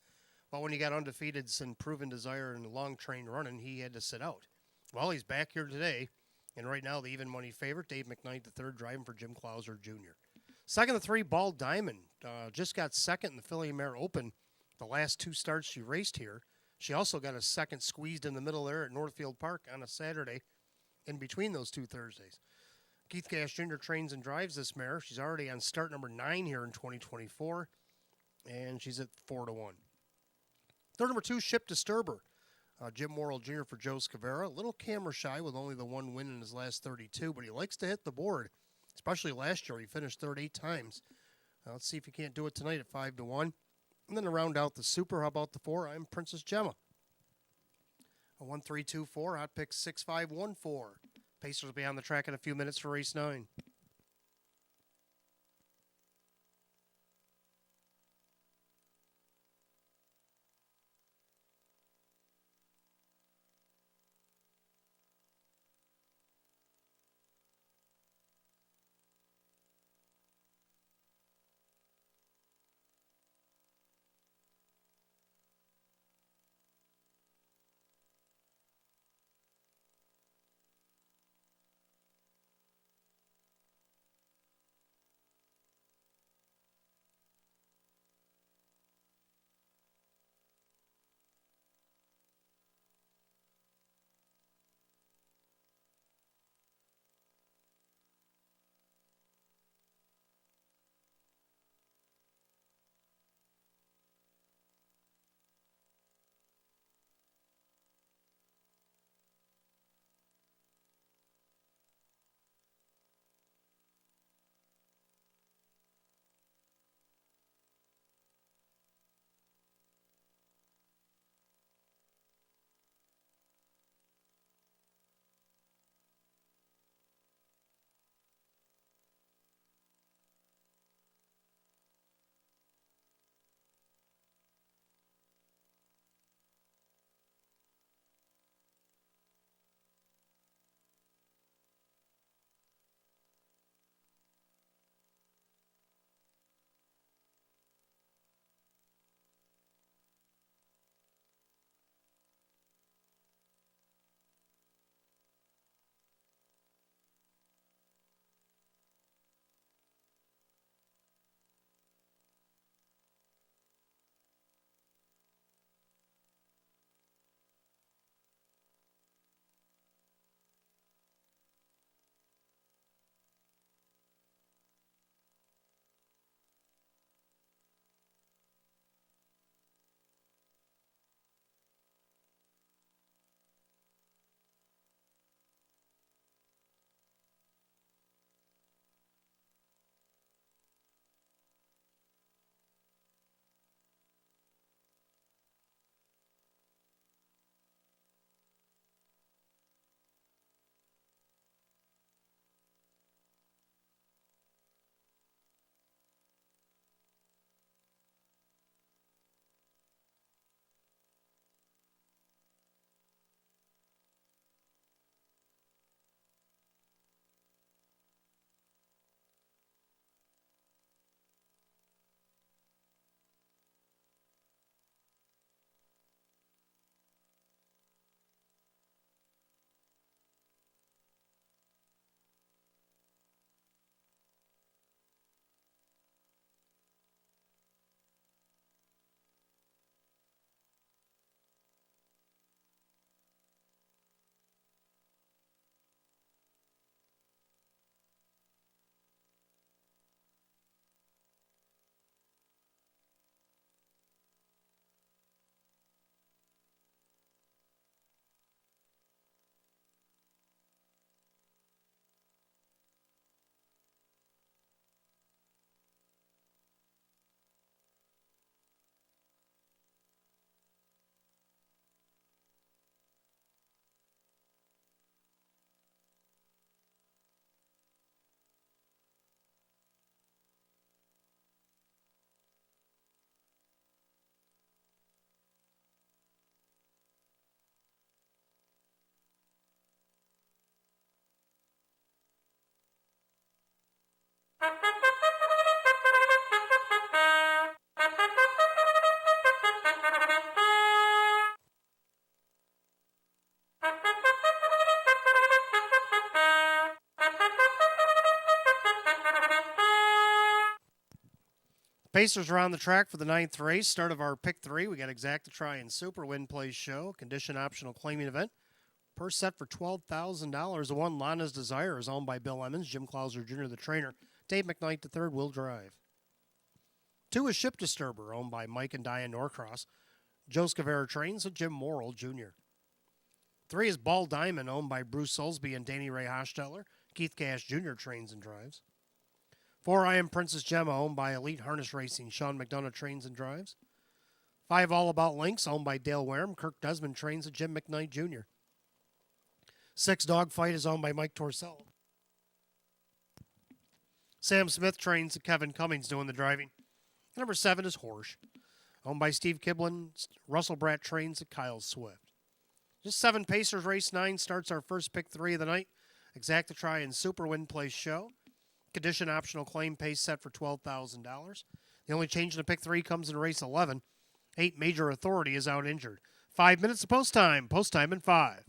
But when he got undefeated and Proven Desire and long train running, he had to sit out. Well, he's back here today, and right now the even money favorite, Dave McKnight III, driving for Jim Clauser Jr. Second to 3, Ball Diamond, just got second in the Philly Mare Open the last 2 starts she raced here. She also got a second squeezed in the middle there at Northfield Park on a Saturday in between those 2 Thursdays. Keith Cash Jr. trains and drives this mare. She's already on start number 9 here in 2024, and she's at 4-1. Third number 2, Ship Disturber. Jim Morrill Jr. for Joe Scavera. A little camera shy with only the 1 win in his last 32, but he likes to hit the board, especially last year. He finished third 8 times. Let's see if he can't do it tonight at 5-1. And then to round out the super, how about the 4? I'm Princess Gemma. A 1-3-2-4, hot pick 6-5-1-4. Pacers will be on the track in a few minutes for race 9. Pacers are on the track for the ninth race. Start of our pick three. We got Exacta Try and Super Win Place Show. Condition optional claiming event. Purse set for $12,000. The one, Lana's Desire, is owned by Bill Emmons, Jim Clauser Jr., the trainer. Dave McKnight, the third, will drive. Two is Ship Disturber, owned by Mike and Diane Norcross. Joe Scavera trains with Jim Morrill Jr. Three is Ball Diamond, owned by Bruce Soulsby and Danny Ray Hochstetler. Keith Cash Jr. trains and drives. Four, I Am Princess Gemma, owned by Elite Harness Racing. Sean McDonough trains and drives. Five, All About Links, owned by Dale Wareham. Kirk Desmond trains with Jim McKnight Jr. Six, Dogfight, is owned by Mike Torsello. Sam Smith trains with Kevin Cummings doing the driving. Number seven is Horsch, owned by Steve Kiblin. Russell Bratt trains with Kyle Swift. Just seven, Pacers Race 9 starts our first pick three of the night. Exacta Try and Super Win Place Show. Condition optional claim pace set for $12,000. The only change in the pick three comes in race 11. 8, Major Authority, is out injured. 5 minutes to post time. Post time in 5.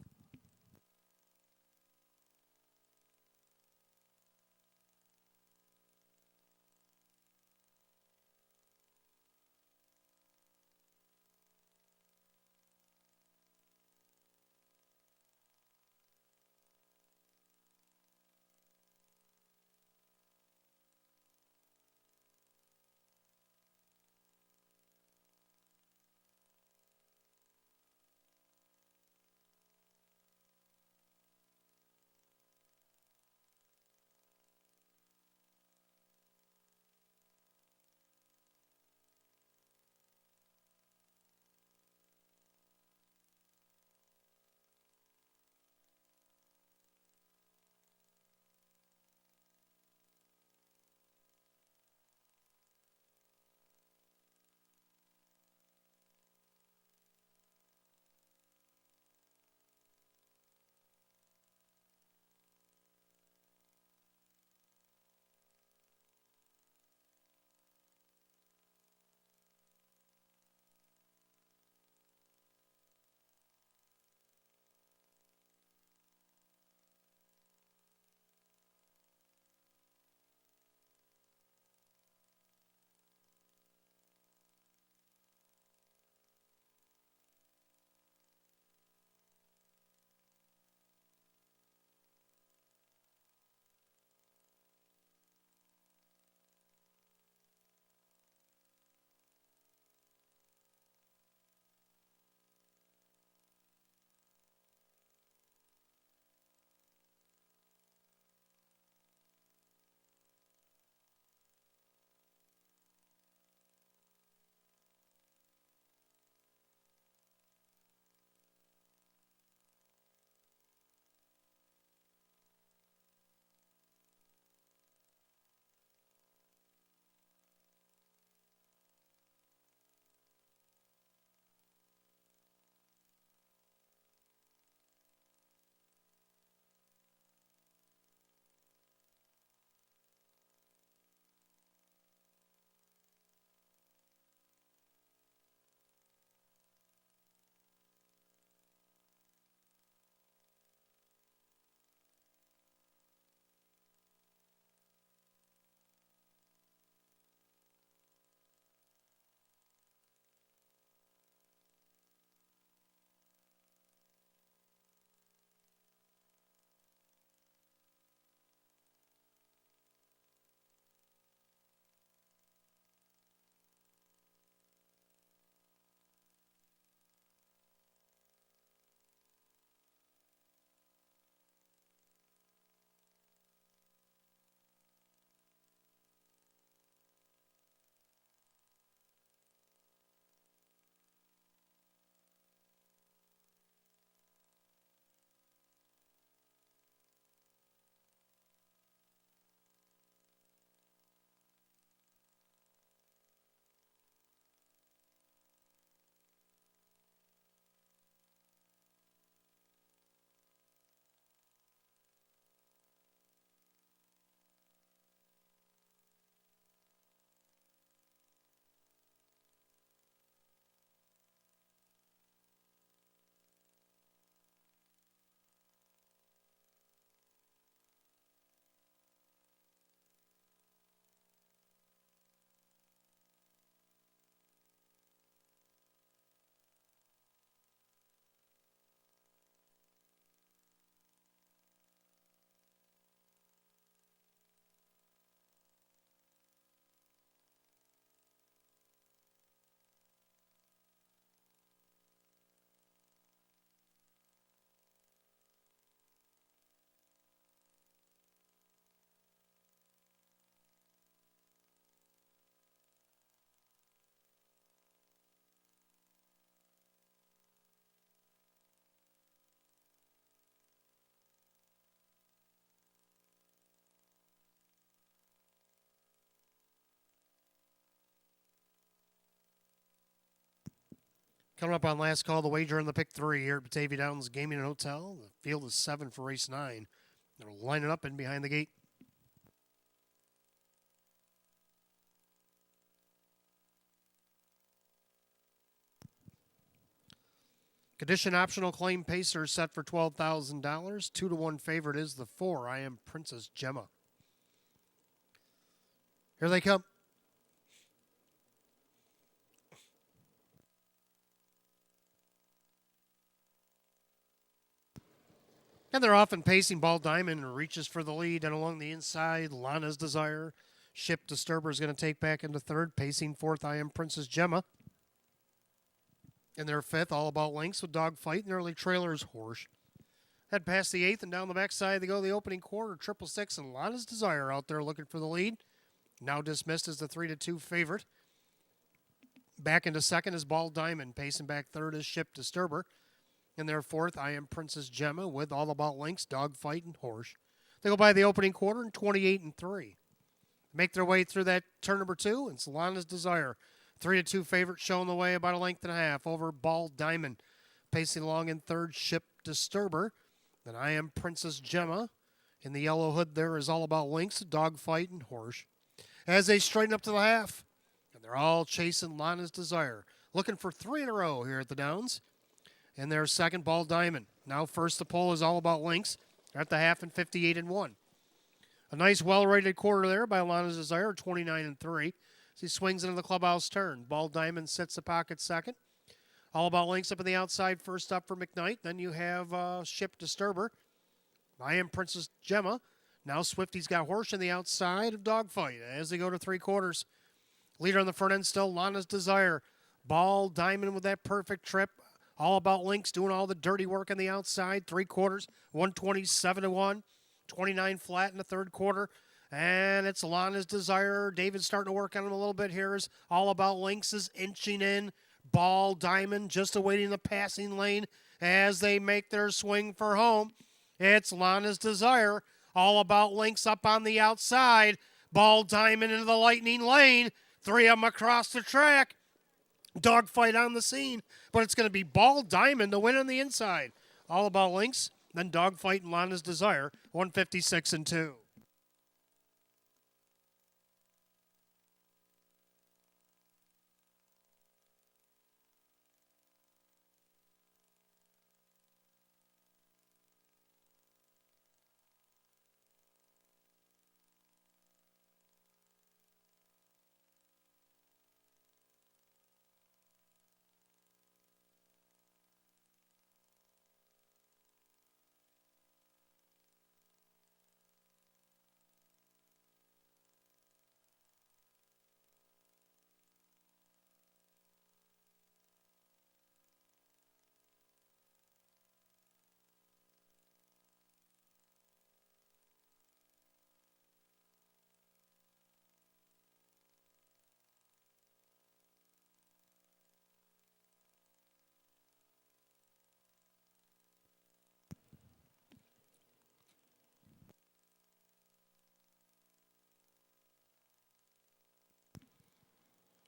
Coming up on last call, the wager in the pick 3 here at Batavia Downs Gaming and Hotel. The field is 7 for race 9. They're lining up in behind the gate. Condition optional claim pacer set for $12,000. 2-1 favorite is the 4. I Am Princess Gemma. Here they come. And they're off and pacing. Ball Diamond reaches for the lead, and along the inside, Lana's Desire. Ship Disturber is going to take back into third. Pacing fourth, I Am Princess Gemma. In their fifth, All About Links with Dogfight, and early trailers Horse. Head past the eighth, and down the backside they go the opening quarter. 666 and Lana's Desire out there looking for the lead. Now dismissed as the 3-2 favorite. Back into second is Ball Diamond. Pacing back third is Ship Disturber. In their fourth, I Am Princess Gemma with All About Links, Dogfight, and Horse. They go by the opening quarter in 28-3. Make their way through that turn number 2, and Lana's Desire. 3-2 favorite showing the way about a length and a half over Ball Diamond. Pacing along in third, Ship Disturber. Then I Am Princess Gemma. In the yellow hood there is All About Links, Dogfight, and Horse. As they straighten up to the half, and they're all chasing Lana's Desire. Looking for 3 in a row here at the Downs. In their second, Ball Diamond. Now first the pole is All About Links. At the half and 58-1. A nice well-rated quarter there by Lana's Desire, 29-3. As he swings into the clubhouse turn. Ball Diamond sits the pocket second. All About Links up on the outside, first up for McKnight. Then you have Ship Disturber. I Am Princess Gemma. Now Swifty's got Horse on the outside of Dogfight as they go to 3 quarters. Leader on the front end still, Lana's Desire. Ball Diamond with that perfect trip. All About Links doing all the dirty work on the outside. 3 quarters, 127-1. 29 flat in the third quarter. And it's Lana's Desire. David's starting to work on him a little bit here. Is All About Links is inching in. Ball Diamond just awaiting the passing lane as they make their swing for home. It's Lana's Desire. All About Links up on the outside. Ball Diamond into the lightning lane. 3 of them across the track. Dogfight on the scene. But it's going to be Ball Diamond to win on the inside. All About Links. Then Dogfight and Lana's Desire. 156-2.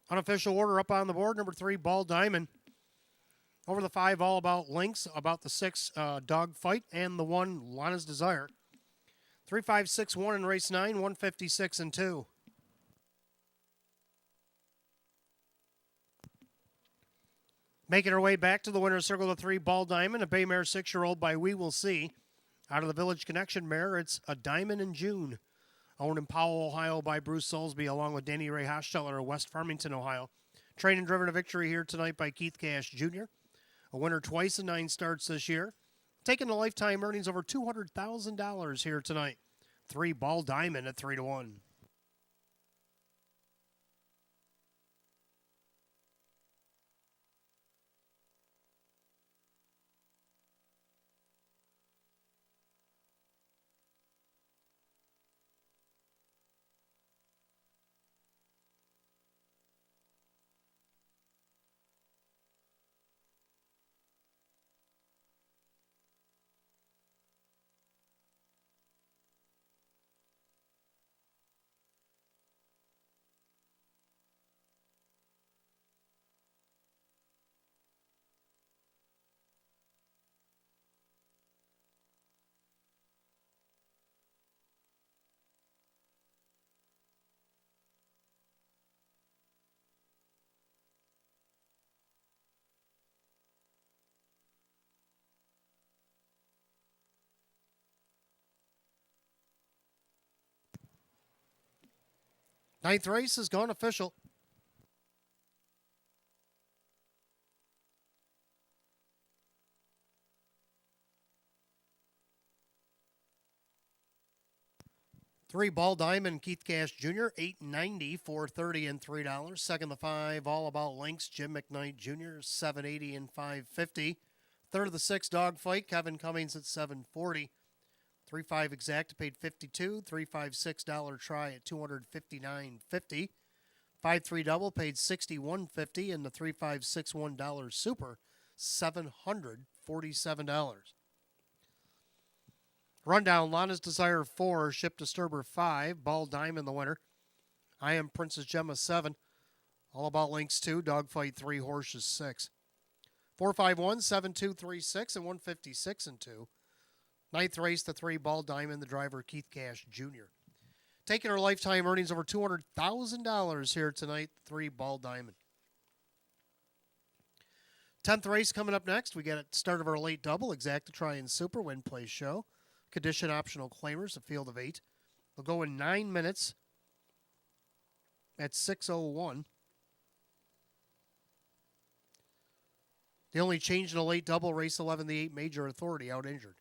Unofficial order up on the board. Number 3, Ball Diamond. Over the 5, All About Links. About the 6, Dogfight. And the 1, Lana's Desire. 3, 5, 6, 1 in race 9. 156-2. Making her way back to the winner's circle, the 3, Ball Diamond. A bay mare 6-year-old by We Will See. Out of the Village Connection mare, it's A Diamond in June. Owned in Powell, Ohio by Bruce Soulsby, along with Danny Ray Hochsteller of West Farmington, Ohio. Trained and driven to victory here tonight by Keith Cash Jr. A winner twice in 9 starts this year. Taking the lifetime earnings over $200,000 here tonight. 3, Ball Diamond at 3-1. Ninth race has gone official. Three Ball Diamond, Keith Cash Jr., $8.90, $4.30, and $3. Second, the five All About Links, Jim McKnight Jr., $7.80 and $5.50. Third of the six Dogfight, Kevin Cummings at $7.40. 3-5 Exacta paid $52. 3-5 $6 try at $259.50. 5-3 double paid $61.50, and the 3-5 $6 super $747. Rundown: Lana's Desire 4, Ship Disturber 5, Ball Diamond the winner. I Am Princess Gemma 7, All About Links 2, Dogfight 3, Horses 6. 451, 7236, and 156 and 2. Ninth race, the 3 Ball Diamond, the driver Keith Cash Jr. Taking her lifetime earnings over $200,000 here tonight, 3 Ball Diamond. 10th race coming up next. We got at start of our late double, Exacta Try and Super Win Play Show. Condition optional claimers, a field of 8. They'll go in 9 minutes at 6:01. The only change in a late double, race 11, the 8 Major Authority, out injured.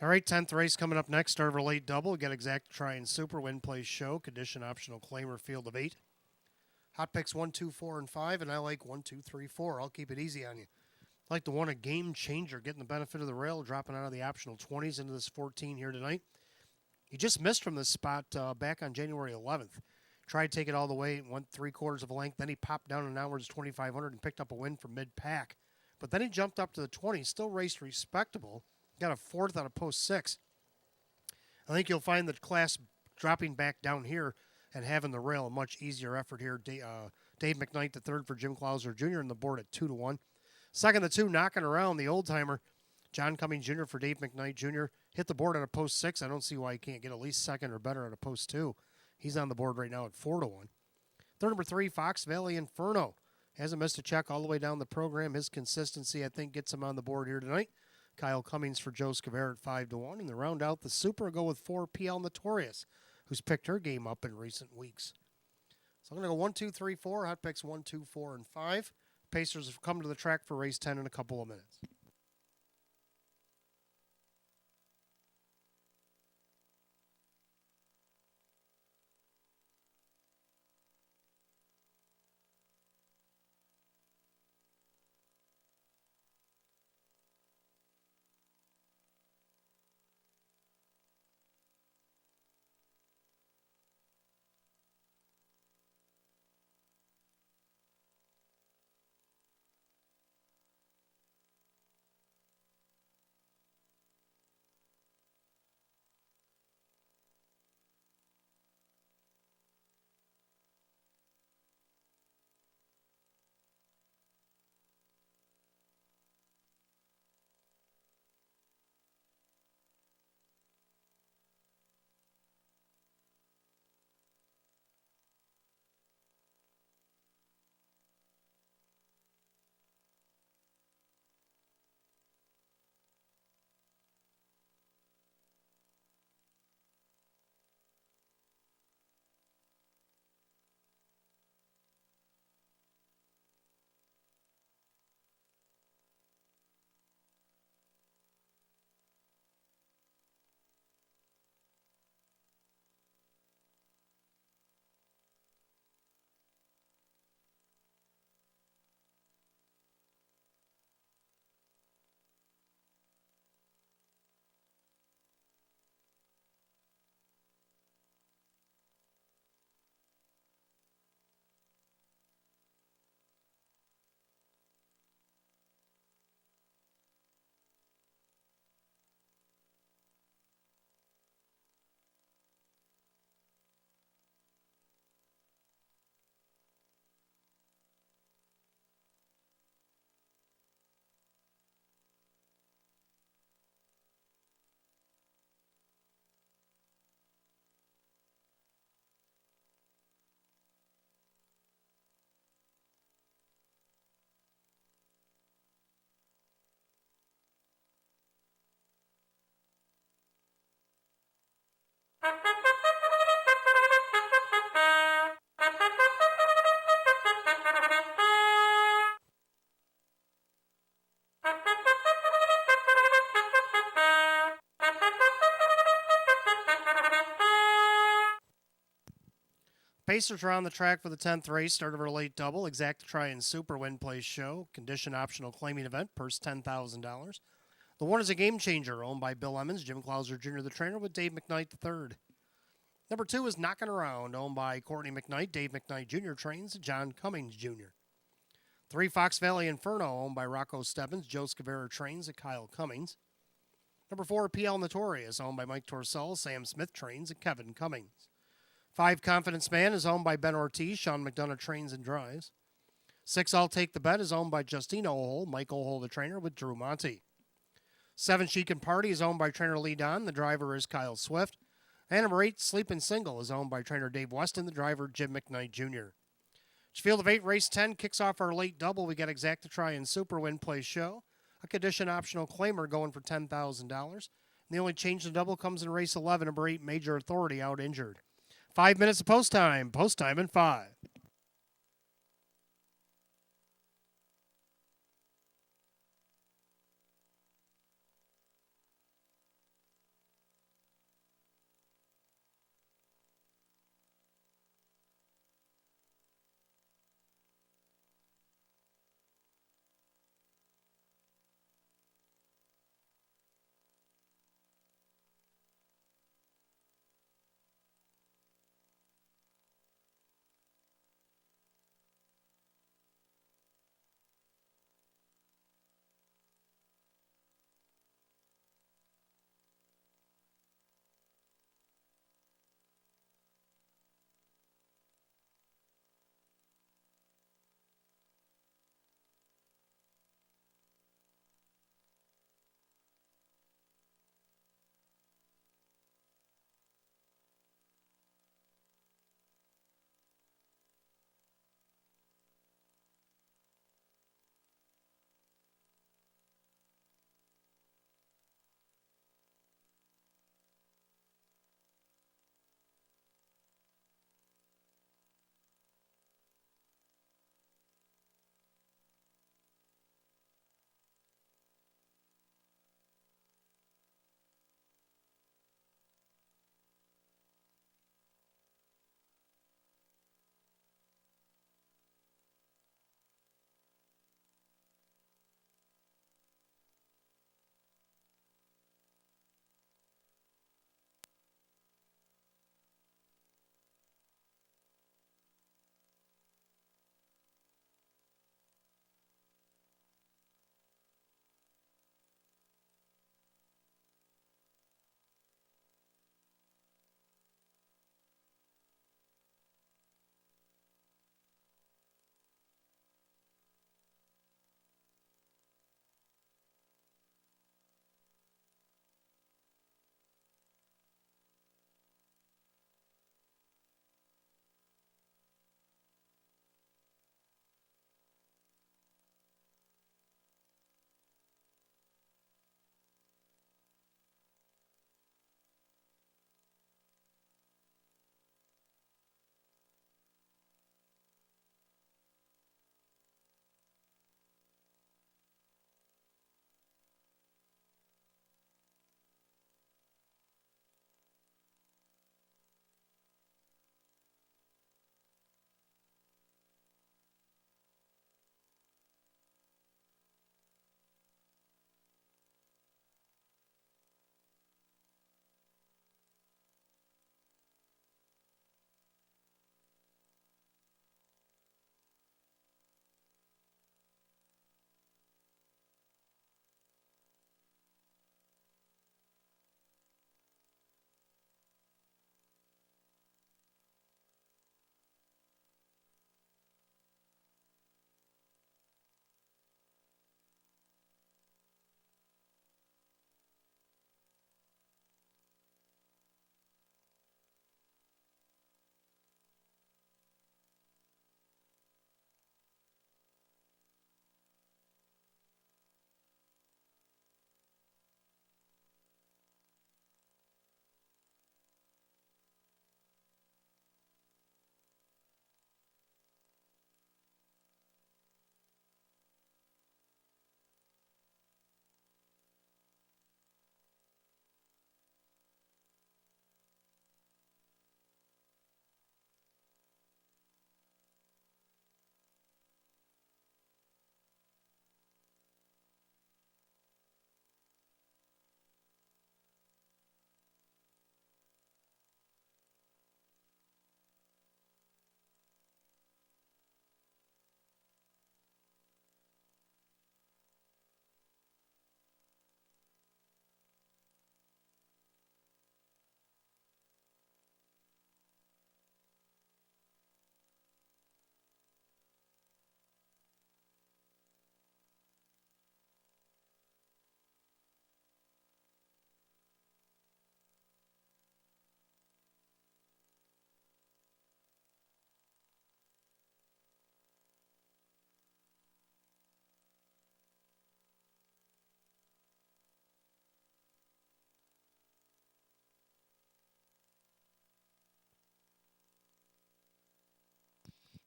All right, 10th race coming up next. Start of a late double. Get exact try and super win place show. Condition optional claimer field of 8. Hot picks 1, 2, 4, and 5, and I like 1, 2, 3, 4. I'll keep it easy on you. I like the one a game changer, getting the benefit of the rail, dropping out of the optional 20s into this 14 here tonight. He just missed from this spot back on January 11th. Tried to take it all the way, went 3/4 of a length. Then he popped down an hour's 2,500 and picked up a win from mid-pack. But then he jumped up to the 20, still raced respectable. Got a 4th out of post 6. I think you'll find the class dropping back down here and having the rail a much easier effort here. Dave McKnight, the 3rd for Jim Clauser Jr. on the board at 2-1. Second, the 2 knocking around the old-timer, John Cummings Jr. for Dave McKnight Jr. Hit the board at a post 6. I don't see why he can't get at least 2nd or better at a post 2. He's on the board right now at 4-1. Third, number 3, Fox Valley Inferno. Hasn't missed a check all the way down the program. His consistency, I think, gets him on the board here tonight. Kyle Cummings for Joe Scavera at 5-1. And to round out the Super, go with 4, PL Notorious, who's picked her game up in recent weeks. So I'm going to go 1, 2, 3, 4. Hot picks 1, 2, 4, and 5. Pacers have come to the track for race 10 in a couple of minutes. Pacers are on the track for the 10th race. Start of our late double. Exact try and super win place show. Condition optional claiming event. Purse $10,000. The 1 is a game changer, owned by Bill Emmons, Jim Clauser Jr., the trainer, with Dave McKnight, the 3rd. Number 2 is Knocking Around, owned by Courtney McKnight, Dave McKnight Jr. trains, John Cummings Jr. 3, Fox Valley Inferno, owned by Rocco Stebbins, Joe Scavera trains, and Kyle Cummings. Number 4, PL Notorious, owned by Mike Torcell, Sam Smith trains, and Kevin Cummings. 5, Confidence Man is owned by Ben Ortiz, Sean McDonough trains and drives. 6, I'll Take the Bet is owned by Justine O'Hole, Mike O'Hole, the trainer, with Drew Monty. 7, She Can Party is owned by trainer Lee Don, the driver is Kyle Swift. And number 8, Sleepin' Single is owned by trainer Dave Weston, the driver Jim McKnight Jr. Field of 8, race 10 kicks off our late double. We got Exacta Try and Super Win Play Show. A condition optional claimer going for $10,000. The only change in double comes in race 11, number 8, Major Authority, out injured. 5 minutes of post time. Post time in 5.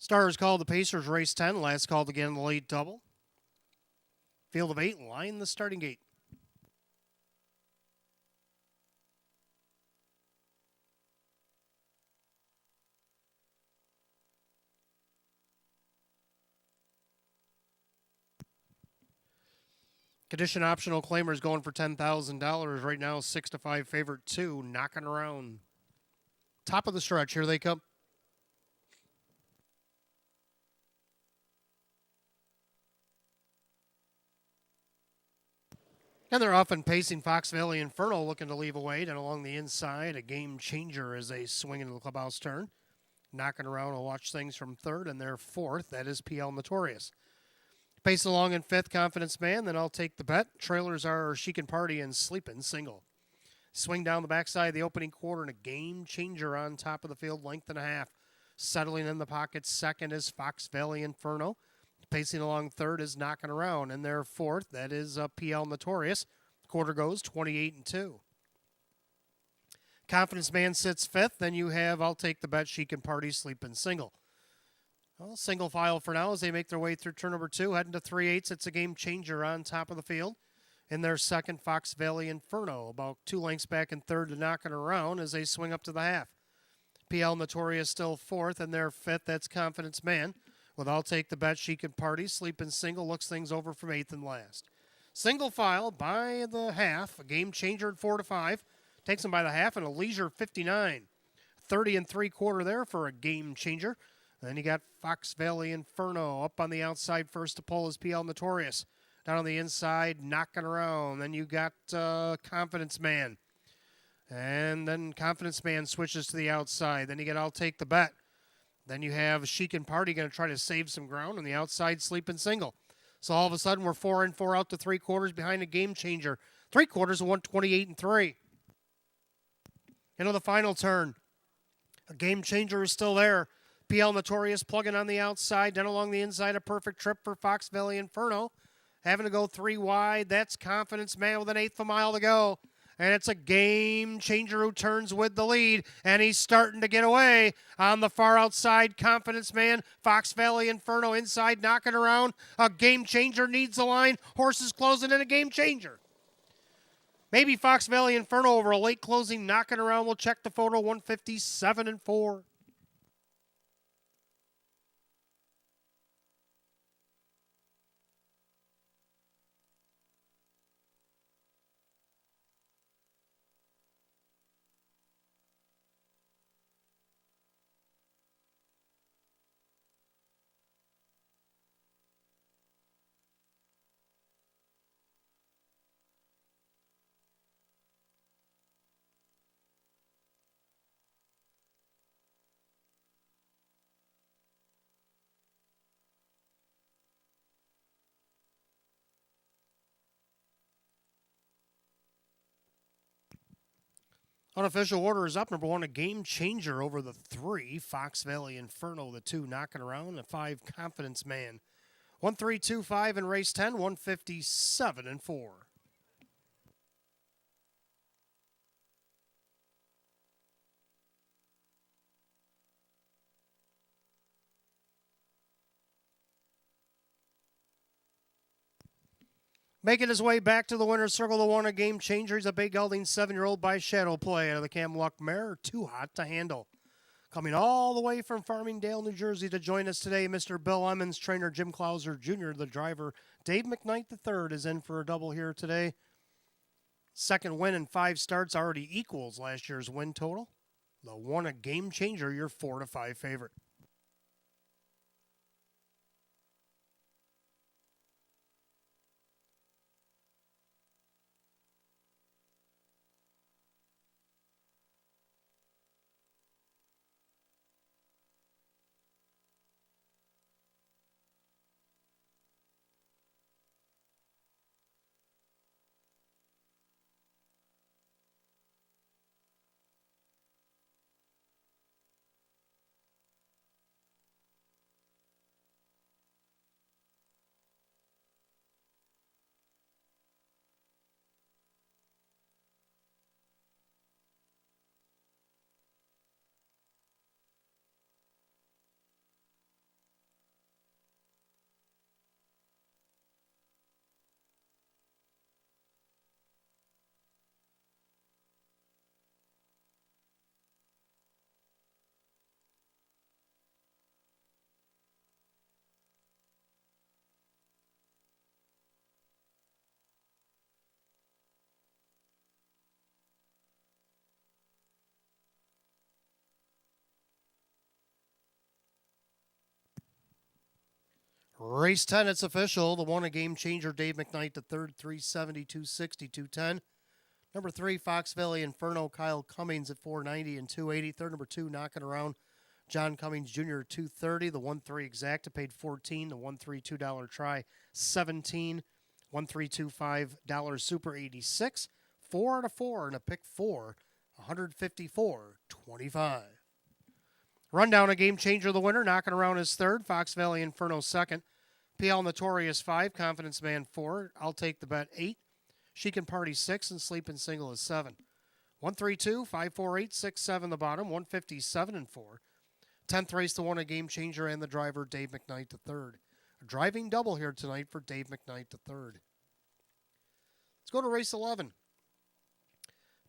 Stars called the Pacers race 10. Last called again in the late double. Field of 8, line the starting gate. Condition optional claimers going for $10,000 right now. 6-5 favorite 2, knocking around. Top of the stretch, here they come. And they're often pacing Fox Valley Inferno, looking to leave away. And along the inside, a game changer as they swing into the clubhouse turn. Knocking around, will watch things from third, and their fourth, that is PL Notorious. Pace along in fifth, Confidence Man, then I'll take the bet. Trailers are Chic and Party and Sleepin' Single. Swing down the backside of the opening quarter, and a game changer on top of the field, length and a half. Settling in the pocket second is Fox Valley Inferno. Pacing along third is Knocking Around, and their fourth, that is PL Notorious. Quarter goes 28-2. Confidence Man sits fifth. Then you have I'll Take the Bet, Chic and Party, Sleepin' Single. Well, single file for now as they make their way through turn number 2. Heading to 3/8, it's a game changer on top of the field. In their second, Fox Valley Inferno, about 2 lengths back in third to Knocking Around as they swing up to the half. PL Notorious still fourth, and their fifth, that's Confidence Man. With I'll Take the Bet, Chic and Party, Sleepin' Single looks things over from 8th and last. Single file by the half, a game changer at 4-5. Takes them by the half and a leisure 59. 30 3/4 there for a game changer. Then you got Fox Valley Inferno up on the outside first to pull is PL Notorious. Down on the inside, Knocking Around. Then you got Confidence Man. And then Confidence Man switches to the outside. Then you get I'll Take the Bet. Then you have Chic and Party going to try to save some ground on the outside, Sleepin' Single. So all of a sudden we're 4-4 out to 3/4 behind a game changer. 3/4 of 128-3. Into the final turn. A game changer is still there. PL Notorious plugging on the outside, then along the inside, a perfect trip for Fox Valley Inferno. Having to go 3 wide. That's Confidence Man with an 1/8 a mile to go. And it's a game changer who turns with the lead. And he's starting to get away on the far outside. Confidence Man, Fox Valley Inferno inside, Knocking Around. A game changer needs the line. Horses closing in, a game changer. Maybe Fox Valley Inferno over a late closing, Knocking Around. We'll check the photo, 157-4. Unofficial order is up. Number 1, a game changer over the 3. Fox Valley Inferno, the 2, Knocking Around. The 5, Confidence Man. 1-3-2-5 in race 10, 157-4. Making his way back to the winner's circle, the 1, a game changer. He's a big gelding 7-year-old by Shadow Play out of the Cam Luck mare. Too Hot to Handle. Coming all the way from Farmingdale, New Jersey to join us today, Mr. Bill Emmons, trainer Jim Clauser Jr., the driver. Dave McKnight III is in for a double here today. Second win in 5 starts already equals last year's win total. The 1, a game changer, your 4-5 favorite. Race 10, it's official. The one, a game changer, Dave McKnight, the third, 370, 260, 210. Number 3, Fox Valley Inferno, Kyle Cummings at 490 and 280. Third, number 2, knocking around, John Cummings Jr. at 230. The 1-3 exacta paid 14. The 1-3 $2 try, 17. 1-3 $5 super 86. 4 out of 4 and a pick 4, 154.25. Rundown, a game changer, the winner, knocking around his third, Fox Valley Inferno second. PL Notorious 5, Confidence Man 4, I'll Take the Bet 8. She Can Party 6, and Sleeping Single is 7. 132, 548, 67 the bottom, 157 and 4. 10th race, the one, a game changer, and the driver, Dave McKnight the third. A driving double here tonight for Dave McKnight the third. Let's go to race 11.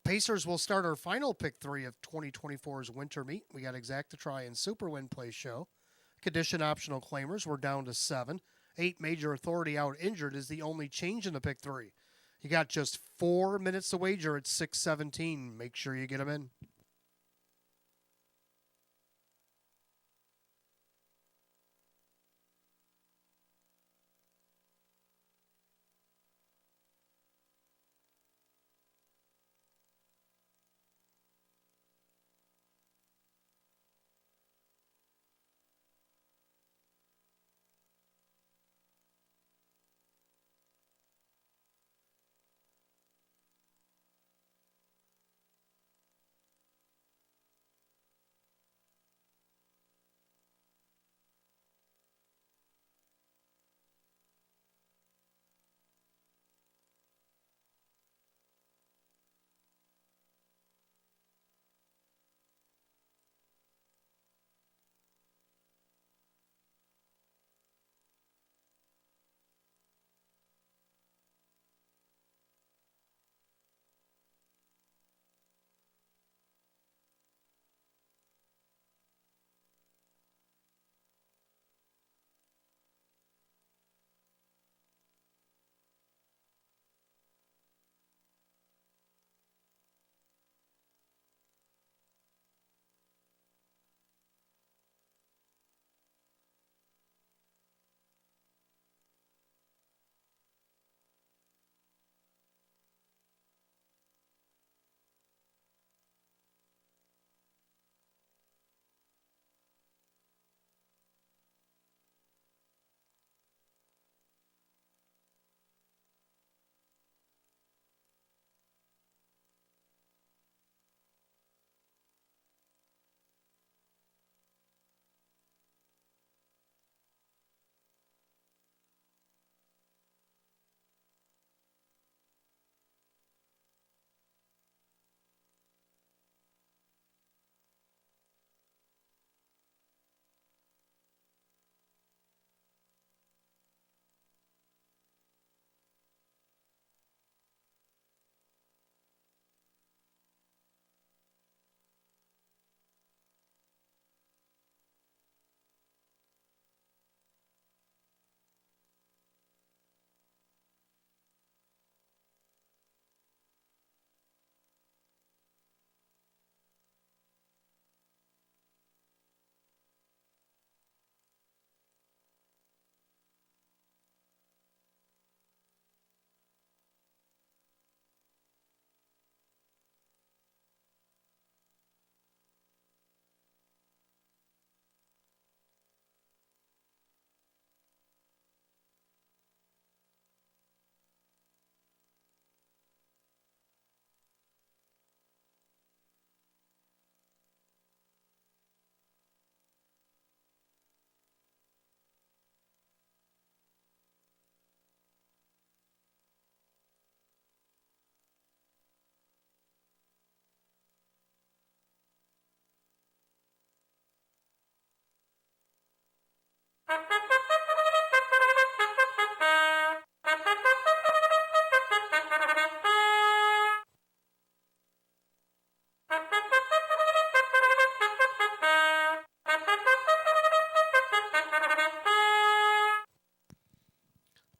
Pacers will start our final pick 3 of 2024's winter meet. We got exacta try and super win play show. Condition optional claimers, we're down to 7. 8 major authority out injured is the only change in the pick 3. You got just 4 minutes to wager at 6:17. Make sure you get them in.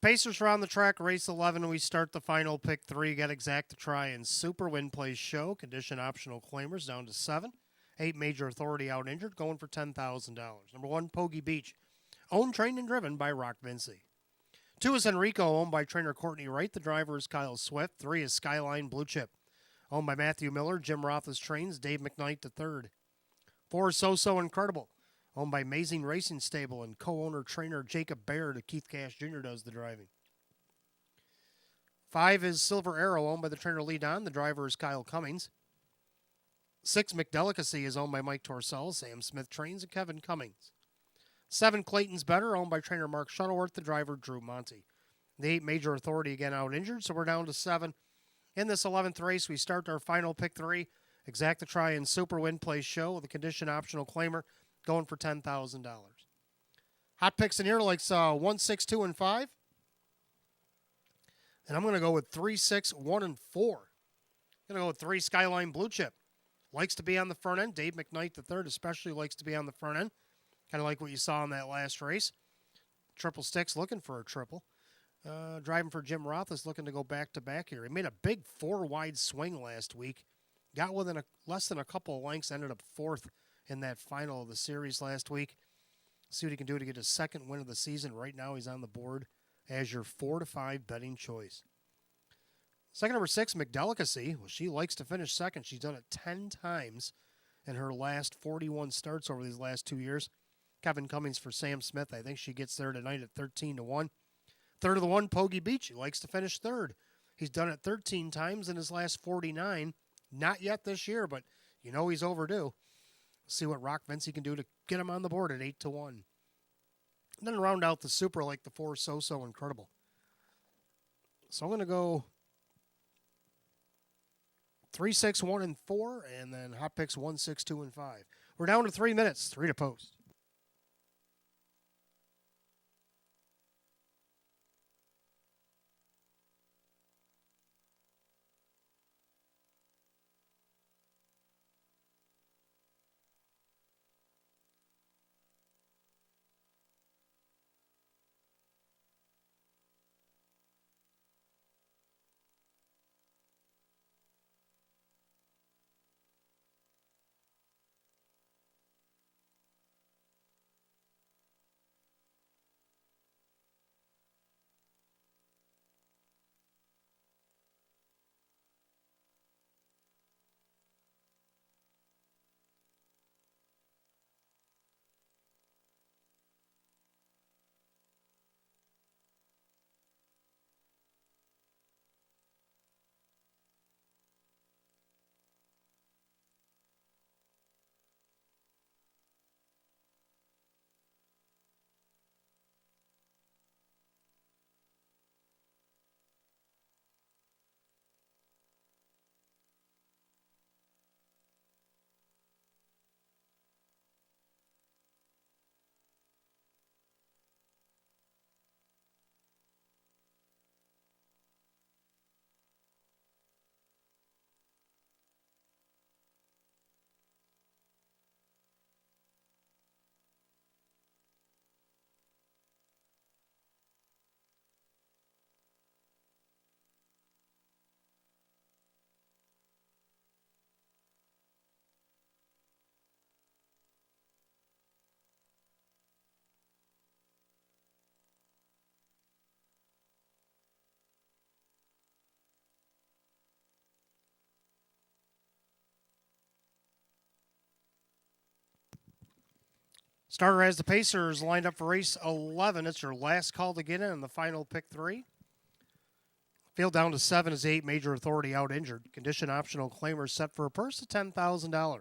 Pacers are on the track, race 11. We start the final pick 3. Got exacta try and super win play show. Condition optional claimers down to 7. 8 major authority out injured, going for $10,000. Number 1, Pogie Beach. owned, trained, and driven by Rock Vinci. 2 is Enrico, owned by trainer Courtney Wright. The driver is Kyle Swift. 3 is Skyline Blue Chip, owned by Matthew Miller. Jim Roth is trains. Dave McKnight III. 4 is So Incredible, owned by Amazing Racing Stable and co-owner trainer Jacob Baird. Keith Cash Jr. does the driving. 5 is Silver Arrow, owned by the trainer Lee Don. The driver is Kyle Cummings. 6, McDelicacy, is owned by Mike Torcell. Sam Smith trains and Kevin Cummings. 7, Clayton's Better, owned by trainer Mark Shuttleworth. The driver Drew Monty. The 8, Major Authority, again out injured, so we're down to 7. In this 11th race, we start our final pick 3. Exactitry and Super Win Place Show with a condition optional claimer going for $10,000. Hot picks in here like 1, 6, 2, and 5. And I'm going to go with 3, 6, 1, and 4. I'm going to go with 3, Skyline Blue Chip. Likes to be on the front end. Dave McKnight III especially likes to be on the front end. Kind of like what you saw in that last race. Triple Sticks looking for a triple. Driving for Jim Roth is looking to go back-to-back here. He made a big 4-wide swing last week. Got within less than a couple of lengths. Ended up 4th in that final of the series last week. See what he can do to get his second win of the season. Right now he's on the board as your 4 to 5 betting choice. Second, number 6, McDelicacy. Well, she likes to finish second. She's done it 10 times in her last 41 starts over these last 2 years. Kevin Cummings for Sam Smith. I think she gets there tonight at 13 to 1. Third of the 1, Pogie Beach. He likes to finish third. He's done it 13 times in his last 49. Not yet this year, but you know he's overdue. See what Rock Vinci can do to get him on the board at 8 to 1. And then round out the super like the 4, So Incredible. So I'm going to go 3, 6, 1, and 4, and then hot picks 1, 6, 2, and 5. We're down to 3 minutes, 3 to post. Starter has the Pacers lined up for race 11. It's your last call to get in the final pick 3. Field down to 7 is 8, Major Authority out injured. Condition optional claimer set for a purse of $10,000.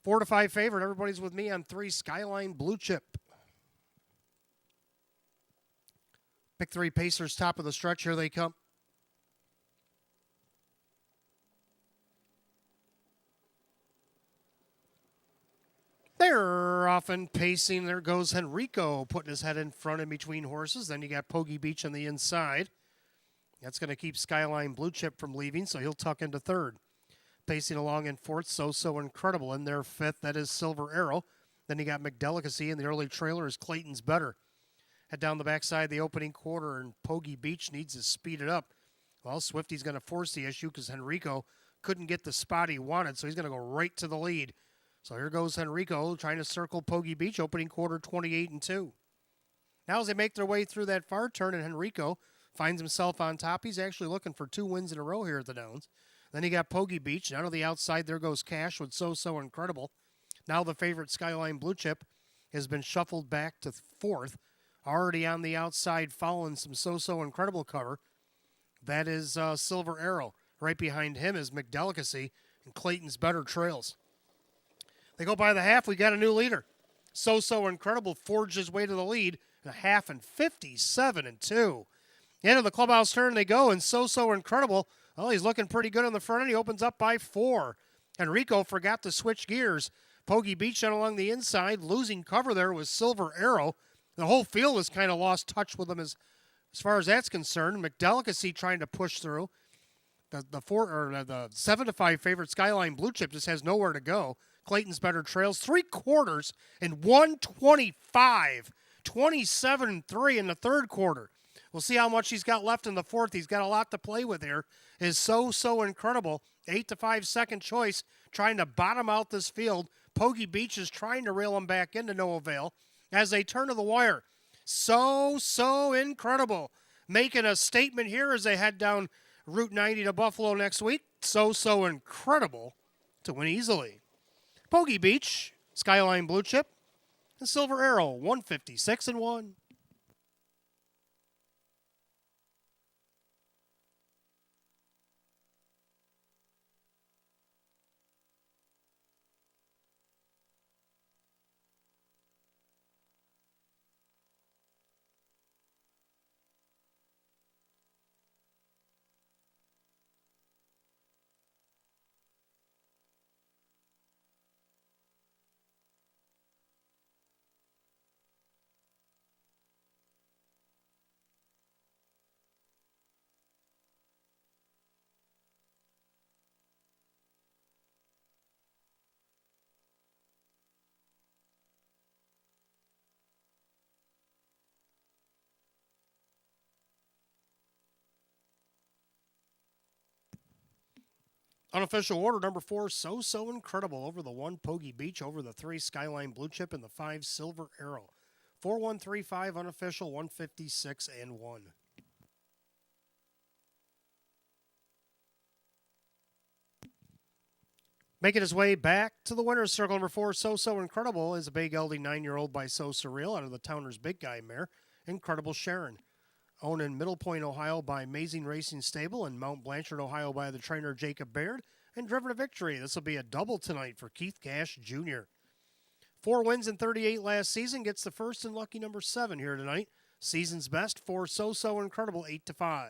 4 to 5 favorite. Everybody's with me on 3, Skyline Blue Chip. Pick 3, Pacers, top of the stretch. Here they come. They're often pacing. There goes Enrico putting his head in front in between horses. Then you got Pogie Beach on the inside. That's going to keep Skyline Blue Chip from leaving, so he'll tuck into third. Pacing along in fourth, So Incredible. In there fifth, that is Silver Arrow. Then you got McDelicacy, and the early trailer is Clayton's Better. Head down the backside of the opening quarter, and Pogie Beach needs to speed it up. Well, Swifty's going to force the issue because Enrico couldn't get the spot he wanted, so he's going to go right to the lead. So here goes Henrico trying to circle Poggy Beach, opening quarter 28-2. Now as they make their way through that far turn, and Henrico finds himself on top, he's actually looking for 2 wins in a row here at the Downs. Then you got Poggy Beach. Now to the outside, there goes Cash with So Incredible. Now the favorite Skyline Blue Chip has been shuffled back to 4th. Already on the outside, following some So Incredible cover. That is Silver Arrow. Right behind him is McDelicacy, and Clayton's Better Trails. They go by the half. We got a new leader. So Incredible forged his way to the lead in a half and 57-2. End of the clubhouse turn they go, and So Incredible, well, he's looking pretty good on the front end. He opens up by 4. Enrico forgot to switch gears. Poggy Beach down along the inside, losing cover there was Silver Arrow. The whole field has kind of lost touch with him as far as that's concerned. McDelicacy trying to push through. The 7-5 favorite Skyline Blue Chip just has nowhere to go. Clayton's Better Trails, 3 quarters and 125, 27-3 in the third quarter. We'll see how much he's got left in the fourth. He's got a lot to play with here. Is So Incredible, 8-5 second choice, trying to bottom out this field. Poggy Beach is trying to reel him back in to no avail. As they turn to the wire, So Incredible, making a statement here as they head down Route 90 to Buffalo next week. So Incredible to win easily. Poggy Beach, Skyline Blue Chip, and Silver Arrow, 156-1. Unofficial order number 4, So Incredible over the 1 Poggy Beach, over the 3 Skyline Blue Chip, and the 5 Silver Arrow. 4-1-3-5 unofficial, 156-1. Making his way back to the winner's circle, number 4, So Incredible, is a big gelding 9-year-old by So Surreal out of the Towner's Big Guy mare, Incredible Sharon. Owned in Middle Point, Ohio by Amazing Racing Stable, and Mount Blanchard, Ohio by the trainer Jacob Baird, and driven to victory. This will be a double tonight for Keith Cash Jr. 4 wins in 38 last season, gets the first and lucky number 7 here tonight. Season's best for So Incredible, 8-5.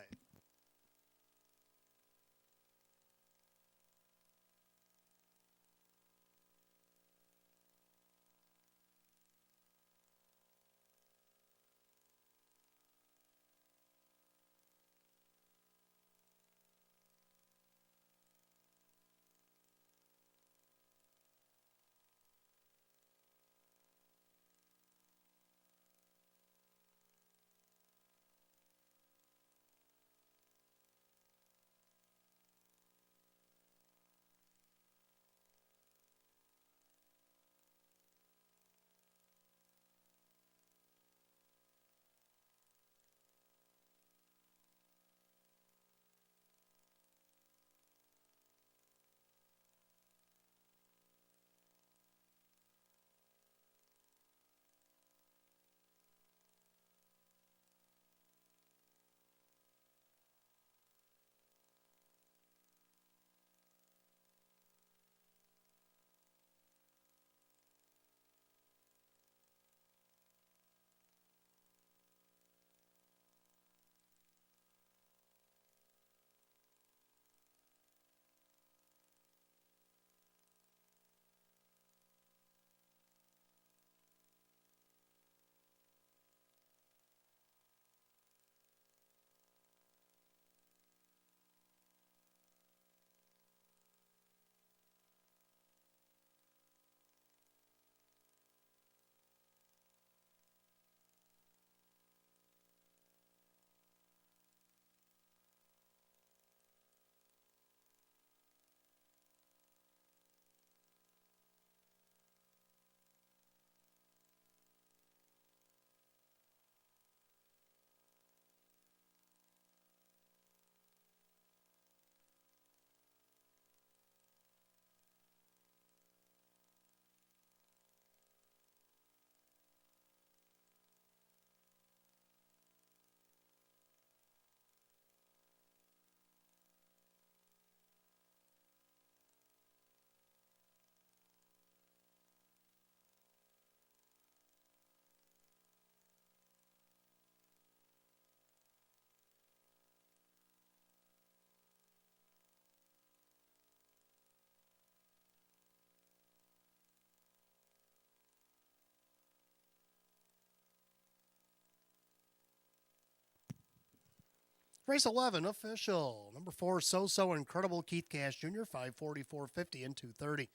Race 11, official. Number 4, So Incredible, Keith Cash Jr., 540, 450, and 230.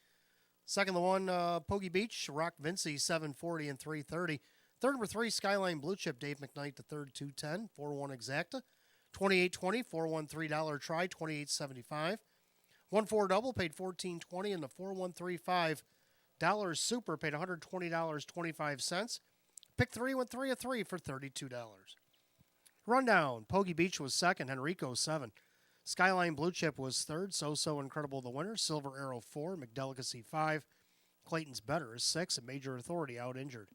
Second, the one, Pogie Beach, Rock Vinci, 740 and 330. Third, number 3, Skyline Blue Chip, Dave McKnight, the third, 210, 4-1 Exacta. 28.20, 413 try, 28.75. 1-4 double paid $14.20, and the 4135 super paid $120.25. Pick 3 went 3 of 3 for $32. Rundown: Pogie Beach was second, Henrico 7. Skyline Blue Chip was third, So Incredible the winner, Silver Arrow 4, McDelicacy 5, Clayton's Better is 6, and Major Authority out injured.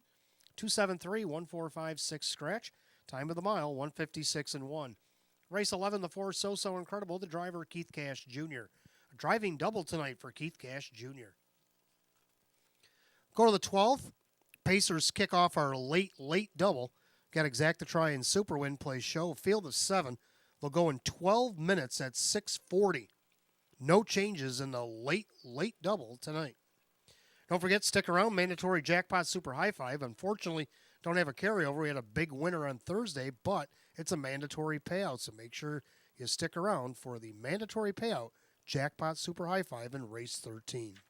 273, 1456 scratch, time of the mile 156 and 1. Race 11, the 4, So Incredible, the driver Keith Cash Jr. A driving double tonight for Keith Cash Jr. Go to the 12th. Pacers kick off our late double. Got Exacta Try and Super Win Play show. Field of 7. They'll go in 12 minutes at 6:40. No changes in the late double tonight. Don't forget, stick around. Mandatory Jackpot Super High Five. Unfortunately, don't have a carryover. We had a big winner on Thursday, but it's a mandatory payout, so make sure you stick around for the mandatory payout Jackpot Super High Five in race 13.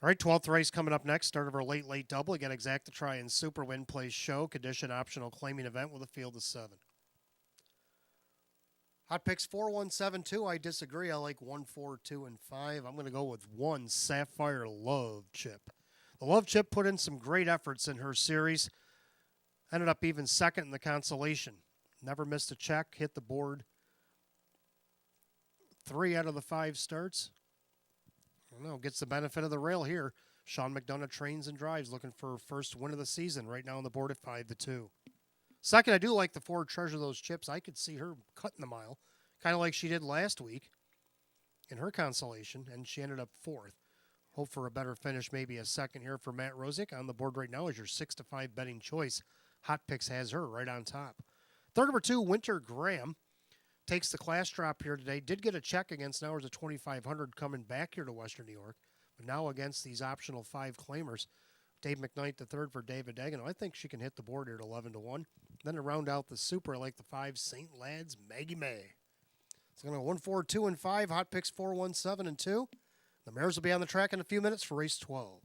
All right, 12th race coming up next. Start of our late double. Again, Exacta Try and Super Win Play show. Condition optional claiming event with a field of 7. Hot picks 4172. I disagree. I like 1, 4, 2, and 5. I'm going to go with 1 Sapphire Love Chip. The Love Chip put in some great efforts in her series. Ended up even second in the consolation. Never missed a check. Hit the board 3 out of the 5 starts. I don't know, gets the benefit of the rail here. Sean McDonough trains and drives, looking for first win of the season. Right now on the board at 5-2. Second, I do like the Ford Treasure Those Chips. I could see her cutting the mile, kind of like she did last week in her consolation, and she ended up fourth. Hope for a better finish, maybe a second here for Matt Rosick. On the board right now is your 6-5 betting choice. Hot Picks has her right on top. Third, number 2, Winter Graham takes the class drop here today. Did get a check against Nowers at 2,500 coming back here to Western New York, but now against these optional 5 claimers. Dave McKnight, the third for David Dagano. I think she can hit the board here at 11-1. Then to round out the super, I like the 5 St. Lads Maggie May. It's going to go 1, 4, 2, and 5. Hot Picks 4, 1, 7, and 2. The mares will be on the track in a few minutes for race 12.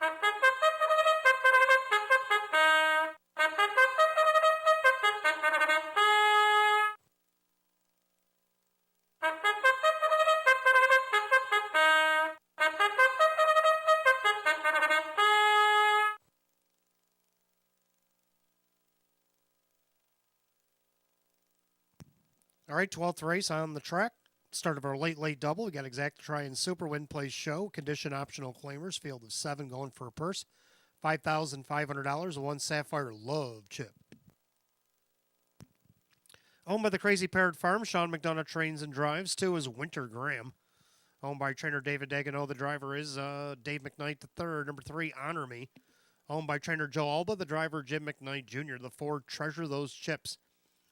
All right, 12th race on the track. Start of our late double. We got Exact Try and Super Win Place Show. Condition optional claimers. Field of 7 going for a purse. $5,500. One Sapphire Love chip. Owned by the Crazy Parrot Farm. Sean McDonough trains and drives. 2 is Winter Graham. Owned by trainer David Dagenot. The driver is Dave McKnight III. Number 3, Honor Me. Owned by trainer Joe Alba. The driver Jim McKnight Jr. The 4, Treasure Those Chips.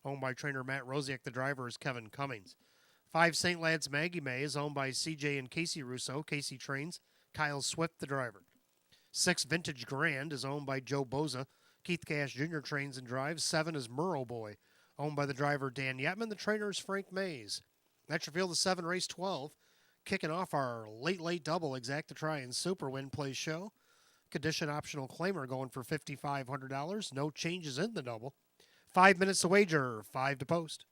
Owned by trainer Matt Rosiak. The driver is Kevin Cummings. 5, St. Lad's Maggie May is owned by CJ and Casey Russo. Casey trains. Kyle Swift, the driver. 6, Vintage Grand is owned by Joe Boza. Keith Cash Jr. trains and drives. 7 is Murrow Boy, owned by the driver Dan Yetman. The trainer is Frank Mays. That's your field of 7, race 12. Kicking off our late double Exact Try and Super Win Play show. Condition optional claimer going for $5,500. No changes in the double. 5 minutes to wager, 5 to post.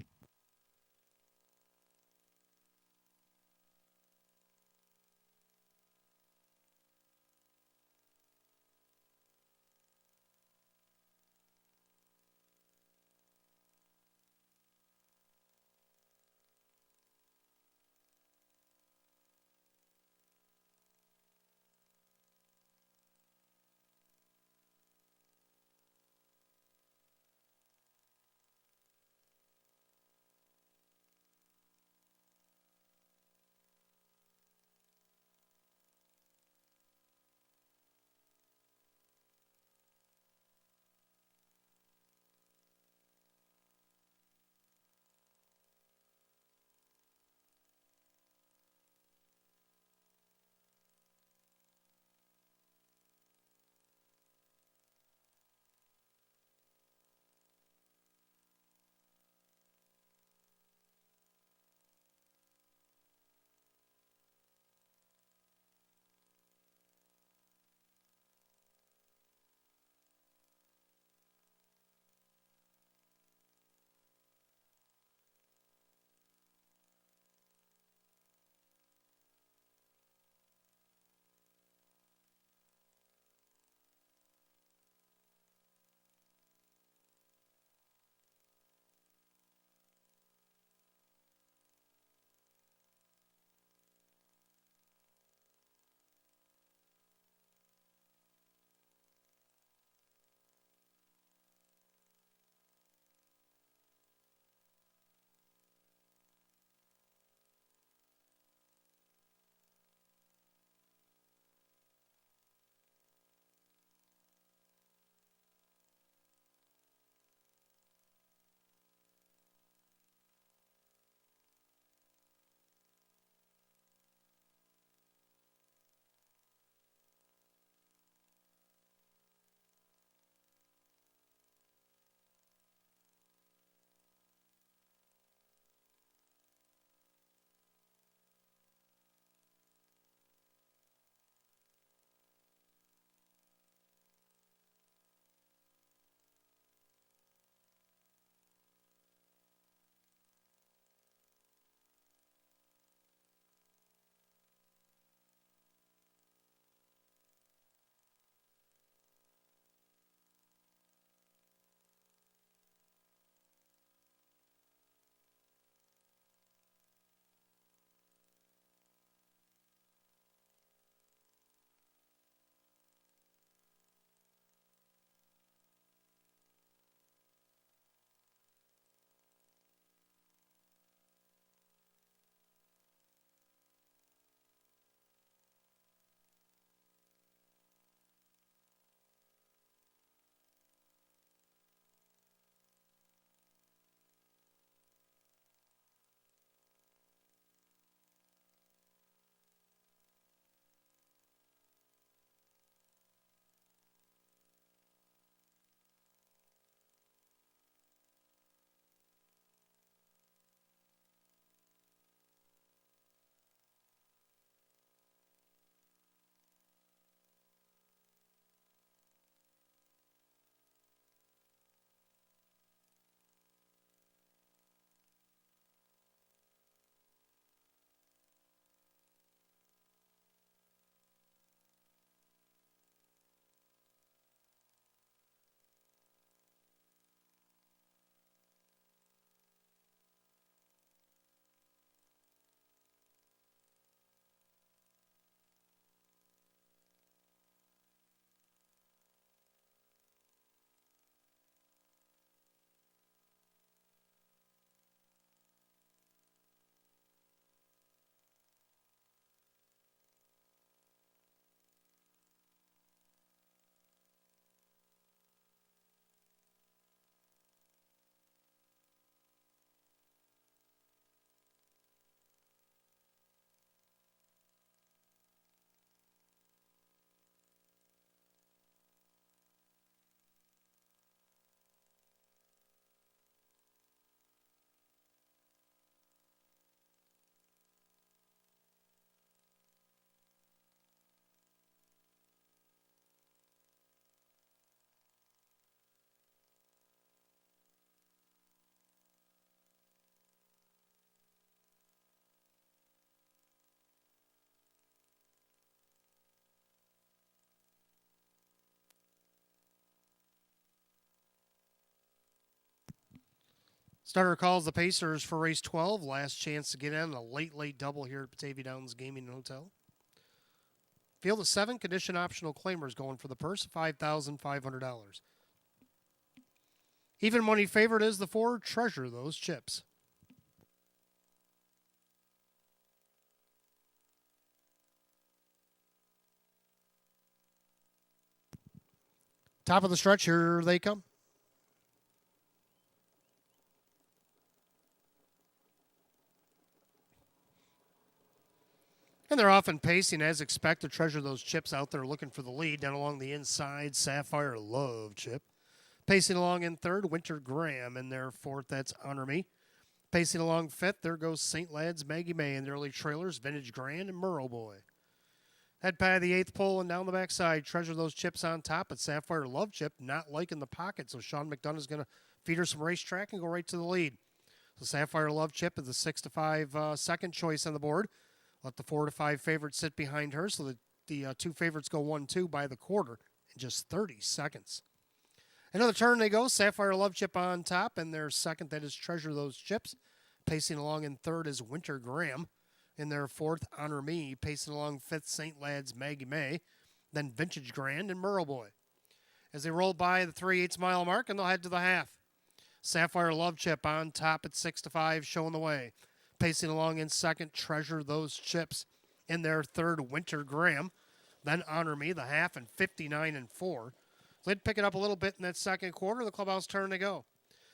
Starter calls the Pacers for race 12. Last chance to get in a late double here at Batavia Downs Gaming and Hotel. Field of 7 condition optional claimers going for the purse, $5,500. Even money favorite is the 4, Treasure Those Chips. Top of the stretch, here they come. And they're often pacing as expected. Treasure Those Chips out there looking for the lead. Down along the inside, Sapphire Love Chip. Pacing along in third, Winter Graham in their fourth. That's Honor Me. Pacing along fifth, there goes St. Lad's Maggie May in the early trailers, Vintage Grand and Murrow Boy. Head pad the eighth pole and down the backside. Treasure Those Chips on top, but Sapphire Love Chip not liking the pocket, so Sean McDonough is going to feed her some racetrack and go right to the lead. So Sapphire Love Chip is the 6 to 5 second choice on the board. Let the 4 to 5 favorites sit behind her, so that the two favorites go 1-2 by the quarter in just 30 seconds. Another turn they go. Sapphire Love Chip on top, and their second, that is Treasure Those Chips. Pacing along in third is Winter Graham. In their fourth, Honor Me. Pacing along fifth, St. Lad's Maggie May. Then Vintage Grand and Murrow Boy. As they roll by the 3/8 mile mark, and they'll head to the half. Sapphire Love Chip on top at 6 to 5, showing the way. Pacing along in second, Treasure Those Chips. In their third, Winter Graham. Then Honor Me, the half, and 59-4. They'd pick it up a little bit in that second quarter. The clubhouse turn to go.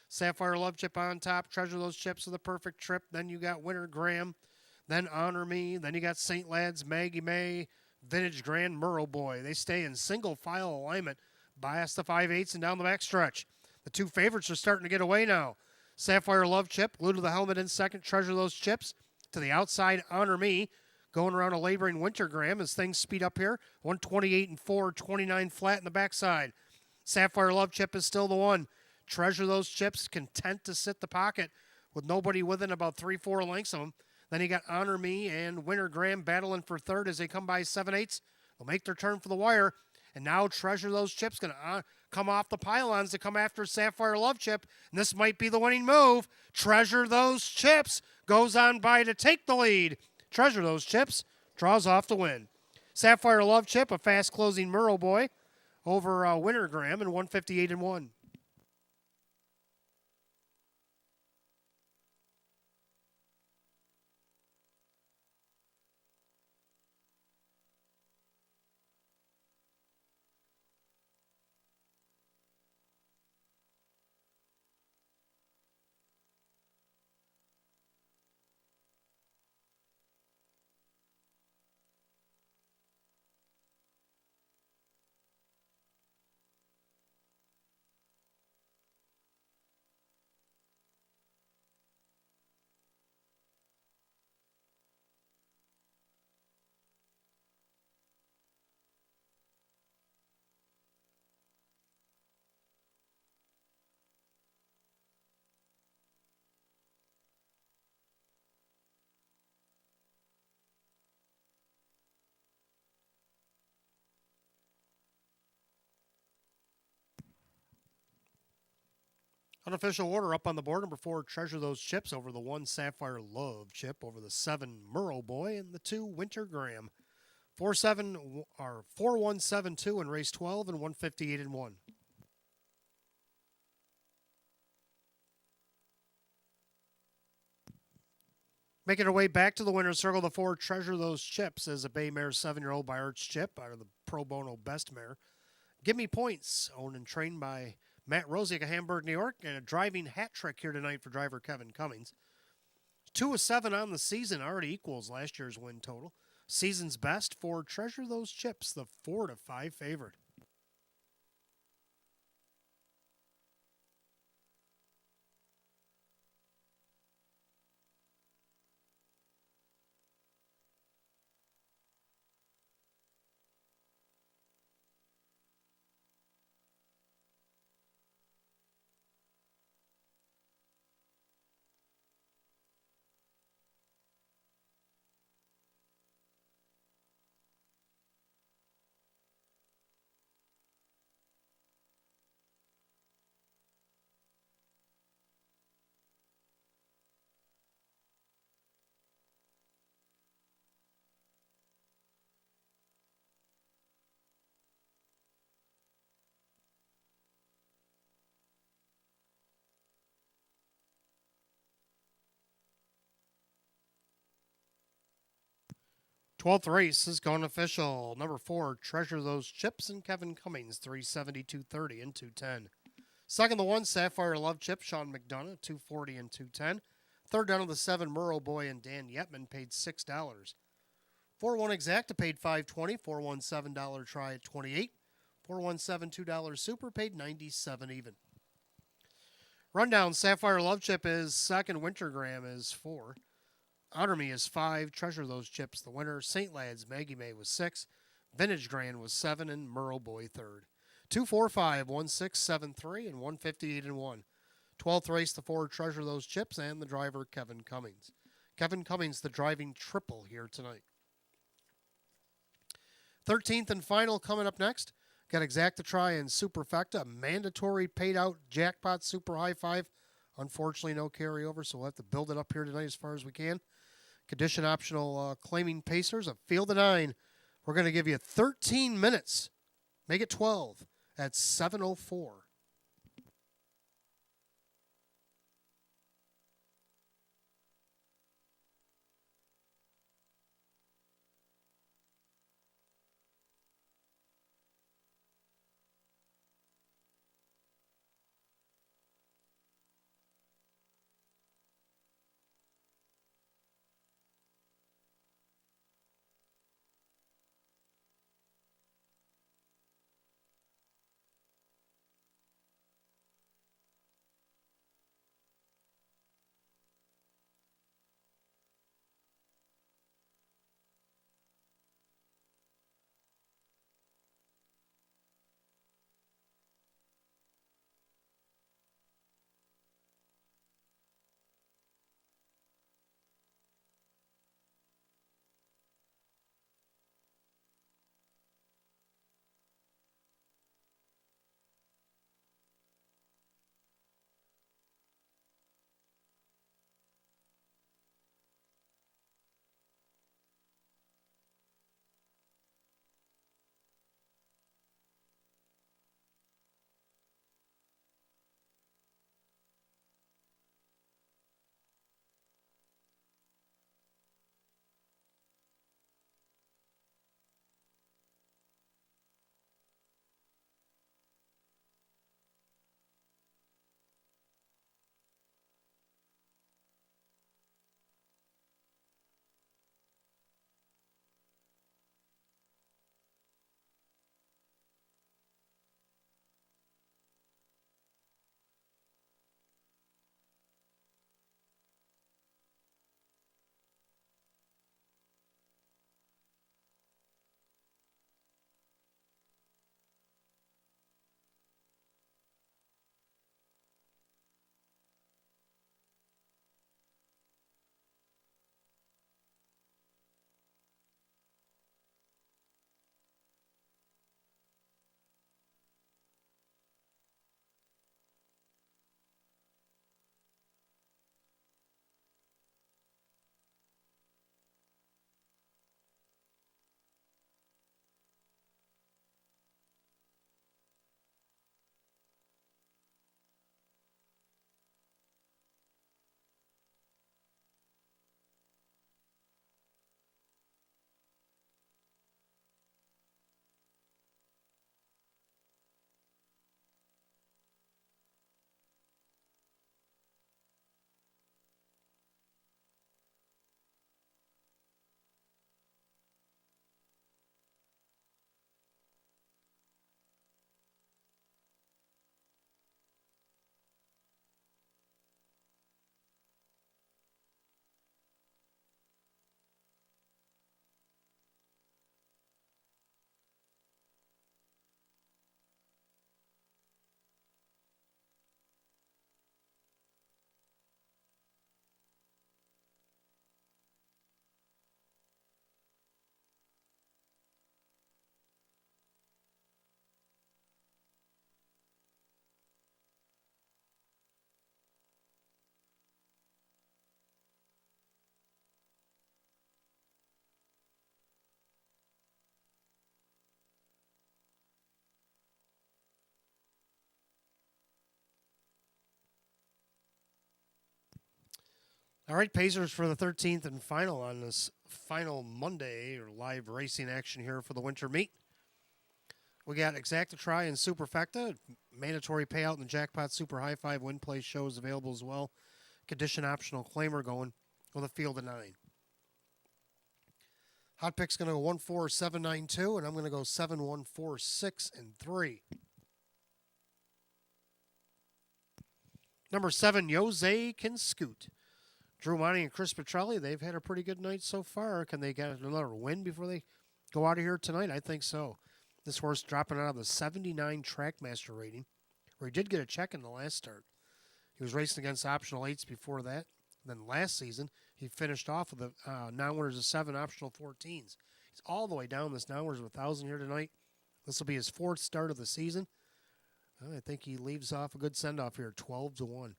Sapphire Love Chip on top. Treasure Those Chips for the perfect trip. Then you got Winter Graham. Then Honor Me. Then you got St. Lad's Maggie May. Vintage Grand Murrow Boy. They stay in single file alignment. Bias the 5/8 and down the backstretch. The two favorites are starting to get away now. Sapphire Love Chip, glued to the helmet in second. Treasure Those Chips. To the outside, Honor Me. Going around a laboring Winter Graham as things speed up here. 128-4, 29 flat in the backside. Sapphire Love Chip is still the one. Treasure Those Chips, content to sit the pocket with nobody within about 3-4 lengths of them. Then you got Honor Me and Winter Graham battling for third as they come by 7/8. They'll make their turn for the wire. And now Treasure Those Chips going to come off the pylons to come after Sapphire Love Chip. And this might be the winning move. Treasure Those Chips goes on by to take the lead. Treasure Those Chips draws off the win. Sapphire Love Chip, a fast-closing Murrow Boy over Winter Graham in 158-1. Unofficial order up on the board. Number 4, Treasure Those Chips over the 1, Sapphire Love Chip over the 7, Murrow Boy, and the 2, Winter Graham. 4-1-7-2 in race 12 and 158-1. Making her way back to the winner's circle, the 4, Treasure Those Chips, as a bay mare 7-year-old by Arch Chip out of the Pro Bono Best Mare. Give Me Points, owned and trained by Matt Rosiak of Hamburg, New York, and a driving hat trick here tonight for driver Kevin Cummings. 2 of 7 on the season, already equals last year's win total. Season's best for Treasure Those Chips, the 4 to 5 favorite. 12th race is going official. Number 4, Treasure Those Chips, and Kevin Cummings, 370, 230, and 210. Second, the 1, Sapphire Love Chip, Sean McDonough, 240 and 210. Third down of the 7, Murrow Boy and Dan Yetman paid $6. 4-1 Exacta paid $5.20. 4-1 $7 try at 28. 4-1 $7 $2 Super paid 97 even. Rundown, Sapphire Love Chip is second. Wintergram is 4. Honor Me is 5. Treasure Those Chips, the winner. St. Lad's Maggie May was 6. Vintage Grand was 7. And Murrow Boy third. 245, 1673, and 158 and 1. 12th race, the 4, Treasure Those Chips, and the driver, Kevin Cummings. Kevin Cummings, the driving triple here tonight. 13th and final coming up next. Got Exacta Try and Superfecta, mandatory paid out jackpot super high five. Unfortunately, no carryover, so we'll have to build it up here tonight as far as we can. Condition optional claiming Pacers, a field of 9. We're going to give you 13 minutes. Make it 12 at 7:04. All right, Pacers for the 13th and final on this final Monday or live racing action here for the winter meet. We got Exacta Try and Superfecta. Mandatory payout in the Jackpot Super High Five win play shows available as well. Condition optional claimer going with a field of 9. Hot pick's going to go 14792, and I'm going to go 7146 and 3. Number 7, Jose can scoot. Drew Monty and Chris Petrelli, they've had a pretty good night so far. Can they get another win before they go out of here tonight? I think so. This horse dropping out of the 79 Trackmaster rating, where he did get a check in the last start. He was racing against optional 8s before that. Then last season, he finished off with the non-winners of 7 optional 14s. He's all the way down this non-winners of 1,000 here tonight. This will be his 4th start of the season. I think he leaves off a good send-off here, 12-1.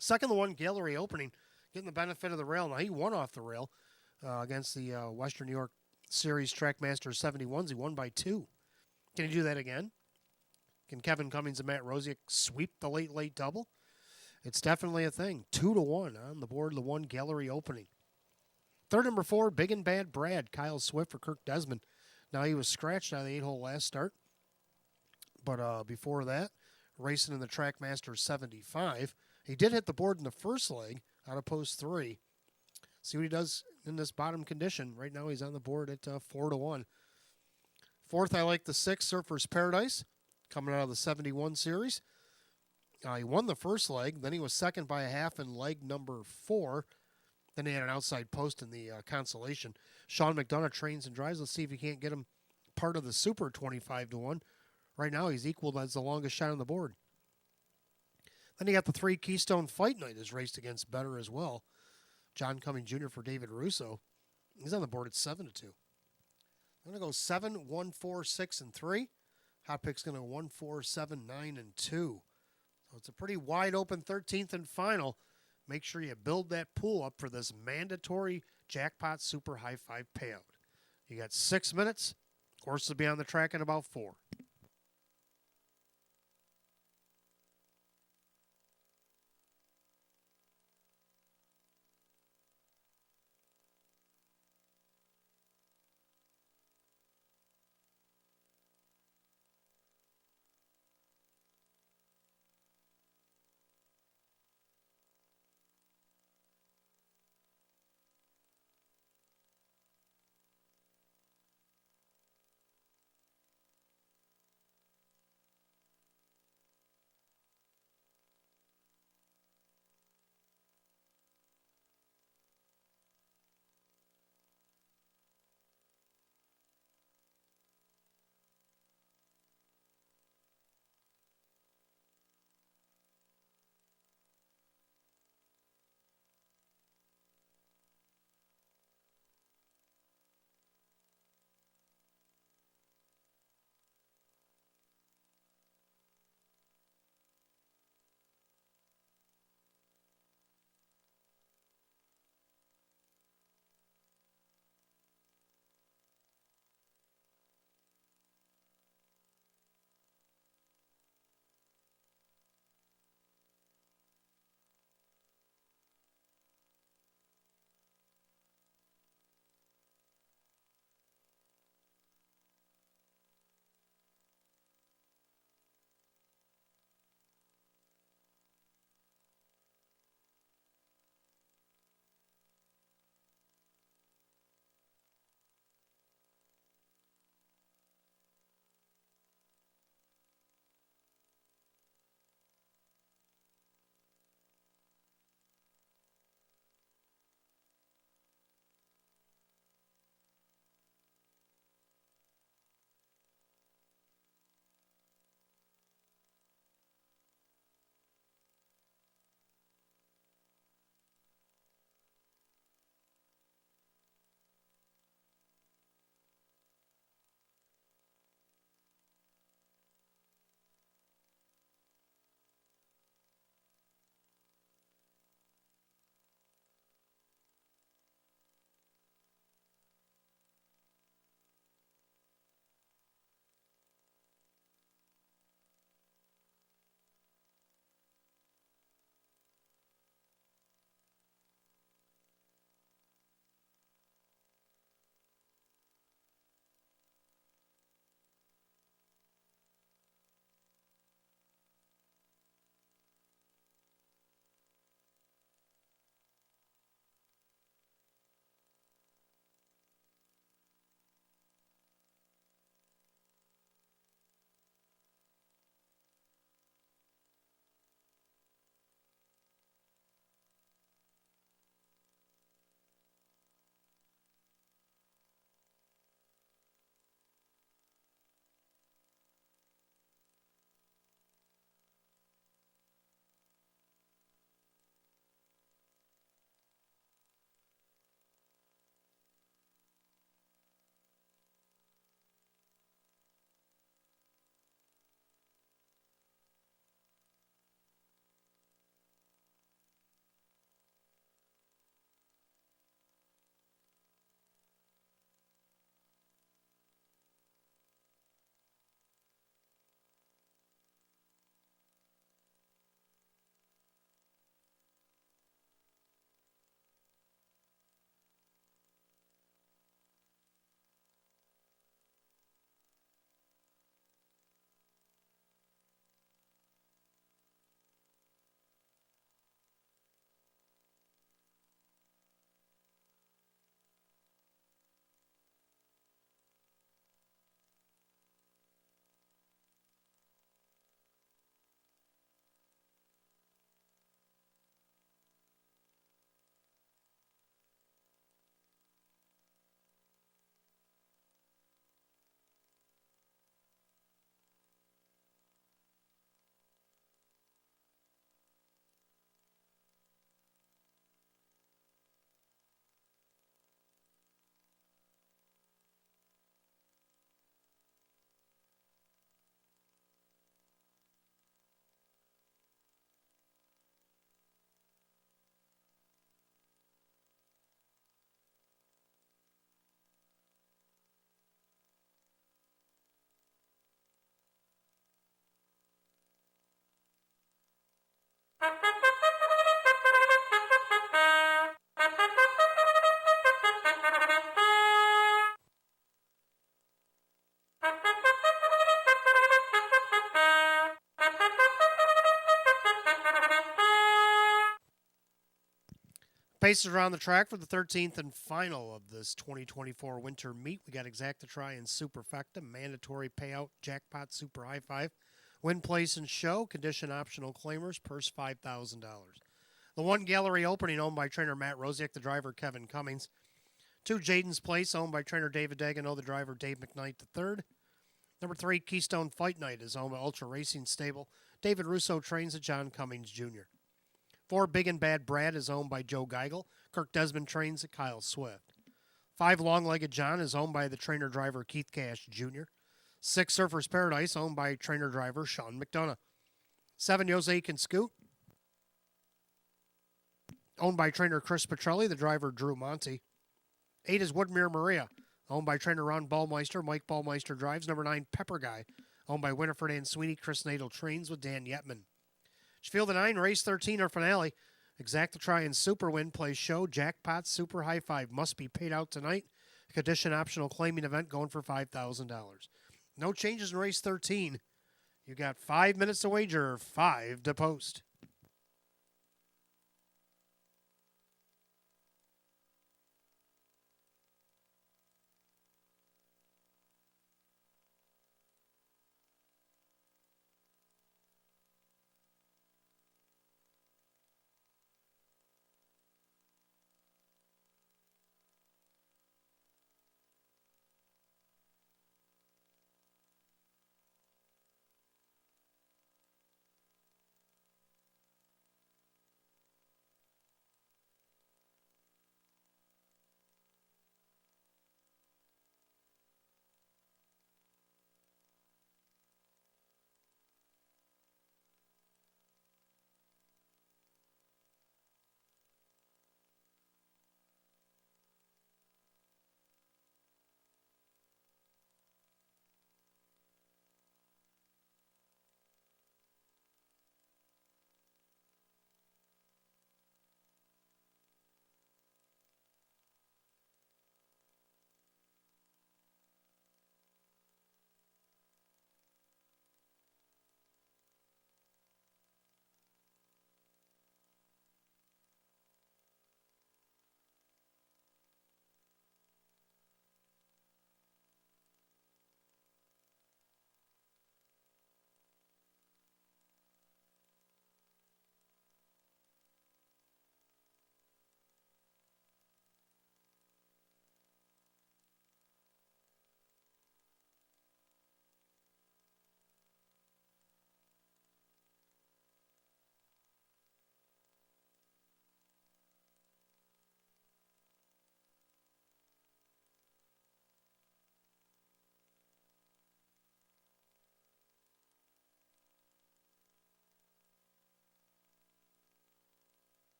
Second, the 1 Gallery opening, getting the benefit of the rail. Now, he won off the rail against the Western New York Series Trackmaster 71s. He won by 2. Can he do that again? Can Kevin Cummings and Matt Rosiak sweep the late double? It's definitely a thing. 2-1 on the board, the 1 Gallery opening. Third, number 4, Big and Bad Brad, Kyle Swift for Kirk Desmond. Now, he was scratched out of the 8-hole last start. But before that, racing in the Trackmaster 75. He did hit the board in the first leg out of post 3. See what he does in this bottom condition. Right now he's on the board at 4-1. Fourth, I like the 6, Surfer's Paradise, coming out of the 71 series. He won the first leg. Then he was second by a half in leg number 4. Then he had an outside post in the consolation. Sean McDonough trains and drives. Let's see if he can't get him part of the Super 25-1. Right now, he's equaled as the longest shot on the board. Then you got the 3 Keystone Fight Night is raced against better as well. John Cummings Jr. for David Russo. He's on the board at 7-2. I'm going to go 7, 1, 4, 6, and 3. Hot pick's going to go 1, 4, 7, 9, and 2. So it's a pretty wide open 13th and final. Make sure you build that pool up for this mandatory Jackpot Super High Five payout. You got 6 minutes. Horse will be on the track in about 4. Paces around the track for the 13th and final of this 2024 winter meet. We got Exactatry and Superfecta, mandatory payout, jackpot, super high five, win, place, and show, condition optional claimers, purse $5,000. The one gallery opening owned by trainer Matt Rosiak, the driver Kevin Cummings. 2 Jaden's Place owned by trainer David Dagano, the driver Dave McKnight III. Number 3 Keystone Fight Night is owned by Ultra Racing Stable. David Russo trains at John Cummings Jr. 4 Big and Bad Brad is owned by Joe Geigel. Kirk Desmond trains at Kyle Swift. 5 Long-Legged John is owned by the trainer-driver Keith Cash Jr. 6 Surfers Paradise owned by trainer-driver Sean McDonough. 7 Jose Can Scoot owned by trainer Chris Petrelli, the driver Drew Monty. 8 is Woodmere Maria owned by trainer Ron Ballmeister. Mike Ballmeister drives. Number 9 Pepper Guy owned by Winifred Ann Sweeney. Chris Nadel trains with Dan Yetman. Field of 9, race 13, our finale. Exactatry and Super Win plays show. Jackpot Super High Five must be paid out tonight. Condition optional claiming event going for $5,000. No changes in race 13. You got 5 minutes to wager, 5 to post.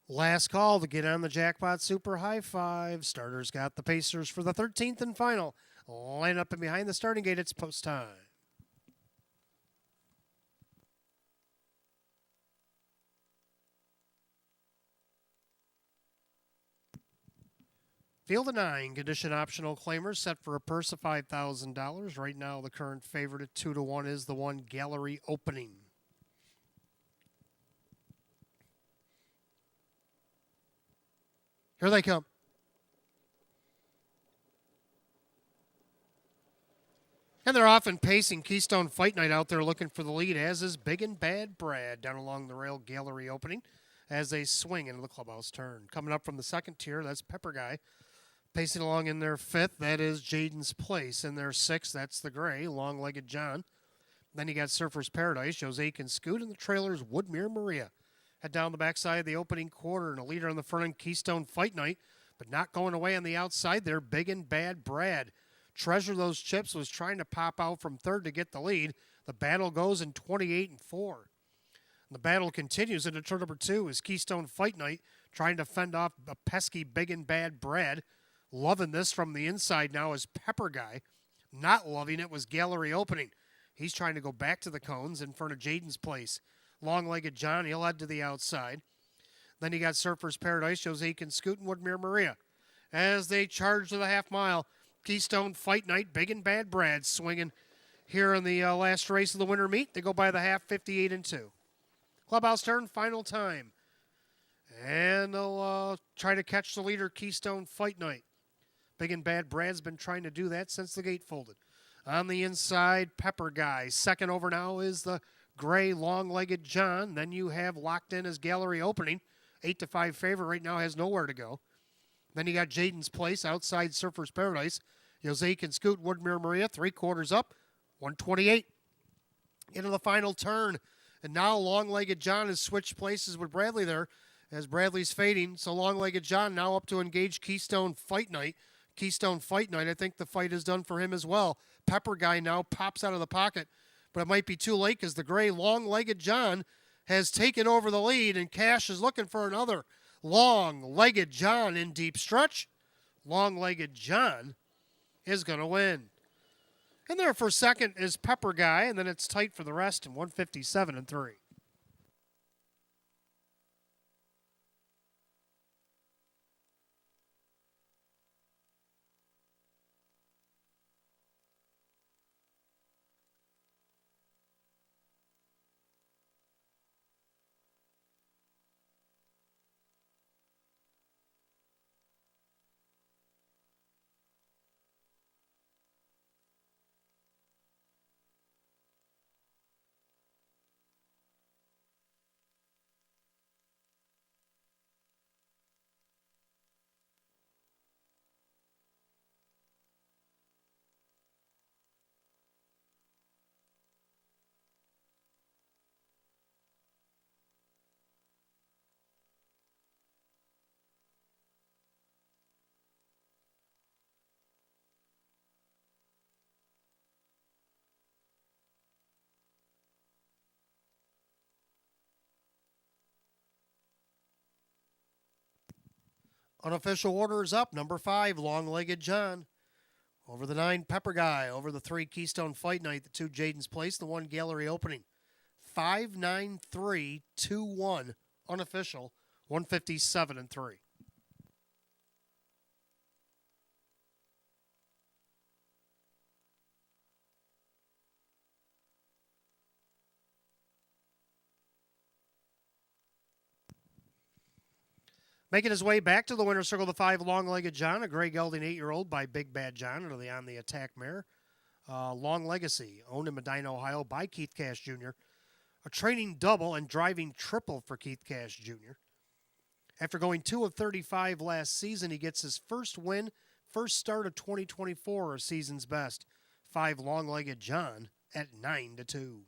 Last call to get on the Jackpot Super High Five. Starters got the Pacers for the 13th and final. Line up and behind the starting gate. It's post time. Field of 9, condition optional claimers set for a purse of $5,000. Right now, the current favorite at 2-1 is the one Gallery Opening. Here they come. And they're often pacing Keystone Fight Night out there looking for the lead, as is Big and Bad Brad down along the rail Gallery Opening as they swing into the clubhouse turn. Coming up from the second tier, that's Pepper Guy. Pacing along in their fifth, that is Jaden's Place. In their sixth, that's the gray, Long-Legged John. Then you got Surfer's Paradise, Jose Can Scoot, and the trailer's Woodmere Maria. Head down the backside of the opening quarter, and a leader on the front end, Keystone Fight Night, but not going away on the outside there, Big and Bad Brad. Treasure Those Chips was trying to pop out from third to get the lead. The battle goes in 28-4. The battle continues into turn number 2 as Keystone Fight Night trying to fend off a pesky Big and Bad Brad. Loving this from the inside now is Pepper Guy. Not loving it was Gallery Opening. He's trying to go back to the cones in front of Jaden's Place. Long-Legged John, he'll head to the outside. Then you got Surfer's Paradise, Jose Can Scoot, and Woodmere Maria. As they charge to the half mile, Keystone Fight Night, Big and Bad Brad swinging here in the last race of the winter meet. They go by the half, 58-2. Clubhouse turn, final time. And they'll try to catch the leader, Keystone Fight Night. Big and Bad Brad's been trying to do that since the gate folded. On the inside, Pepper Guy. Second over now is the gray Long-Legged John. Then you have locked in as Gallery Opening. 8-5 favorite right now, has nowhere to go. Then you got Jaden's Place outside Surfer's Paradise. Jose Can Scoot, Woodmere Maria, 3/4 up, 128. Into the final turn. And now Long-Legged John has switched places with Bradley there as Bradley's fading. So Long-Legged John now up to engage Keystone Fight Night. Keystone Fight Night, I think the fight is done for him as well. Pepper Guy now pops out of the pocket, but it might be too late because the gray Long-Legged John has taken over the lead, and Cash is looking for another. Long-Legged John in deep stretch. Long-Legged John is going to win. And there for second is Pepper Guy, and then it's tight for the rest in 157-3. Unofficial order is up. Number 5, Long-Legged John. Over the 9, Pepper Guy. Over the 3, Keystone Fight Night. The 2, Jaden's Place. The 1, Gallery Opening. 5-9-3-2-1. Unofficial. 157-3. Making his way back to the winner's circle, the 5, Long-Legged John, a gray gelding 8-year-old by Big Bad John, under the on the attack mare. Long Legacy, owned in Medina, Ohio by Keith Cash Jr. A training double and driving triple for Keith Cash Jr. After going 2 of 35 last season, he gets his first win, first start of 2024, a season's best. 5, Long-Legged John at 9-2.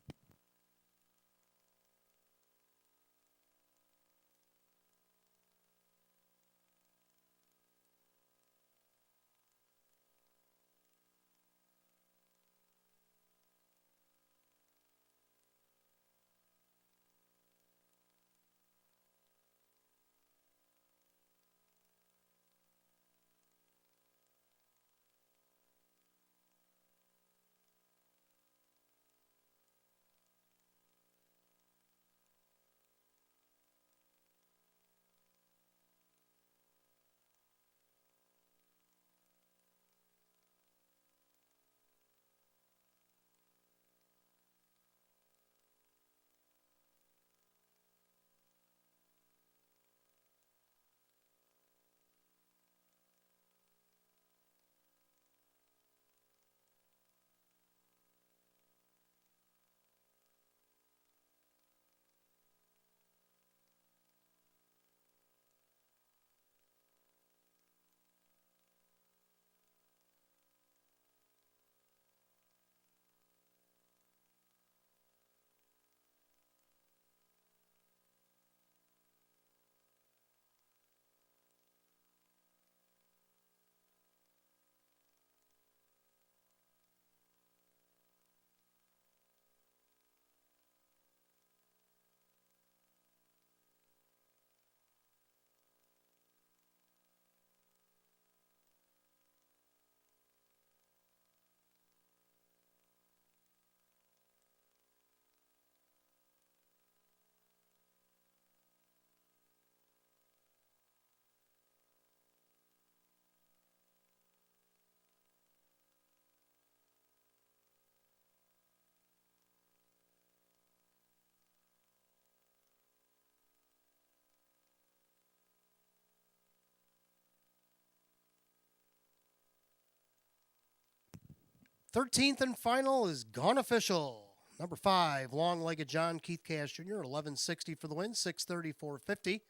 13th and final is Gone Official. Number 5, Long-Legged John, Keith Cash Jr., 1160 for the win, 630, 450.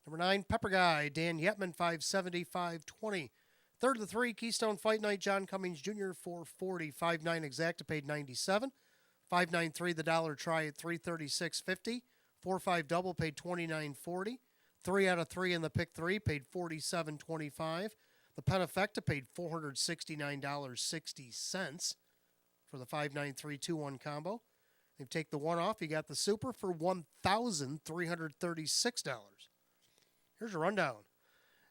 Number 9, Pepper Guy, Dan Yetman, 570, 520. Third of the 3, Keystone Fight Night, John Cummings Jr., 440. 5-9 Exacta paid 97. 5-9-3 the Dollar Try at 336.50. 4-5 Double paid 29.40. 3 out of 3 in the Pick 3 paid 47.25. The Penafecta paid $469.60 for the 5-9-3-2-1 combo. If you take the 1 off, you got the Super for $1,336. Here's your rundown.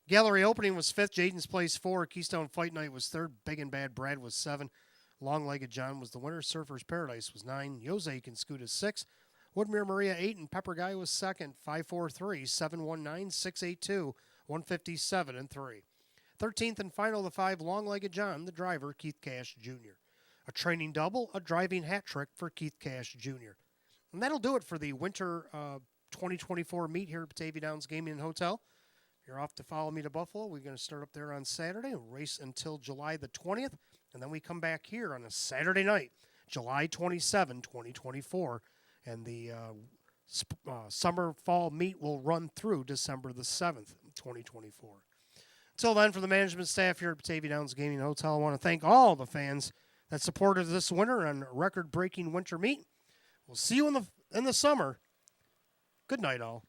Gallery opening was 5th. Jaden's Place 4. Keystone Fight Night was 3rd. Big and Bad Brad was 7. Long-Legged John was the winner. Surfer's Paradise was 9. Jose Can Scoot is 6. Woodmere Maria 8. And Pepper Guy was 2nd. 5-4-3, 7-1-9, 6-8-2, 157 and 3. 13th and final, the 5, Long-Legged John, the driver, Keith Cash Jr. A training double, a driving hat trick for Keith Cash Jr. And that'll do it for the winter 2024 meet here at Batavia Downs Gaming and Hotel. You're off to follow me to Buffalo. We're going to start up there on Saturday and race until July the 20th. And then we come back here on a Saturday night, July 27, 2024. And the summer-fall meet will run through December the 7th, 2024. Until then, for the management staff here at Batavia Downs Gaming and Hotel, I want to thank all the fans that supported this winter on record-breaking winter meet. We'll see you in the summer. Good night, all.